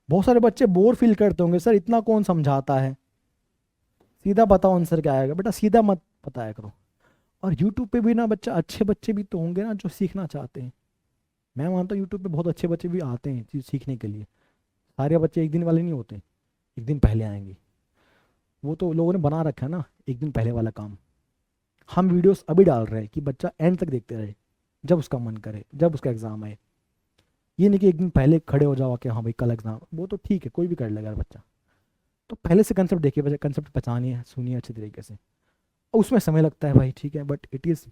बहुत सारे बच्चे बोर फील करते होंगे, सर इतना कौन समझाता है, सीधा बताओ आंसर क्या आएगा। बेटा सीधा मत बताया करो। और यूट्यूब पे भी ना बच्चा, अच्छे बच्चे भी तो होंगे ना जो सीखना चाहते हैं। मैं मानता हूँ यूट्यूब पे बहुत अच्छे बच्चे भी आते हैं चीज़ सीखने के लिए। सारे बच्चे एक दिन वाले नहीं होते, एक दिन पहले आएंगे। वो तो लोगों ने बना रखा है ना एक दिन पहले वाला काम। हम वीडियोस अभी डाल रहे हैं कि बच्चा एंड तक देखते रहे, जब उसका मन करे, जब उसका एग्ज़ाम आए। ये नहीं कि एक दिन पहले खड़े हो जाओ कि हाँ भाई कल एग्ज़ाम, वो तो ठीक है कोई भी कर लेगा बच्चा। तो पहले से कंसेप्ट देखिए बच्चा, कंसेप्ट पहचानिए, सुनिए अच्छे तरीके से। उसमें समय लगता है भाई, ठीक है, बट इट इज़,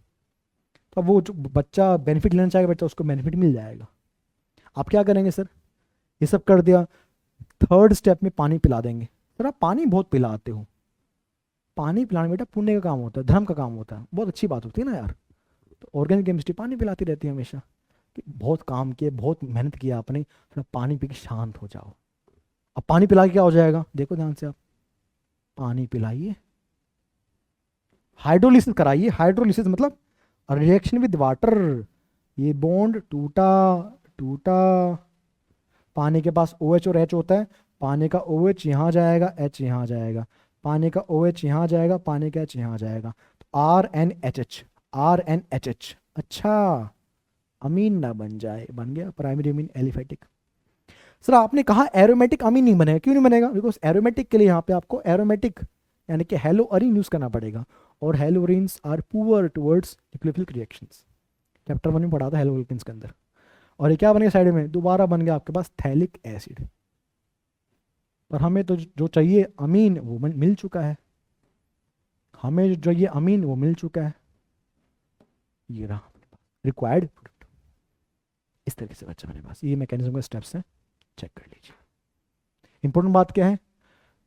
तो वो जो बच्चा बेनिफिट लेना चाहेगा बच्चा, उसको बेनिफिट मिल जाएगा। आप क्या करेंगे सर? ये सब कर दिया, थर्ड स्टेप में पानी पिला देंगे। सर आप पानी बहुत पिलाते हो। पानी पिलाना बेटा पुण्य का काम होता है, धर्म का काम होता है, बहुत अच्छी बात होती है ना यार। तो ऑर्गेनिक केमिस्ट्री पानी पिलाती रहती है हमेशा कि बहुत काम किए, बहुत मेहनत किया आपने, थोड़ा पानी पी के शांत हो जाओ। अब पानी पिला के क्या हो जाएगा? देखो ध्यान से आप, पानी पिलाइए, हाइड्रोलिसिस कराइए। हाइड्रोलिसिस मतलब रिएक्शन विद वाटर, ये बॉन्ड टूटा टूटा, पानी के पास OH और H होता है, पानी का OH यहाँ जाएगा, H यहाँ जाएगा, पानी का OH यहाँ जाएगा, पानी का H यहाँ जाएगा, तो RNHH, RNHH। अच्छा, अमीन ना बन जाए, बन गया प्राइमरी अमीन एलिफेटिक। सर आपने कहा एरोमेटिक अमीन नहीं बनेगा, क्यों नहीं बनेगा? बिकॉज एरोमेटिक के लिए यहाँ पे आपको एरोमेटिक यानी कि हेलोअरीन यूज करना पड़ेगा, और haloarenes are poor towards nucleophilic reactions. Chapter 1 में पढ़ा था हेलोअरीन्स के अंदर। और ये क्या बन गया साइड में? दोबारा बन गया आपके पास थैलिक एसिड। पर हमें तो जो चाहिए अमीन वो मिल चुका है, हमें जो चाहिए अमीन वो मिल चुका है, ये रहा रिक्वायर्ड प्रोडक्ट। इस तरीके से बच्चा मेरे पास ये मैकेनिज्म के स्टेप्स हैं, चेक कर लीजिए। इंपॉर्टेंट बात क्या है?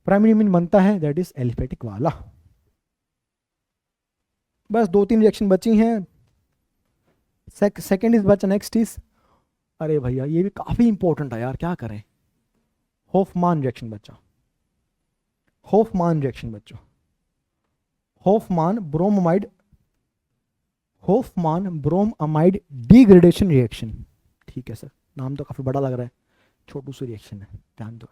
प्राइमरी अमीन बनता है दैट इज एलिफेटिक वाला। बस 2-3 रिएक्शन बची हैं। सेकेंड इज बचा, नेक्स्ट इज, अरे भैया ये भी काफी इंपॉर्टेंट है यार, क्या करें? होफमान रिएक्शन बच्चा, होफमान रिएक्शन बच्चों, होफमान ब्रोमाइड, होफमान ब्रोमाइड डिग्रेडेशन रिएक्शन। ठीक है सर, नाम तो काफी बड़ा लग रहा है, छोटू सी रिएक्शन है, ध्यान दो।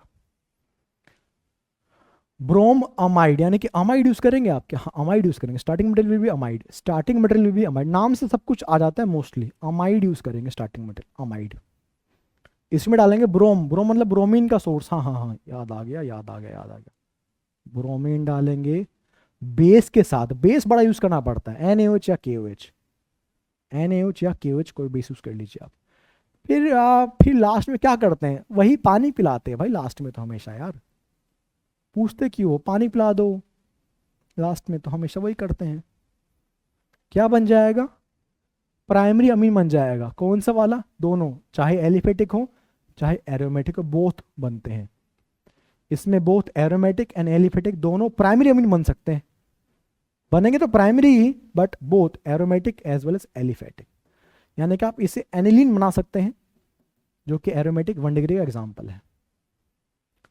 ब्रोम अमाइड यानी कि अमाइड यूज करेंगे आप क्या? हाँ अमाइड यूज करेंगे, starting material will be amide, starting material will be amide, नाम से सब कुछ आ जाता है मोस्टली। अमाइड यूज करेंगे स्टार्टिंग मटेरियल, अमाइड। इसमें डालेंगे ब्रोम, ब्रोम मतलब ब्रोमीन का सोर्स। हाँ हाँ हाँ, याद आ गया, याद आ गया, याद आ गया। ब्रोमीन डालेंगे बेस के साथ, बेस बड़ा यूज करना पड़ता है, NaOH या KOH, NaOH या KOH कोई बेस यूज कर लीजिए आप। फिर लास्ट में क्या करते हैं, वही पानी पिलाते हैं भाई लास्ट में तो हमेशा यार, पूछते क्यों हो, पानी पिला दो, लास्ट में तो हमेशा वही करते हैं। क्या बन जाएगा, प्राइमरी अमीन बन जाएगा, कौन सा वाला, दोनों, चाहे एलिफेटिक हो चाहे एरोमेटिक हो, बोथ बनते हैं इसमें, बोथ एरोमेटिक एंड एलिफेटिक दोनों प्राइमरी अमीन बन सकते हैं, बनेंगे तो प्राइमरी ही, but both aromatic as well as aliphatic, यानी कि आप इसे एनिलीन बना सकते हैं, जो कि एरोमेटिक 1 डिग्री का एग्जाम्पल है।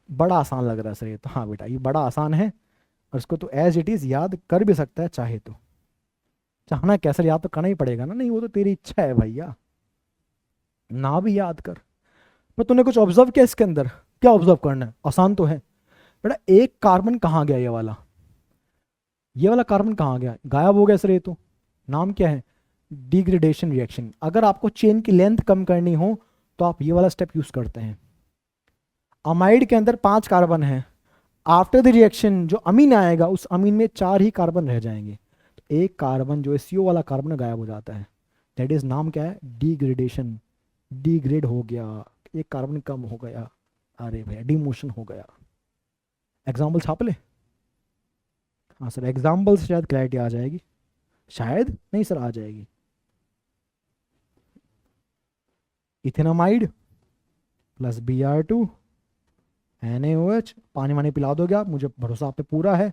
बड़ा आसान लग रहा है सर ये तो, हाँ बेटा ये बड़ा आसान है, और इसको तो एज इट इज याद कर भी सकता है चाहे तो, चाहना कैसे याद तो करना ही पड़ेगा ना, नहीं वो तो तेरी इच्छा है भैया, ना भी याद कर। पर तूने कुछ ऑब्जर्व किया इसके अंदर, क्या ऑब्जर्व करना है, आसान तो है बेटा। एक कार्बन कहाँ गया, ये वाला कार्बन कहाँ गया, गायब हो गया सर ये तो, नाम क्या है, डिग्रेडेशन रिएक्शन। अगर आपको चेन की लेंथ कम करनी हो तो आप ये वाला स्टेप यूज करते हैं। अमाइड के अंदर 5 कार्बन है, आफ्टर द रिएक्शन जो अमीन आएगा उस अमीन में 4 ही कार्बन रह जाएंगे, तो एक कार्बन जो है CO वाला कार्बन गायब हो जाता है, दैट इज नाम क्या है, डिग्रेडेशन, डिग्रेड हो गया, एक कार्बन कम हो गया, अरे भैया डिमोशन हो गया। एग्जाम्पल छाप ले, हाँ सर एग्जाम्पल से शायद क्लैरिटी आ जाएगी, शायद नहीं सर आ जाएगी। इथेनामाइड प्लस Br2 NaOH, पानी वानी पिला दोगे आप, मुझे भरोसा आप पे पूरा है।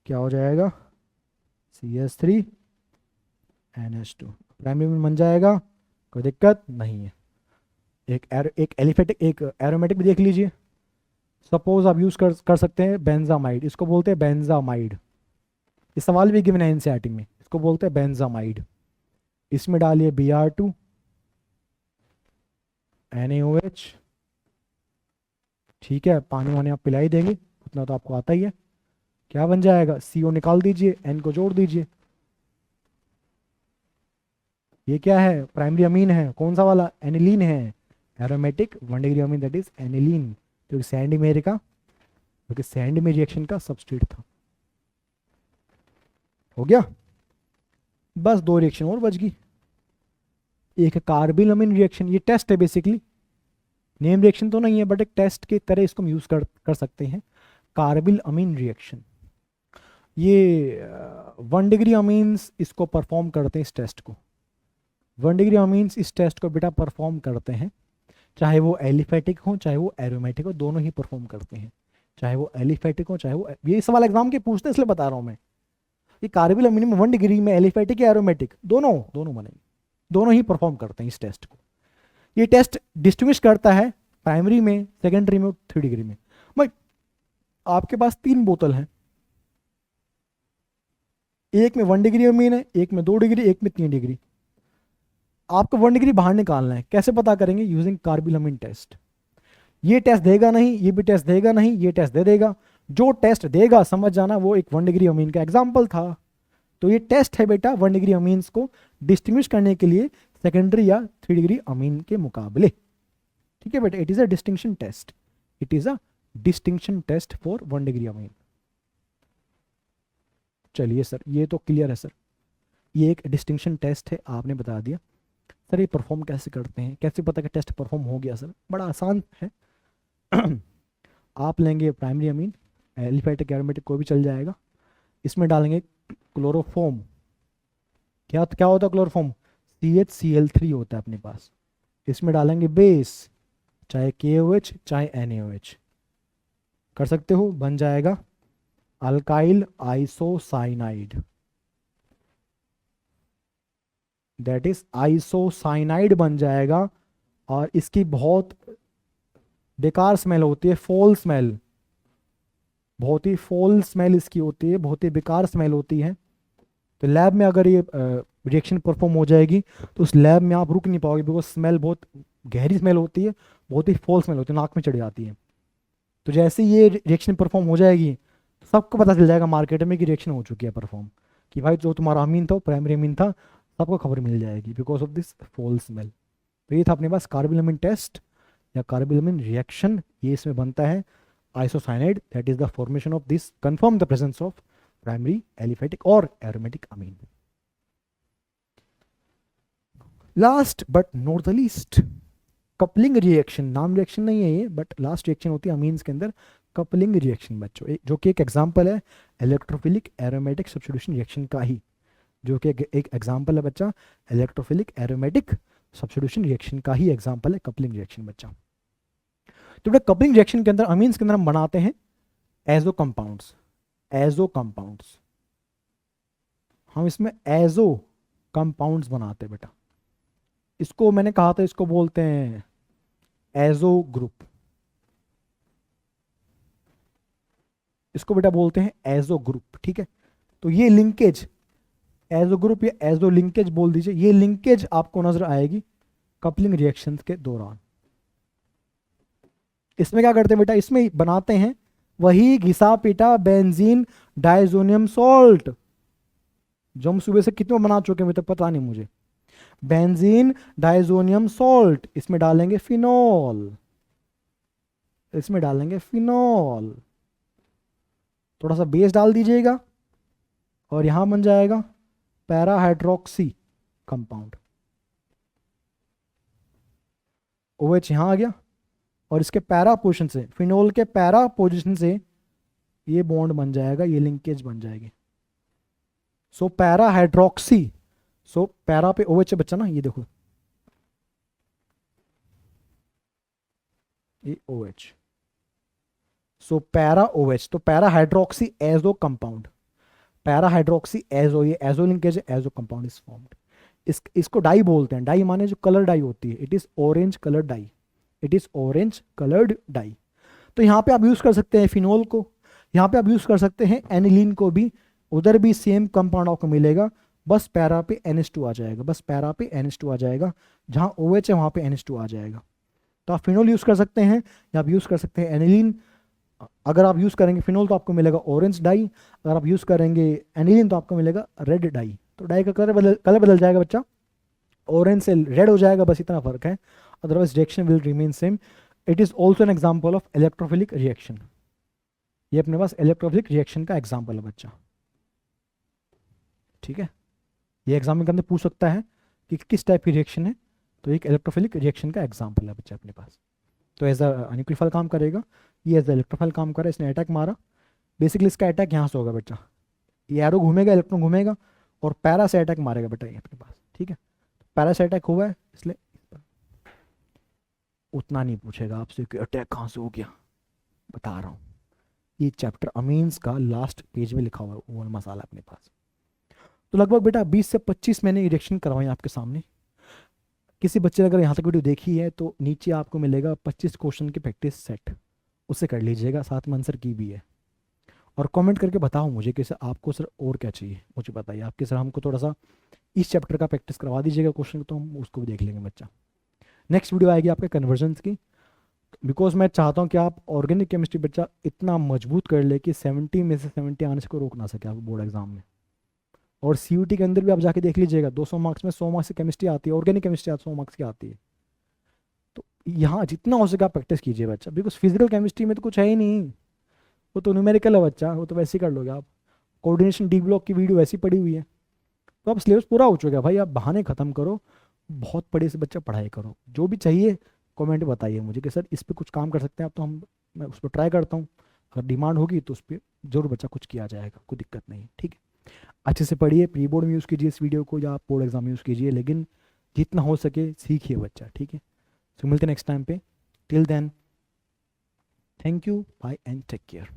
क्या हो जाएगा, CH3 NH2, प्राइमरी में बन जाएगा, कोई दिक्कत नहीं है। एक एलिफेटिक एक एरोमेटिक भी देख लीजिए, सपोज आप यूज कर सकते हैं बेंजामाइड, इसको बोलते हैं बेंजामाइड, इस सवाल भी गिवन है एनसीईआरटी में, इसको बोलते हैं बेंजामाइड। इसमें डालिए Br2 NaOH, ठीक है, पानी वानी आप पिला ही देंगे, उतना तो आपको आता ही है। क्या बन जाएगा, CO निकाल दीजिए, N को जोड़ दीजिए, ये क्या है, प्राइमरी अमीन है, कौन सा वाला, एनिलीन है, aromatic 1 degree Amin, that is aniline, जो सैंड में का, जो कि सैंड में रिएक्शन का सबस्ट्रेट था। हो गया, बस 2 रिएक्शन और बच गई, एक कार्बिल अमीन रिएक्शन, ये टेस्ट है बेसिकली, नेम रिएक्शन तो नहीं है बट एक टेस्ट की तरह इसको हम यूज कर सकते हैं, कार्बिल अमीन रिएक्शन। ये 1 डिग्री अमीन्स इसको परफॉर्म करते हैं, इस टेस्ट को 1 डिग्री अमीन्स इस टेस्ट को बेटा परफॉर्म करते हैं, चाहे वो एलिफेटिक हो चाहे वो एरोमेटिक हो, दोनों ही परफॉर्म करते हैं, चाहे वो एलिफेटिक हो चाहे वो, ये सवाल एग्जाम के पूछते हैं इसलिए बता रहा हूँ मैं, ये कार्बिल अमीन में 1 डिग्री में एलिफेटिक या एरोमेटिक दोनों बनेंगे, दोनों ही परफॉर्म करते हैं इस टेस्ट को। ये टेस्ट डिस्टिंग्विश करता है प्राइमरी में, सेकेंडरी में, 3 डिग्री में। भाई आपके पास 3 बोतल हैं, एक में 1 डिग्री अमीन है, एक में 2 डिग्री, एक में 3 डिग्री, आपको 1 डिग्री बाहर निकालना है, कैसे पता करेंगे, यूजिंग कार्बिल अमीन टेस्ट। ये टेस्ट देगा नहीं, ये भी टेस्ट देगा नहीं, ये टेस्ट दे देगा, जो टेस्ट देगा समझ जाना वो एक 1 डिग्री अमीन का एग्जाम्पल था। तो ये टेस्ट है बेटा 1 डिग्री अमीन्स को डिस्टिंग्विश करने के लिए सेकेंडरी या 3 डिग्री अमीन के मुकाबले, ठीक है बेटा, it is a distinction test, it is a distinction test for 1 degree amine. चलिए सर ये तो क्लियर है सर, ये एक डिस्टिंक्शन टेस्ट है, आपने बता दिया। सर ये परफॉर्म कैसे करते हैं, कैसे पता कि टेस्ट परफॉर्म हो गया, सर बड़ा आसान है आप लेंगे प्राइमरी अमीन, एलिफेटिक एरोमेटिक कोई भी चल जाएगा, इसमें डालेंगे क्लोरोफॉर्म, क्या क्या होता है क्लोरोफॉर्म, CHCl3 होता है अपने पास, इसमें डालेंगे बेस, चाहे KOH चाहे NaOH, कर सकते हो, बन जाएगा alkyl isocyanide, that is isocyanide बन जाएगा। और इसकी बहुत बेकार स्मेल होती है, फोल स्मेल, बहुत ही फोल स्मेल इसकी होती है, बहुत ही बेकार स्मेल होती है। तो लैब में अगर ये रिएक्शन परफॉर्म हो जाएगी तो उस लैब में आप रुक नहीं पाओगे, बिकॉज स्मेल बहुत गहरी स्मेल होती है, बहुत ही फोल स्मेल होती है, नाक में चढ़ जाती है। तो जैसे ये रिएक्शन परफॉर्म हो जाएगी तो सबको पता चल जाएगा मार्केट में कि रिएक्शन हो चुकी है परफॉर्म, कि भाई जो तुम्हारा अमीन था प्राइमरी अमीन था, सबको खबर मिल जाएगी बिकॉज ऑफ दिस फोल स्मेल। तो ये था अपने पास कार्बिल अमीन टेस्ट या कार्बिल अमीन रिएक्शन, ये इसमें बनता है। isocyanide, that is the formation of this confirm the presence of primary aliphatic or aromatic amine. Last but not the least, coupling reaction. नाम रिएक्शन नहीं है ये, बट लास्ट रिएक्शन होती है अमीन्स के अंदर, कपलिंग रिएक्शन बच्चों, जो कि एक एग्जांपल है इलेक्ट्रोफिलिक एरोमेटिक सब्स्टिट्यूशन रिएक्शन का ही, जो कि एक एग्जांपल है बच्चा इलेक्ट्रोफिलिक एरोमेटिक सब्स्टिट्यूशन रिएक्शन का ही एग्जांपल है कपलिंग रिएक्शन बच्चा. तो बेटा कपलिंग रिएक्शन के अंदर अमीन्स के अंदर हम बनाते हैं एजो कंपाउंड्स. एजो कंपाउंड्स, हम इसमें एजो कंपाउंड्स बनाते हैं बेटा. इसको मैंने कहा था, इसको बोलते हैं एजो ग्रुप. इसको बेटा बोलते हैं एजो ग्रुप. ठीक है, तो ये लिंकेज एजो ग्रुप या एजो लिंकेज बोल दीजिए, ये लिंकेज आपको नजर आएगी कपलिंग रिएक्शंस के दौरान. इसमें क्या करते हैं बेटा, इसमें बनाते हैं वही घिसा पीटा बेंजीन डाइजोनियम सॉल्ट, जो हम सुबह से कितने बना चुके हैं अभी तक पता नहीं मुझे. बेंजीन डाइजोनियम सॉल्ट, इसमें डालेंगे फिनॉल, इसमें डालेंगे फिनॉल, थोड़ा सा बेस डाल दीजिएगा और यहां बन जाएगा पैरा हाइड्रोक्सी कंपाउंड. OH यहां आ गया और इसके पैरा पोजिशन से, फिनोल के पैरा पोजिशन से ये बॉन्ड बन जाएगा, ये लिंकेज बन जाएगी. So para hydroxy, so para पे OH है बच्चा ना, ये देखो ये OH, सो पैरा OH, तो para hydroxy azo compound, para hydroxy azo, ये एजो लिंकेज है, एजो कंपाउंड इज फॉर्म्ड. इसको डाई बोलते हैं. डाई माने जो कलर डाई होती है, it is orange colour dye, it is orange coloured dye. तो यहाँ पे आप यूज कर सकते हैं फिनोल को, यहाँ पे आप यूज कर सकते हैं एनिलीन को भी, उधर भी सेम कंपाउंड आपको मिलेगा, बस पैरा पे NH2 आ जाएगा, बस पैरा पे NH2 आ जाएगा, जहाँ OH है वहाँ पे NH2 आ जाएगा. तो आप फिनोल यूज कर सकते हैं या आप यूज कर सकते हैं एनिलीन. अगर आप यूज करेंगे फिनोल तो आपको मिलेगा ऑरेंज डाई, अगर आप यूज करेंगे एनिलीन तो आपको मिलेगा रेड डाई. तो डाई का कलर बदल जाएगा बच्चा, ऑरेंज से रेड हो जाएगा, बस इतना फर्क है, otherwise reaction will remain same. It is also an example of electrophilic reaction. ये अपने पास इलेक्ट्रोफिलिक रिएक्शन का एग्जाम्पल है बच्चा. ठीक है, ये एग्जाम के अंदर पूछ सकता है कि किस टाइप की रिएक्शन है, तो एक इलेक्ट्रोफिलिक रिएक्शन का एग्जाम्पल है बच्चा अपने पास. तो एज अ न्यूक्लियोफाइल काम करेगा, ये एज अ इलेक्ट्रोफाइल काम करा, इसने अटैक मारा, बेसिकली इसका अटैक यहाँ से होगा बच्चा, ये एरो घूमेगा, इलेक्ट्रॉन घूमेगा और पैरा से अटैक मारेगा बेटा ये अपने पास. ठीक है, पैरा से अटैक हुआ है इसलिए उतना नहीं पूछेगा आपसे कि अटैक कहाँ से हो गया, बता रहा हूँ. ये चैप्टर अमीन्स का लास्ट पेज में लिखा हुआ है वो मसाला अपने पास. तो लगभग बेटा 20 से 25 मैंने रिएक्शन करवाए आपके सामने. किसी बच्चे ने अगर यहाँ तक वीडियो देखी है तो नीचे आपको मिलेगा 25 क्वेश्चन की प्रैक्टिस सेट, उससे कर लीजिएगा, साथ में आंसर की भी है. और कमेंट करके बताओ मुझे कि सर आपको सर और क्या चाहिए, मुझे बताइए आपके सर हमको थोड़ा सा इस चैप्टर का प्रैक्टिस करवा दीजिएगा क्वेश्चन, तो हम उसको भी देख लेंगे बच्चा. नेक्स्ट वीडियो आएगी आपके कन्वर्जन्स की, बिकॉज मैं चाहता हूँ कि आप ऑर्गेनिक केमिस्ट्री बच्चा इतना मजबूत कर ले कि 70 में से 70 आने से को रोक ना सके आप बोर्ड एग्जाम में. और CUT के अंदर भी आप जाके देख लीजिएगा, 200 मार्क्स में 100 मार्क्स की केमिस्ट्री आती है, ऑर्गेनिक केमिस्ट्री 100 मार्क्स की आती है. यहाँ जितना हो सके आप प्रैक्टिस कीजिए बच्चा, बिकॉज फिजिकल केमिस्ट्री में तो कुछ है ही नहीं, वो तो न्यूमेरिकल है बच्चा, वो तो वैसे ही कर लोगे आप. कोऑर्डिनेशन डी ब्लॉक की वीडियो वैसी पड़ी हुई है, तो अब सिलेबस पूरा हो चुका है भाई, आप बहाने खत्म करो, बहुत पढ़े से बच्चा पढ़ाई करो. जो भी चाहिए कमेंट बताइए मुझे कि सर इस पर कुछ काम कर सकते हैं आप, तो मैं उस पर ट्राई करता हूँ, अगर डिमांड होगी तो उस पर जरूर बच्चा कुछ किया जाएगा, कोई दिक्कत नहीं. ठीक है, अच्छे से पढ़िए, प्री बोर्ड में यूज़ कीजिए इस वीडियो को या आप बोर्ड एग्जाम में यूज़ कीजिए, लेकिन जितना हो सके सीखिए बच्चा. ठीक है, तो मिलते हैं नेक्स्ट टाइम पे. Till then, thank you, bye and take care.